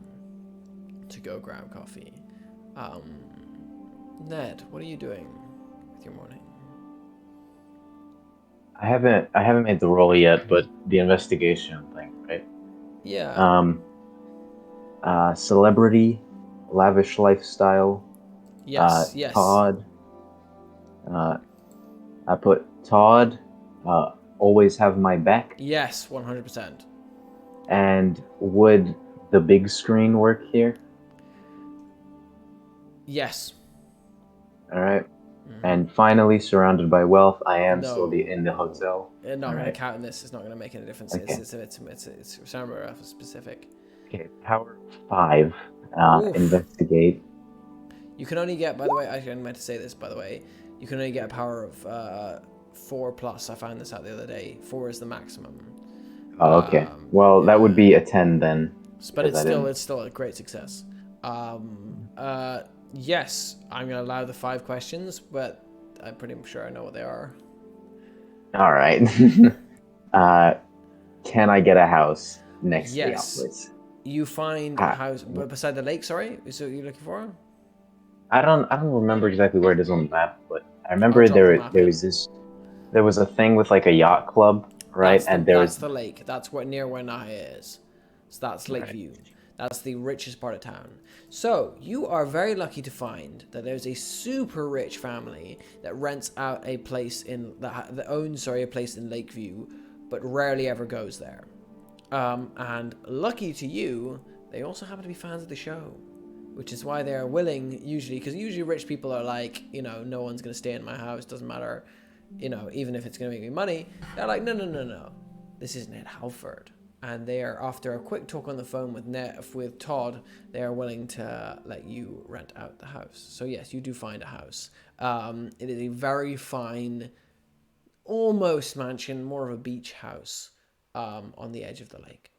grab coffee, Ned, what are you doing with your morning? I haven't made the roll yet, but the investigation thing, right? Yeah. Celebrity, lavish lifestyle. Yes. Todd. I put Todd. Always have my back. Yes, 100%. And would the big screen work here? Yes. All right. And finally, surrounded by wealth, I am No. still in the hotel. Not going to count in this. It's not going to make any difference. Okay. It's somewhere specific. Okay, power 5. Investigate. You can only get, by the way, I meant to say this, by the way. You can only get a power of 4+. I found this out the other day. 4 is the maximum. Oh, okay. Well, that would be a 10 then. But because it's still a great success. Yes, I'm gonna allow the 5 questions, but I'm pretty sure I know what they are. All right. Can I get a house next to the Yes. office? You find a house beside the lake. Sorry, is that what you're looking for? I don't remember exactly where it is on the map, but I remember I'll drop the map in. there was a thing with like a yacht club, right? That's the lake. That's near where Nahia is. So that's Lakeview. That's the richest part of town. So you are very lucky to find that there's a super rich family that rents out a place that owns a place in Lakeview, but rarely ever goes there. And lucky to you, they also happen to be fans of the show, which is why they're willing usually, because usually rich people are like, no one's gonna stay in my house, doesn't matter, even if it's gonna make me money. They're like, no, this is Ned Halford. And they are, after a quick talk on the phone with Todd, they are willing to let you rent out the house. So yes, you do find a house. It is a very fine, almost mansion, more of a beach house, on the edge of the lake.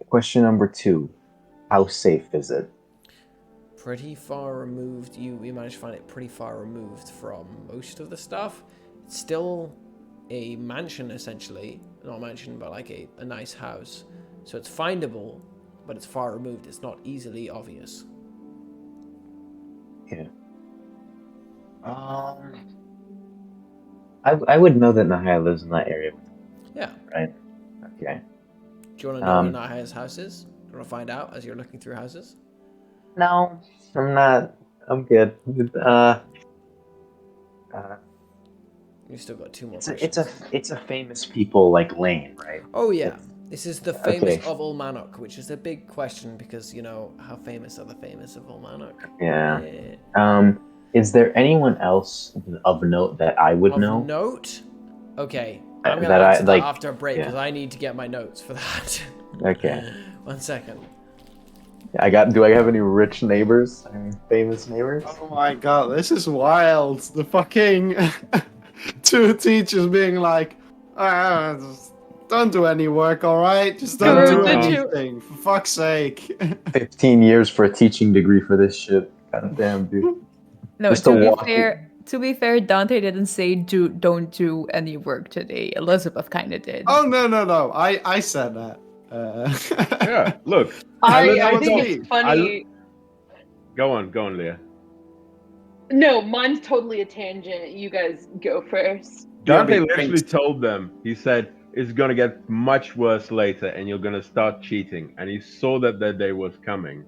Question number 2. How safe is it? Pretty far removed. You managed to find it pretty far removed from most of the stuff. It's still a mansion, essentially. Not a mansion, but like a nice house. So it's findable, but it's far removed. It's not easily obvious. Yeah. I would know that Nahia lives in that area. Yeah. Right? Okay. Do you want to know where Nahia's house is? Do you want to find out as you're looking through houses? No, I'm not. I'm good. You still got 2 more questions. It's a famous people like lane, right? Oh yeah. This is the famous of Ullmanoch, which is a big question because, how famous are the famous of Ullmanoch? Yeah. Is there anyone else of note that I would know? Of note? Okay. I'm going to answer that after a break because I need to get my notes for that. Okay. 1 second. Do I have any rich neighbors? Any famous neighbors? Oh my god, this is wild. The fucking 2 teachers being like, just don't do any work, alright? Just don't do anything, for fuck's sake. 15 years for a teaching degree for this shit. God damn, dude. No, Just to be fair, Dante didn't say don't do any work today. Elizabeth kind of did. Oh, no. I said that. Yeah, look. I think it's funny. Go on, Leah. No, mine's totally a tangent. You guys go first. Dante literally told them, he said, it's going to get much worse later and you're going to start cheating. And he saw that day was coming.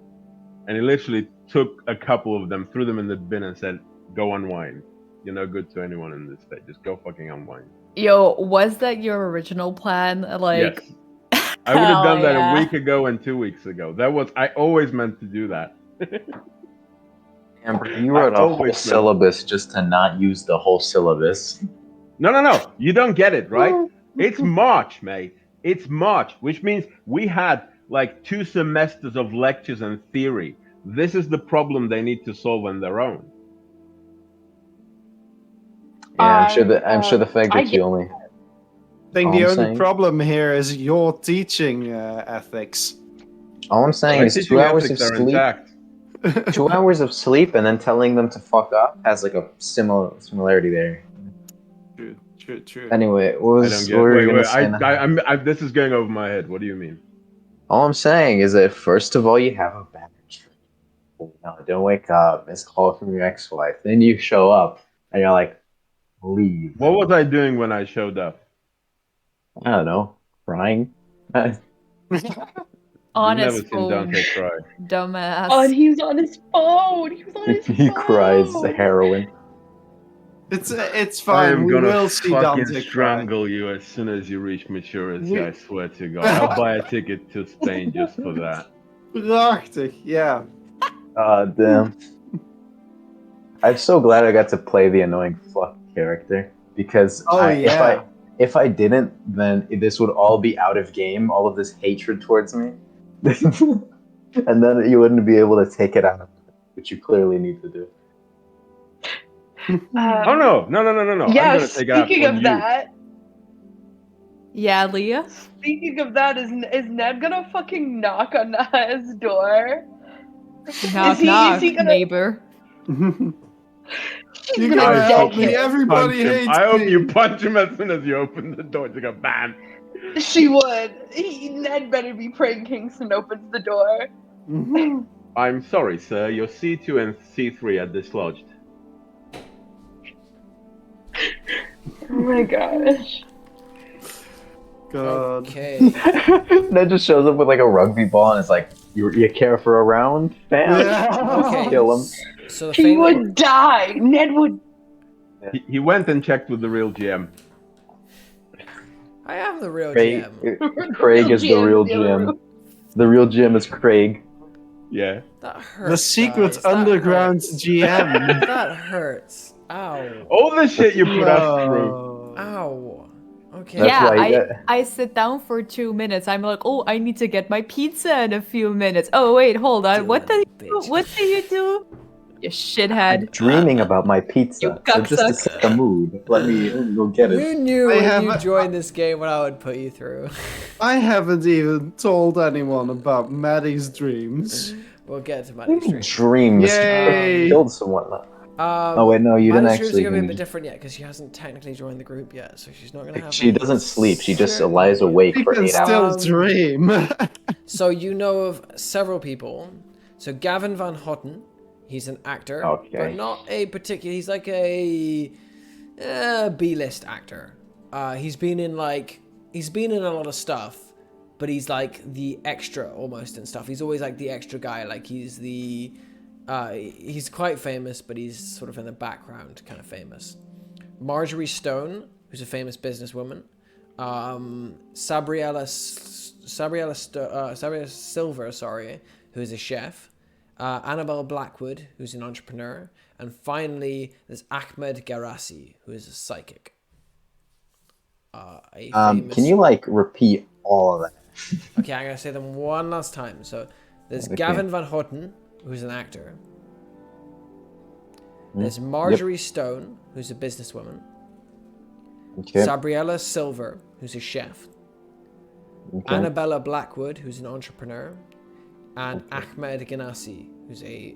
And he literally took a couple of them, threw them in the bin and said, go unwind. You're no good to anyone in this state. Just go fucking unwind. Yo, was that your original plan? Like, yes. I would have done that a week ago and 2 weeks ago. I always meant to do that. Amber, you wrote a whole syllabus just to not use the whole syllabus. No. You don't get it, right? It's March, mate. It's March, which means we had like 2 semesters of lectures and theory. This is the problem they need to solve on their own. Yeah, I'm sure the fact that you only. I think the only problem here is your teaching ethics. All I'm saying is 2 hours of sleep. 2 hours of sleep and then telling them to fuck off has like a similarity there. True. Anyway, what were you gonna say? This is going over my head. What do you mean? All I'm saying is that first of all, you have a bad dream. No, don't wake up. Miss call from your ex-wife. Then you show up and you're like, leave. What was I doing when I showed up? I don't know, crying. On You've his never phone. seen Dante cry. Dumbass. Oh, he's on his phone. He cries heroin. It's fine. I am we gonna will see Dante fucking strangle you as soon as you reach maturity. I swear to God, I'll buy a ticket to Spain just for that. Prachtig, yeah. Damn. I'm so glad I got to play the annoying fuck character because if I didn't, then this would all be out of game. All of this hatred towards me, and then you wouldn't be able to take it out, which you clearly need to do. Oh no! I'm Yeah, gonna take it out speaking on of you. that, Yeah, Leah? speaking of that, is Ned gonna fucking knock on Nahia's door? Knock, Is he knock, gonna? neighbor. She's You're gonna gonna I help deck hope me. you him. Everybody punch him. hates I hope me. you punch him as soon as you open the door. It's like a bam. She would. Ned better be praying Kingston opens the door. I'm sorry, sir. Your C2 and C3 are dislodged. Oh my gosh. God. Okay. Ned just shows up with like a rugby ball and it's like, you care for a round? Bam! Okay. Kill him. So the He famous. would die. Ned would. He went and checked with the real GM. I am the real Craig, GM. Craig is the GM real in the other GM. room. The real GM is Craig. Yeah. That hurts. The secret guys. That underground hurts. GM. That hurts. Ow. All the shit you put us through. No. Ow. Okay. That's Yeah, why- I sit down for 2 minutes. I'm like, oh, I need to get my pizza in a few minutes. Oh wait, hold on. What do bitch. what do you do? You I'm shithead. dreaming about my pizza. You So just to cocksucker. set the mood, let me go get You it. knew I when have you a- joined this game what I would put you through. I haven't even told anyone about Maddie's dreams. We'll get to Maddie's dream. Dreams. Yay. Killed someone. Oh wait, no, you Maddie's didn't dreams actually. are gonna be a bit different yet because she hasn't technically joined the group yet, so she's not gonna have. She any doesn't sleep. She just certain- lies awake You for can 8 hours. still dream. So you know of several people. So Gavin Van Houten, he's an actor, Okay. but not a particular. He's like a B-list actor. He's been in a lot of stuff, but he's like the extra almost and stuff. He's always like the extra guy. Like he's quite famous, but he's sort of in the background, kind of famous. Marjorie Stone, who's a famous businesswoman. Sabriella Silver, who's a chef. Annabelle Blackwood, who's an entrepreneur. And finally, there's Ahmed Garassi, who is a psychic. Can you like repeat all of that? Okay, I'm going to say them one last time. So there's Okay. Gavin Van Houten, who's an actor. There's Marjorie Stone, who's a businesswoman. Okay. Sabriella Silver, who's a chef. Okay. Annabella Blackwood, who's an entrepreneur. And Ahmed Ganassi, who's a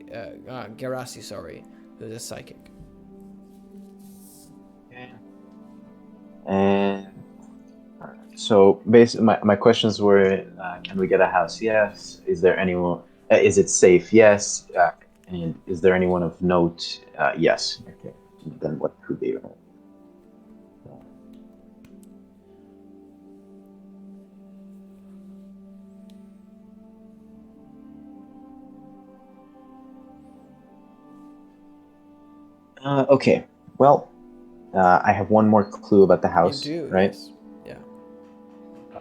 who's a psychic. And so basically, my questions were: can we get a house? Yes. Is there anyone? Is it safe? Yes. And is there anyone of note? Yes. Okay. Then what could be? Okay. Well, I have one more clue about the house. You do, right? yes. Yeah.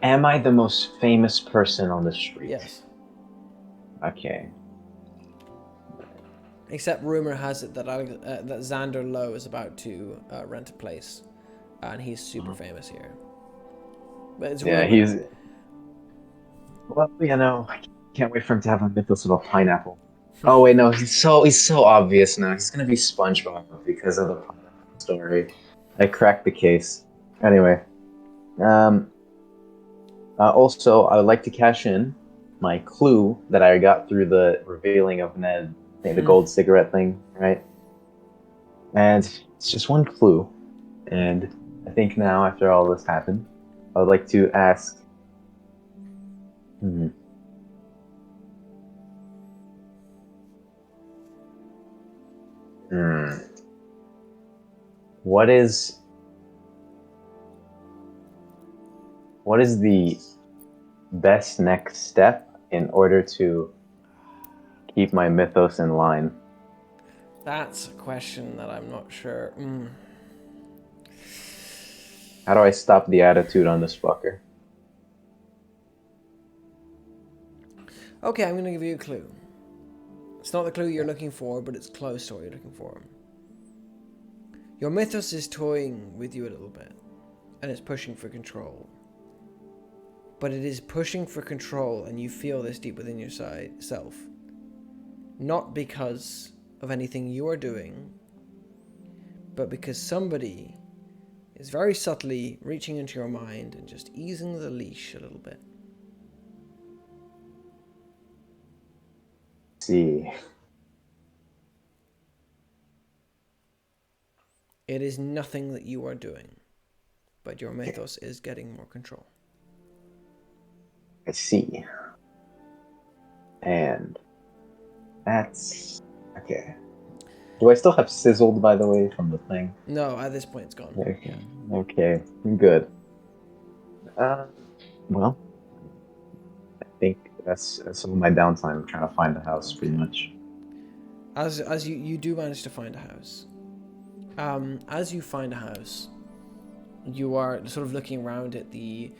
Am I the most famous person on the street? Yes. Okay. Except rumor has it that that Xander Lowe is about to rent a place, and he's super famous here. But it's Yeah, rumor. he's. Well, I can't wait for him to have a mythos of a pineapple. Oh wait, no, he's so obvious now. He's gonna be SpongeBob because of the pineapple story. I cracked the case. Anyway, also I would like to cash in my clue that I got through the revealing of Ned, the gold cigarette thing, right? And it's just one clue, and I think now after all this happened, I would like to ask. What is the best next step in order to keep my mythos in line? That's a question that I'm not sure. How do I stop the attitude on this fucker? Okay, I'm going to give you a clue. It's not the clue you're looking for, but it's close to what you're looking for. Your mythos is toying with you a little bit, and it's pushing for control. But it is pushing for control, and you feel this deep within yourself. Not because of anything you are doing, but because somebody is very subtly reaching into your mind and just easing the leash a little bit. See. It is nothing that you are doing, but your mythos is getting more control. I see. And that's okay. Do I still have sizzled, by the way, from the thing? No, at this point it's gone. Okay. Okay. Good. Well, I think that's all my downtime. I'm trying to find a house, pretty much. As you do manage to find a house. As you find a house, you are sort of looking around at the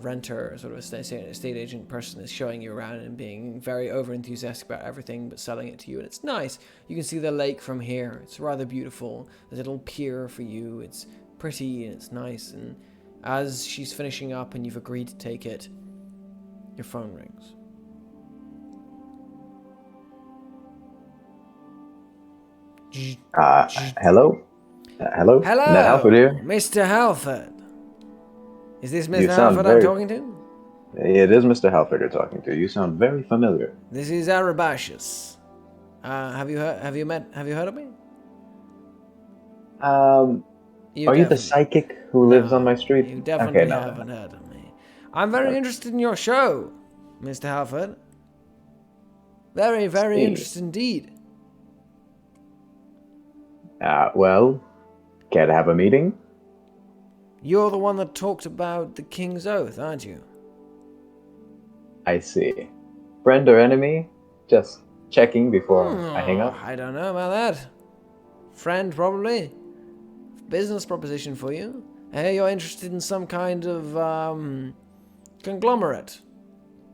renter, sort of estate agent person is showing you around and being very over enthusiastic about everything, but selling it to you, and it's nice. You can see the lake from here. It's rather beautiful. There's a little pier for you. It's pretty and it's nice. And as she's finishing up and you've agreed to take it, your phone rings. Hello? Hello? Hello, Ned Halford here. Mr. Halford. Is this You Mr. sound Halford very- I'm talking to? It is Mr. Halford you're talking to. You sound very familiar. This is Gurubashi. Have you heard of me? Are you the psychic who lives on my street? You definitely no. haven't heard of me. I'm very interested in your show, Mr. Halford. Very, very See. interested indeed. Well, care to have a meeting? You're the one that talked about the King's Oath, aren't you? I see. Friend or enemy? Just checking before I hang up. I don't know about that. Friend, probably. Business proposition for you. Hey, you're interested in some kind of conglomerate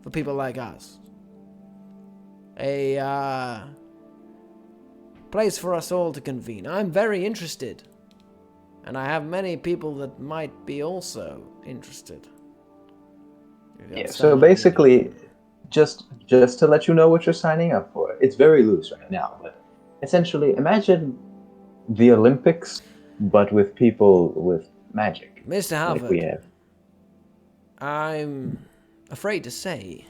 for people like us. A place for us all to convene. I'm very interested. And I have many people that might be also interested. Yeah, so basically, just to let you know what you're signing up for. It's very loose right now, but essentially, imagine the Olympics, but with people with magic. Mr. Like Halford, we have. I'm afraid to say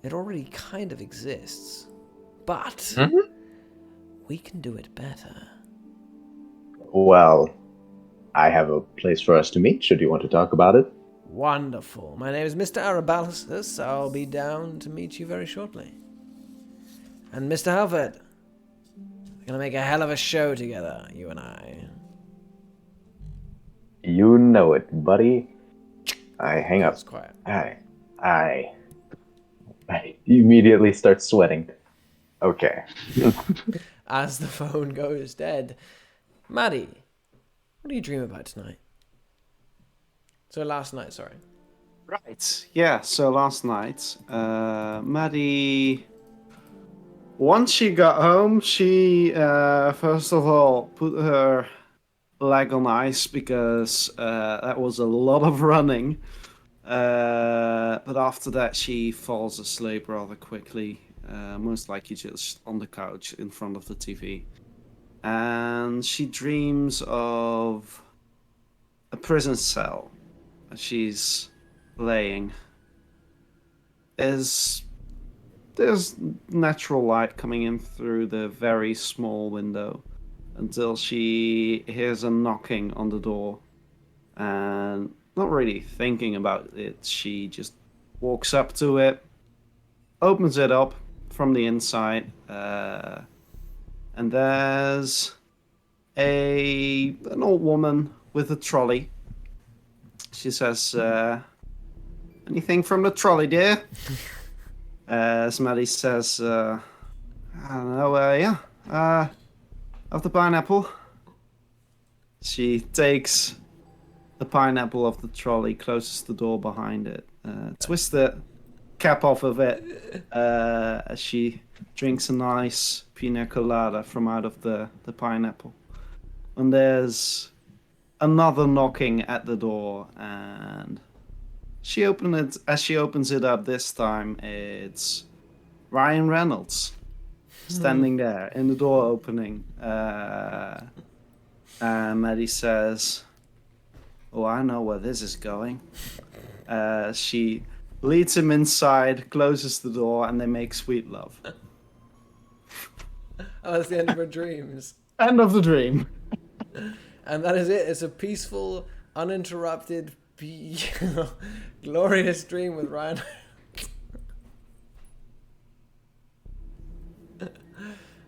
it already kind of exists. But we can do it better. Well, I have a place for us to meet, should you want to talk about it. Wonderful. My name is Mr. Arabalistus. I'll be down to meet you very shortly. And Mr. Halford, we're going to make a hell of a show together, you and I. You know it, buddy. I hang up. It's quiet. I immediately start sweating. Okay. As the phone goes dead. Maddie, what do you dream about tonight? So last night, sorry. Right. Yeah. So last night, Maddie. Once she got home, she first of all put her leg on ice because that was a lot of running. But after that, she falls asleep rather quickly. Most likely just on the couch in front of the TV. And she dreams of a prison cell. She's laying. There's natural light coming in through the very small window until she hears a knocking on the door. And not really thinking about it, she just walks up to it, opens it up from the inside, and there's an old woman with a trolley. She says, anything from the trolley, dear? Maddie says, I don't know, of the pineapple. She takes the pineapple off the trolley, closes the door behind it, twists the cap off of it as she drinks a nice pina colada from out of the pineapple. And there's another knocking at the door, and she opens it up this time, it's Ryan Reynolds standing there in the door opening. Maddie says, "Oh, I know where this is going." She leads him inside, closes the door, and they make sweet love. Oh, that's the end of her dreams. End of the dream. And that is it. It's a peaceful, uninterrupted, glorious dream with Ryan.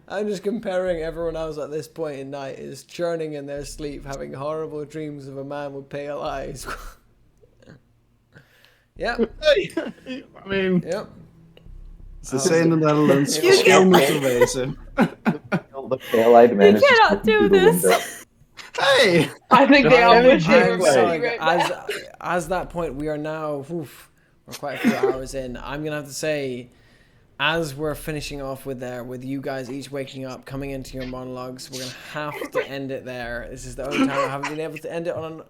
I'm just comparing everyone else at this point in night is churning in their sleep, having horrible dreams of a man with pale eyes. Yep. I mean, Yep. ze zijn in the Netherlands. You Verschil moet er wezen. The pale-eyed man You is just cannot looking do through the this. window. Hey! I think they all I'm wish they were sorry, going right back. as that point, we are now, we're quite a few hours in. I'm going to have to say, as we're finishing off with you guys each waking up, coming into your monologues, we're going to have to end it there. This is the only time I haven't been able to end it on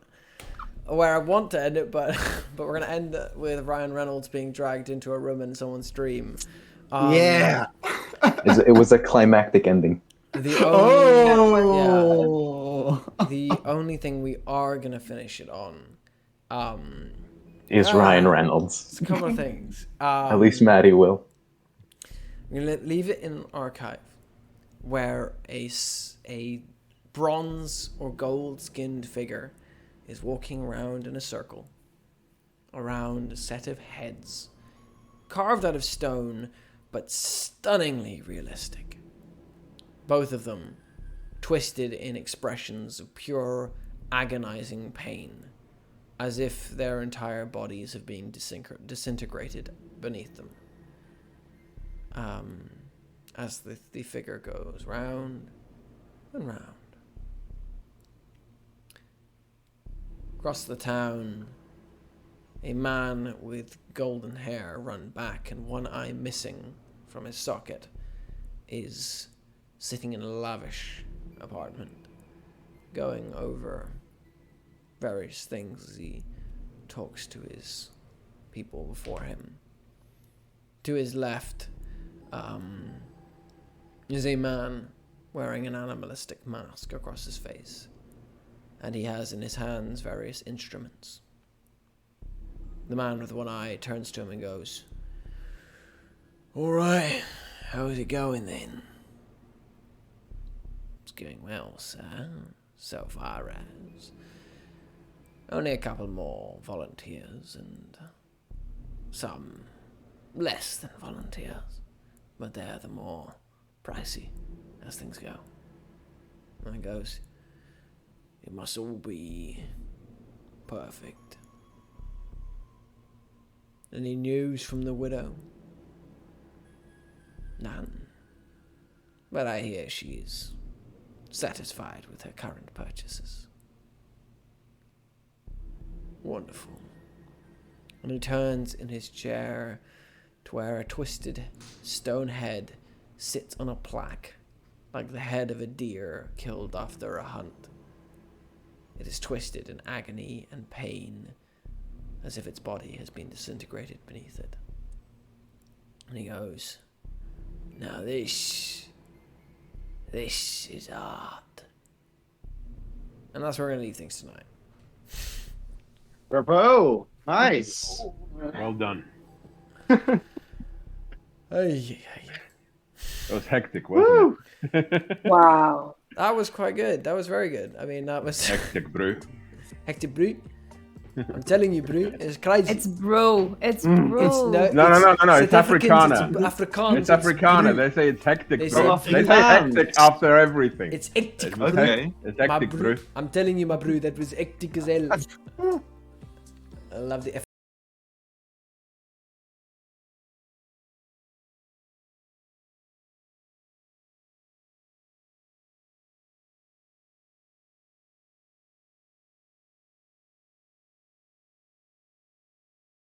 where I want to end it, but we're going to end it with Ryan Reynolds being dragged into a room in someone's dream. Yeah! It was a climactic ending. The only, Oh! the only thing we are going to finish it on Is Ryan Reynolds. it's a couple of things. At least Maddie will. We're going to leave it in an archive where a bronze or gold-skinned figure is walking around in a circle around a set of heads carved out of stone but stunningly realistic. Both of them twisted in expressions of pure agonizing pain, as if their entire bodies have been disintegrated beneath them. As the figure goes round and round. Across the town, a man with golden hair run back and one eye missing from his socket is sitting in a lavish apartment, going over various things as he talks to his people before him. To his left is a man wearing an animalistic mask across his face, and he has in his hands various instruments. The man with one eye turns to him and goes, "All right, how's it going then?" "It's going well, sir, so far as. Only a couple more volunteers and some less than volunteers, but they're the more pricey as things go." And he goes, "It must all be perfect. Any news from the widow?" "None. But I hear she's satisfied with her current purchases." "Wonderful." And he turns in his chair to where a twisted stone head sits on a plaque, like the head of a deer killed after a hunt. It is twisted in agony and pain, as if its body has been disintegrated beneath it. And he goes, "Now this is art." And that's where we're going to leave things tonight. Bravo! Nice! Well done. Hey. It was hectic, wasn't it? Wow. That was quite good. That was very good. I mean, that was Hectic, bro. hectic brute. I'm telling you, brute, it's crazy. It's bro. It's bro. No, it's South Africans, Afrikaner. It's Afrikaans. It's Afrikaner. brute. They say it's hectic, They bro. say They say hectic after everything. It's hectic, It's bro. Okay. It's My hectic, bro. I'm telling you, my bro, that was hectic as hell. I love the